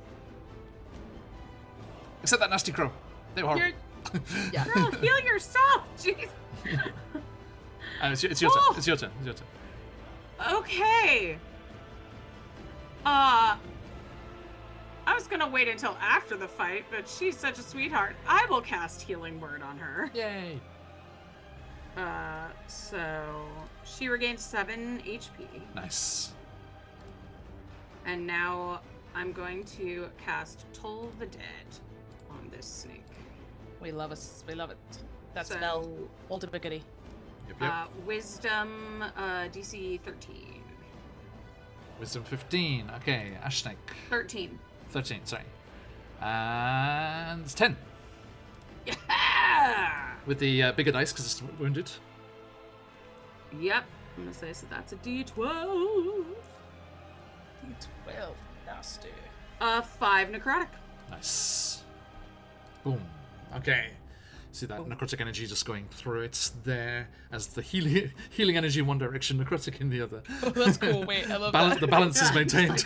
except that nasty crow. They were horrible. yeah. Girl, heal yourself. Jeez. It's your turn. Oh. It's your turn. It's your turn. Okay. I was gonna wait until after the fight, but she's such a sweetheart. I will cast Healing Word on her. Yay. So she regains 7 HP, Nice. and now I'm going to cast Toll the Dead on this snake. We love us. We love it. That So- spell. Ultimately. Yep. Wisdom, DC 13. Wisdom 15. Okay, Ash Snake. 13. 13, sorry. And 10. Yeah! With the bigger dice because it's wounded. Yep. I'm gonna say, so that's a D12. D12. Nasty. 5 necrotic. Nice. Boom. Okay. See that necrotic energy just going through it there as the healing energy in one direction, necrotic in the other. Oh, that's cool. Wait, I love that. The balance is Yeah, maintained.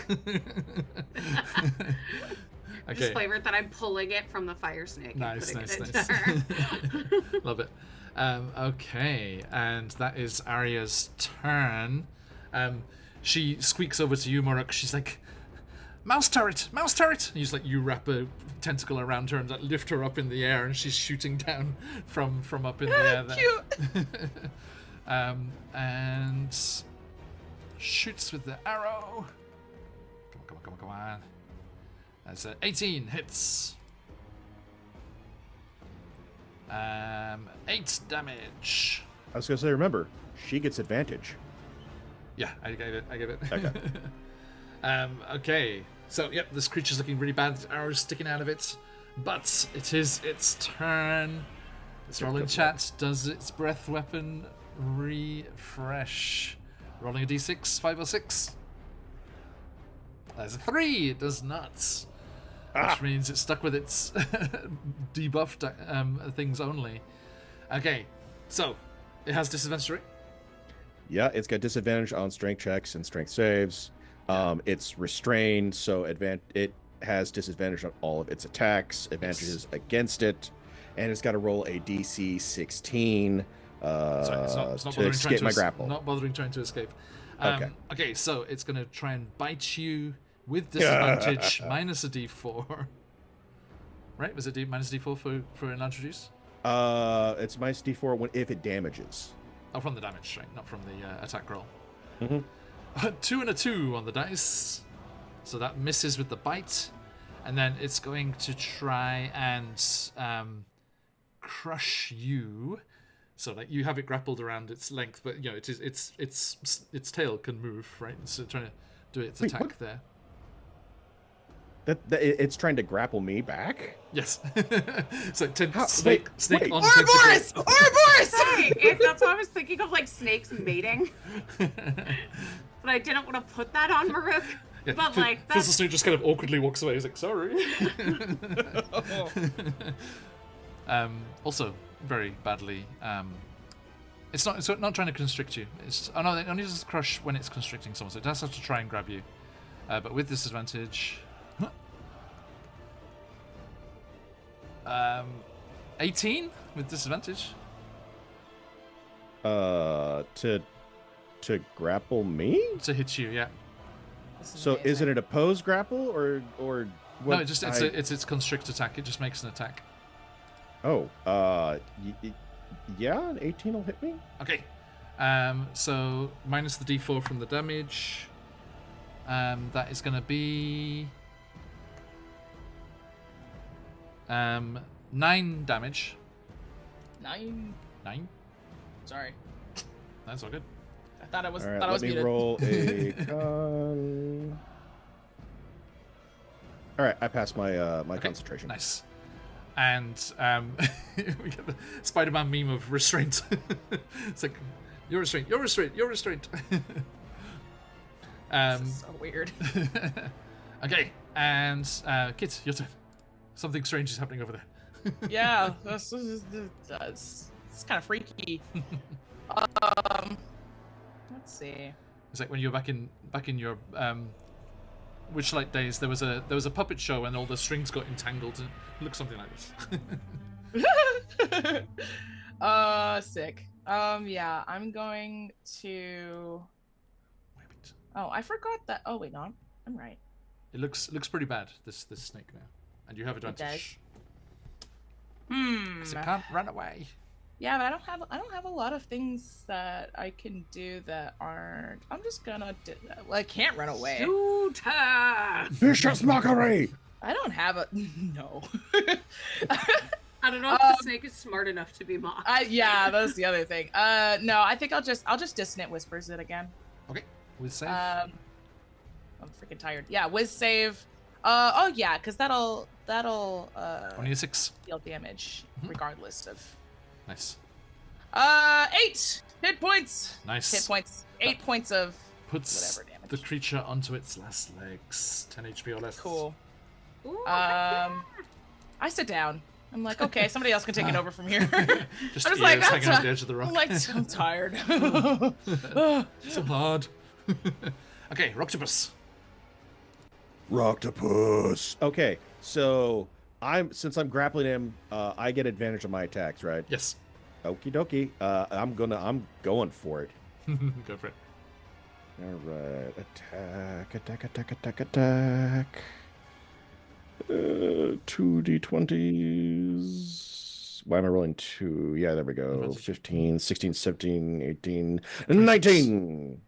Just Okay. flavored that I'm pulling it from the fire snake. Nice, and nice, putting nice. it in her. Love it. Okay, and that is Arya's turn. She squeaks over to you, Moruk. She's like, mouse turret, mouse turret. And you wrap a tentacle around her and lift her up in the air, and she's shooting down from up in the air there. Cute. And shoots with the arrow. Come on. That's 18 hits. 8 damage. I was gonna say, remember, she gets advantage. Yeah, I gave it. Okay. Okay. So, yep, this creature's looking really bad. The arrow's sticking out of it. But it is its turn. Let's roll in chat. Does its breath weapon refresh? Rolling a d6, 5 or 6. There's a 3. It does not. Which means it's stuck with its debuffed things only. Okay, so it has disadvantage, right? Yeah, it's got disadvantage on strength checks and strength saves. It's restrained, so it has disadvantage on all of its attacks, advantages against it, and it's got to roll a DC 16 Sorry, it's not to escape my grapple. Not bothering trying to escape. Okay. Okay, so it's going to try and bite you with disadvantage minus a d4. Right? Was it minus d4 for an introduce? It's minus D4 if it damages. Oh, from the damage, right? Not from the attack roll. Mm-hmm. 2 and a 2 on the dice. So that misses with the bite. And then it's going to try and crush you. So like you have it grappled around its length, but you know its tail can move, right? So trying to do its attack what? there. It's trying to grapple me back? Yes. It's like Wait. snake on Ouroboros! tentacle. Ouroboros! Sorry, that's what I was thinking of, like snakes mating. But I didn't want to put that on Maruk. Yeah, But like Fizzle that's Snoot just kind of awkwardly walks away. He's like, sorry. Also, very badly. It's not trying to constrict you. It only does crush when it's constricting someone, so it does have to try and grab you. But with disadvantage. 18 with disadvantage. To grapple me? To hit you, yeah. So isn't it a pose grapple or what? No, it's its constrict attack. It just makes an attack. Oh, yeah, an 18 will hit me. Okay. So minus the d4 from the damage. That is going to be 9 damage. 9. 9. Sorry. That's all good. I thought I was. All right, thought I was let me muted. roll a con. All right, I passed my my Okay, concentration. Nice. And we get the Spider-Man meme of restraint. It's like, you're restrained, you're restrained, you're restrained. This is so weird. Okay, and Kit, your turn. Something strange is happening over there. Yeah, it's kind of freaky. Let's see. It's like when you were back in your Witchlight days. There was a puppet show and all the strings got entangled. And it looked something like this. Sick. Yeah, I'm going to. Wait. Oh, I forgot that. Oh wait, no, I'm right. It looks pretty bad. This snake now, and you have advantage. Does. 'Cause it can't run away. Yeah, but I don't have a lot of things that I can do that aren't. I'm just gonna. Well, I can't run away. shoot her. Vicious mockery. I don't have a no. I don't know if the snake is smart enough to be mocked. Yeah, that's the other thing. No, I think I'll just dissonant whispers it again. Okay, with save. I'm freaking tired. Yeah, whiz save. Oh yeah, because that'll Only a 6. deal damage regardless of. Nice. 8 hit points. Nice. Hit points. 8 points of Puts whatever damage. the creature onto its last legs. 10 HP or less. Cool. Ooh, I sit down. I'm like, okay, somebody else can take it over from here. Just I'm ears just like, hanging that's out the edge of the rock. I'm like, I'm tired. So hard. Okay, Roctopus. Roctopus. Okay, so since I'm grappling him, I get advantage on my attacks, right? Yes. Okie dokie. I'm going for it. Go for it. All right, attack. 2d20s. Why am I rolling 2? Yeah, there we go. Advantage. 15, 16, 17, 18, 19.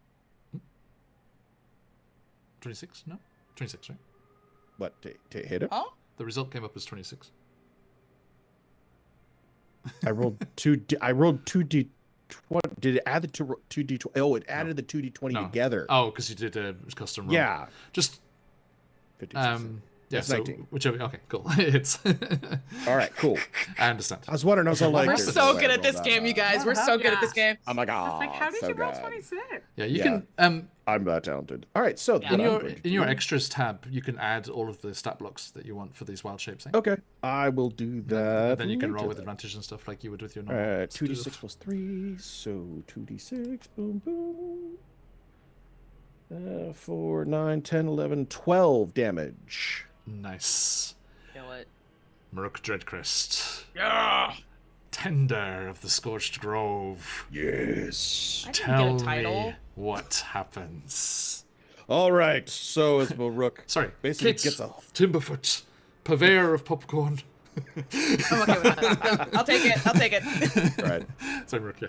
26? No? 26, right? What, to hit him? Oh, The result came up as 26. I rolled 2d20. Did it add the 2d20? Oh, it added the 2d20 No. together. Oh, because you did a custom roll. Yeah. Just, 50, yeah, That's so 19. whichever, okay, cool. It's, All right, cool. I understand. I was wondering, I was all like, we're there's so no way good I at this rolled game, that you guys. We're so good at this game. I'm like, I was like, how did so you roll good. 26? Yeah, you Yeah. can, I'm that talented. All right, so Yeah. then in I'm your going to in your do- extras tab, you can add all of the stat blocks that you want for these wild shapes. Eh? Okay, I will do that. And then you can roll later with then. advantage and stuff like you would with your All normal. right, stuff. 2d6 plus 3, so 2d6, boom, boom. 4, 9, 10, 11, 12 damage. Nice. Kill it. Maruk Dreadcrest. Yeah. Tender of the Scorched Grove. Yes. I didn't Tell get a title. me what happens. All right, so as Maruk Sorry, basically Kit gets a... Timberfoot, purveyor of popcorn. I'm okay with that. I'll take it. I'll take it. All right. Sorry, Maruk, yeah.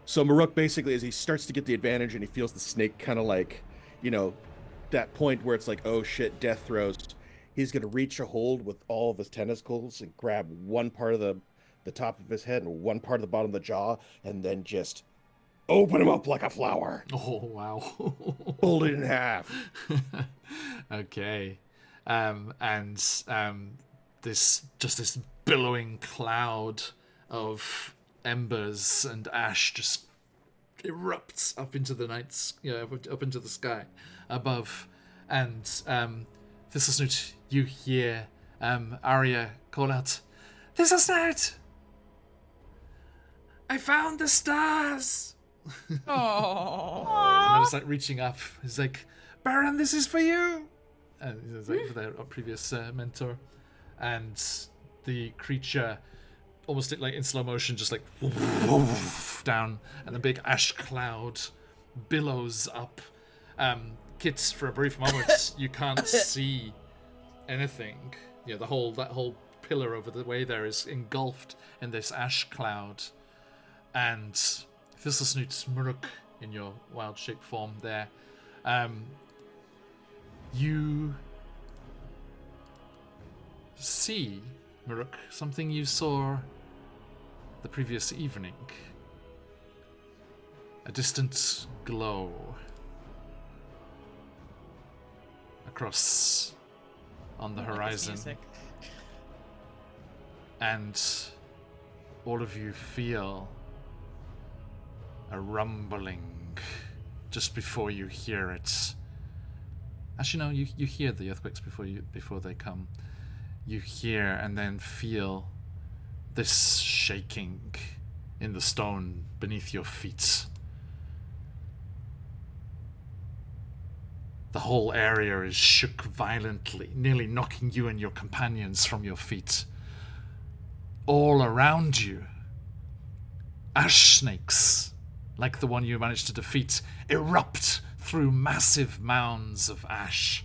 So Maruk basically, as he starts to get the advantage and he feels the snake kind of like, that point where it's like, oh shit, death throes, he's going to reach a hold with all of his tentacles and grab one part of the top of his head and one part of the bottom of the jaw and then just open him up like a flower. Oh, wow. Fold it in half. Okay. This billowing cloud of embers and ash just erupts up into the up into the sky above, and Thistlesnoot, you hear Arya call out, "Thistlesnoot! I found the stars!" Oh. And I was like reaching up. He's like, "Baron, this is for you!" And it was like for their previous mentor, and the creature, almost like in slow motion, just like down, and the big ash cloud billows up. Kit, for a brief moment, you can't see anything. You know, that whole pillar over the way there is engulfed in this ash cloud, and Thistlesnoot, Maruk, in your wild shape form there, you see, Maruk, something you saw the previous evening. A distant glow across on the I like this horizon. music. And all of you feel a rumbling just before you hear it. Actually, no, you hear the earthquakes before they come. You hear and then feel this shaking in the stone beneath your feet. The whole area is shook violently, nearly knocking you and your companions from your feet. All around you, ash snakes, like the one you managed to defeat, erupt through massive mounds of ash.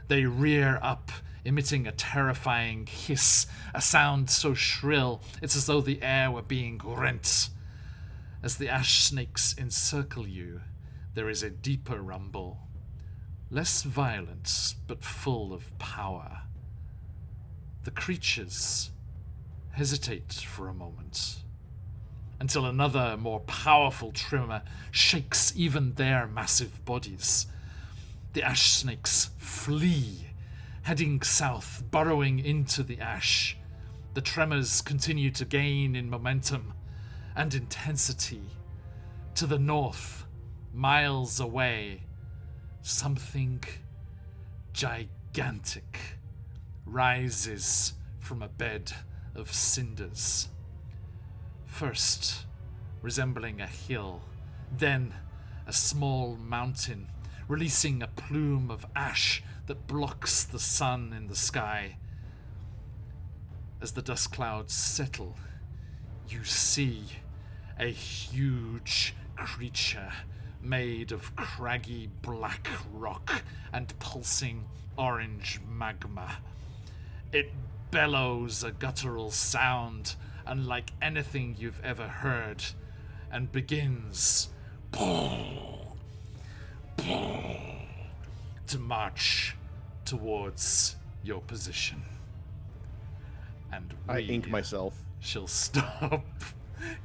They rear up, emitting a terrifying hiss, a sound so shrill it's as though the air were being rent. As the ash snakes encircle you, there is a deeper rumble, less violent but full of power. The creatures hesitate for a moment until another more powerful tremor shakes even their massive bodies. The ash snakes flee, heading south, burrowing into the ash. The tremors continue to gain in momentum and intensity. To the north, miles away, something gigantic rises from a bed of cinders. First, resembling a hill, then a small mountain, releasing a plume of ash that blocks the sun in the sky. As the dust clouds settle, you see a huge creature made of craggy black rock and pulsing orange magma. It bellows a guttural sound unlike anything you've ever heard and begins to march towards your position. And I ink myself. Shall stop.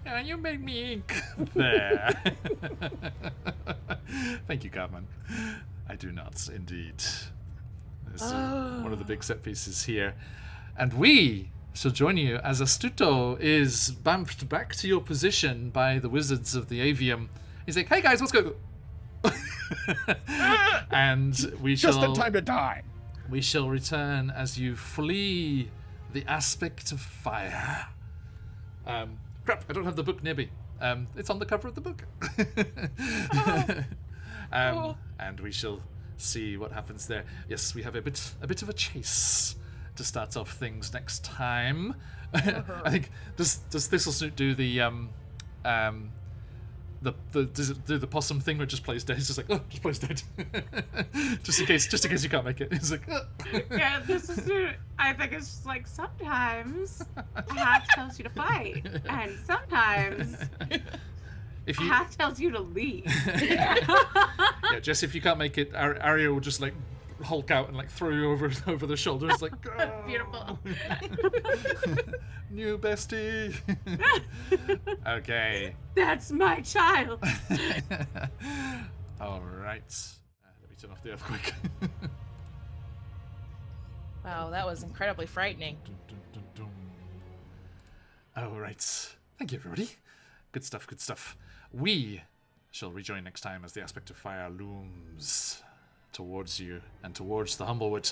Yeah, you made me ink there. Thank you, Carmen. I do not, indeed. This is one of the big set pieces here. And we shall join you as Astuto is bumped back to your position by the wizards of the Avium. He's like, hey guys, let's go. And we Just shall... in time to die. We shall return as you flee the aspect of fire. Crap, I don't have the book near me. It's on the cover of the book. And we shall see what happens there. Yes, we have a bit of a chase to start off things next time. I think does Thistlesnoot do does it do the possum thing where it just plays dead? It's just like, oh, just plays dead. just in case you can't make it. It's like, oh. Yeah, this is. I think it's just like sometimes a hat tells you to fight, and sometimes if you... a hat tells you to leave. Yeah, Jess, if you can't make it, Arya will just like Hulk out and like throw you over the shoulders, like, oh. Beautiful. New bestie. Okay. That's my child. All right. Let me turn off the earthquake. Wow, that was incredibly frightening. All right. Thank you, everybody. Good stuff. We shall rejoin next time as the aspect of fire looms towards you and towards the Humblewood.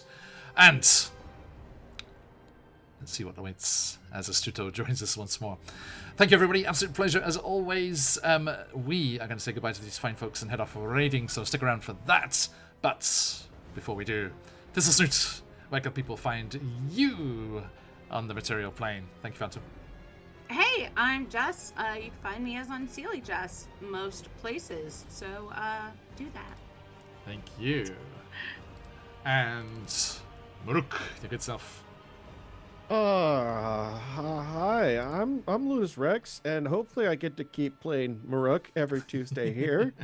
And let's see what awaits as Astuto joins us once more. Thank you, everybody. Absolute pleasure as always. We are going to say goodbye to these fine folks and head off for raiding, so stick around for that. But before we do, Thistlesnoot, where can people find you on the material plane? Thank you, Phantom. Hey, I'm Jess. You can find me as Unseelie Jess most places, so do that. Thank you. And Maruk, your good self. Hi, I'm Ludus Rex, and hopefully I get to keep playing Maruk every Tuesday here.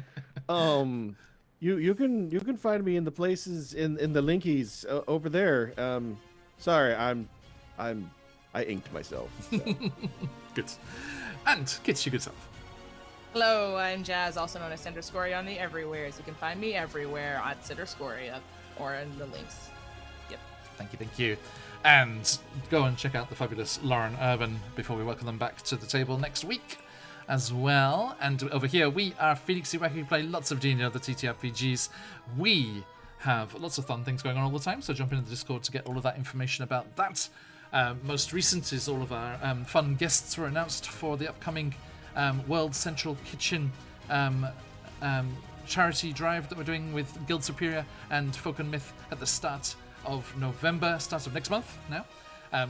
You can find me in the places in the linkies over there. Sorry, I inked myself. So. Good. And Kits, your good self. Hello, I'm Jazz, also known as Cinderscoria on the everywheres. You can find me everywhere at Cinderscoria or in the links. Yep. Thank you. And go and check out the fabulous Lauren Urban before we welcome them back to the table next week as well. And over here, we are QuestJunkiesUK. We play lots of D&D and other TTRPGs. We have lots of fun things going on all the time, so jump into the Discord to get all of that information about that. Most recent is all of our fun guests were announced for the upcoming World Central Kitchen charity drive that we're doing with Guild Superior and Folk and Myth at the start of November, start of next month now.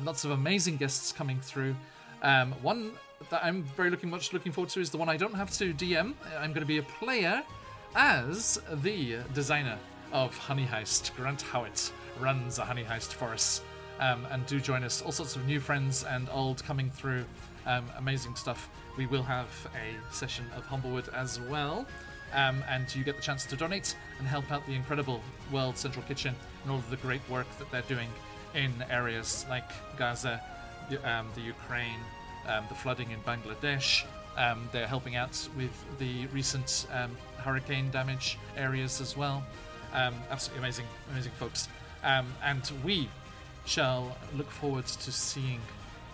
Lots of amazing guests coming through. One that I'm very much looking forward to is the one I don't have to DM. I'm going to be a player as the designer of Honey Heist. Grant Howitt runs a Honey Heist for us. And do join us. All sorts of new friends and old coming through. Amazing stuff. We will have a session of Humblewood as well. And you get the chance to donate and help out the incredible World Central Kitchen and all of the great work that they're doing in areas like Gaza, the Ukraine, the flooding in Bangladesh. They're helping out with the recent hurricane damage areas as well. Absolutely amazing folks. And we shall look forward to seeing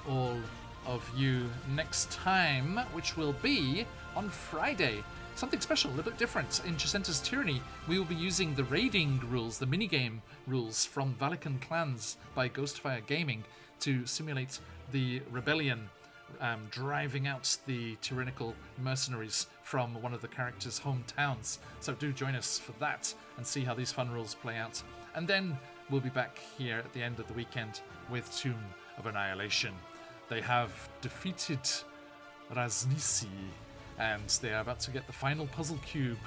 all of you next time, which will be on Friday. Something special, a little bit different. In Jacinta's Tyranny, we will be using the raiding rules, the minigame rules from Valican Clans by Ghostfire Gaming to simulate the rebellion, driving out the tyrannical mercenaries from one of the characters' hometowns. So do join us for that and see how these fun rules play out. And then we'll be back here at the end of the weekend with Tomb of Annihilation. They have defeated Raznisi, and they are about to get the final puzzle cube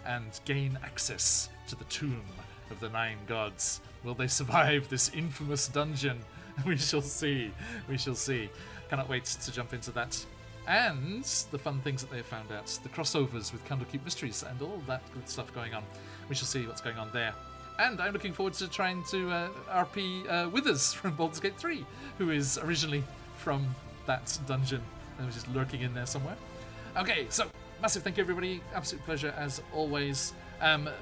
and gain access to the Tomb of the Nine Gods. Will they survive this infamous dungeon? We shall see. We shall see. Cannot wait to jump into that. And the fun things that they have found out. The crossovers with Candlekeep Mysteries and all that good stuff going on. We shall see what's going on there. And I'm looking forward to trying to RP Withers from Baldur's Gate 3, who is originally from that dungeon and was just lurking in there somewhere. Okay, so massive thank you, everybody. Absolute pleasure as always.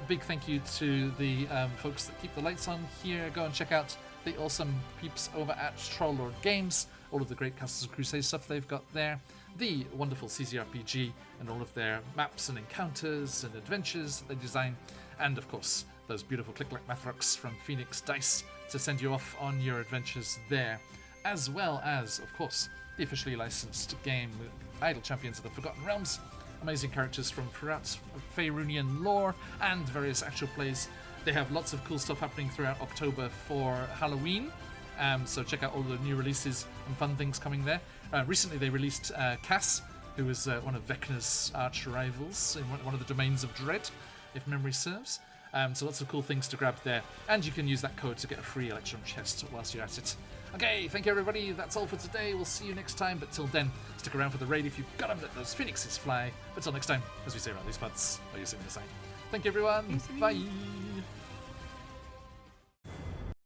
Big thank you to the folks that keep the lights on here. Go and check out the awesome peeps over at Troll Games. All of the great Castles of Crusade stuff they've got there. The wonderful CZRPG and all of their maps and encounters and adventures that they design. And of course, those beautiful Click-Clack Mathrocks from Phoenix Dice to send you off on your adventures there. As well as, of course, the officially licensed game with Idle Champions of the Forgotten Realms. Amazing characters from throughout Faerunian lore and various actual plays. They have lots of cool stuff happening throughout October for Halloween. So check out all the new releases and fun things coming there. Recently they released Cass, who is one of Vecna's arch rivals in one of the Domains of Dread, if memory serves. So lots of cool things to grab there. And you can use that code to get a free Electrum chest whilst you're at it. Okay, thank you everybody. That's all for today. We'll see you next time. But till then, stick around for the raid if you've got them. Let those phoenixes fly. But till next time, as we say around these parts, are you sitting aside? Thank you everyone. Bye.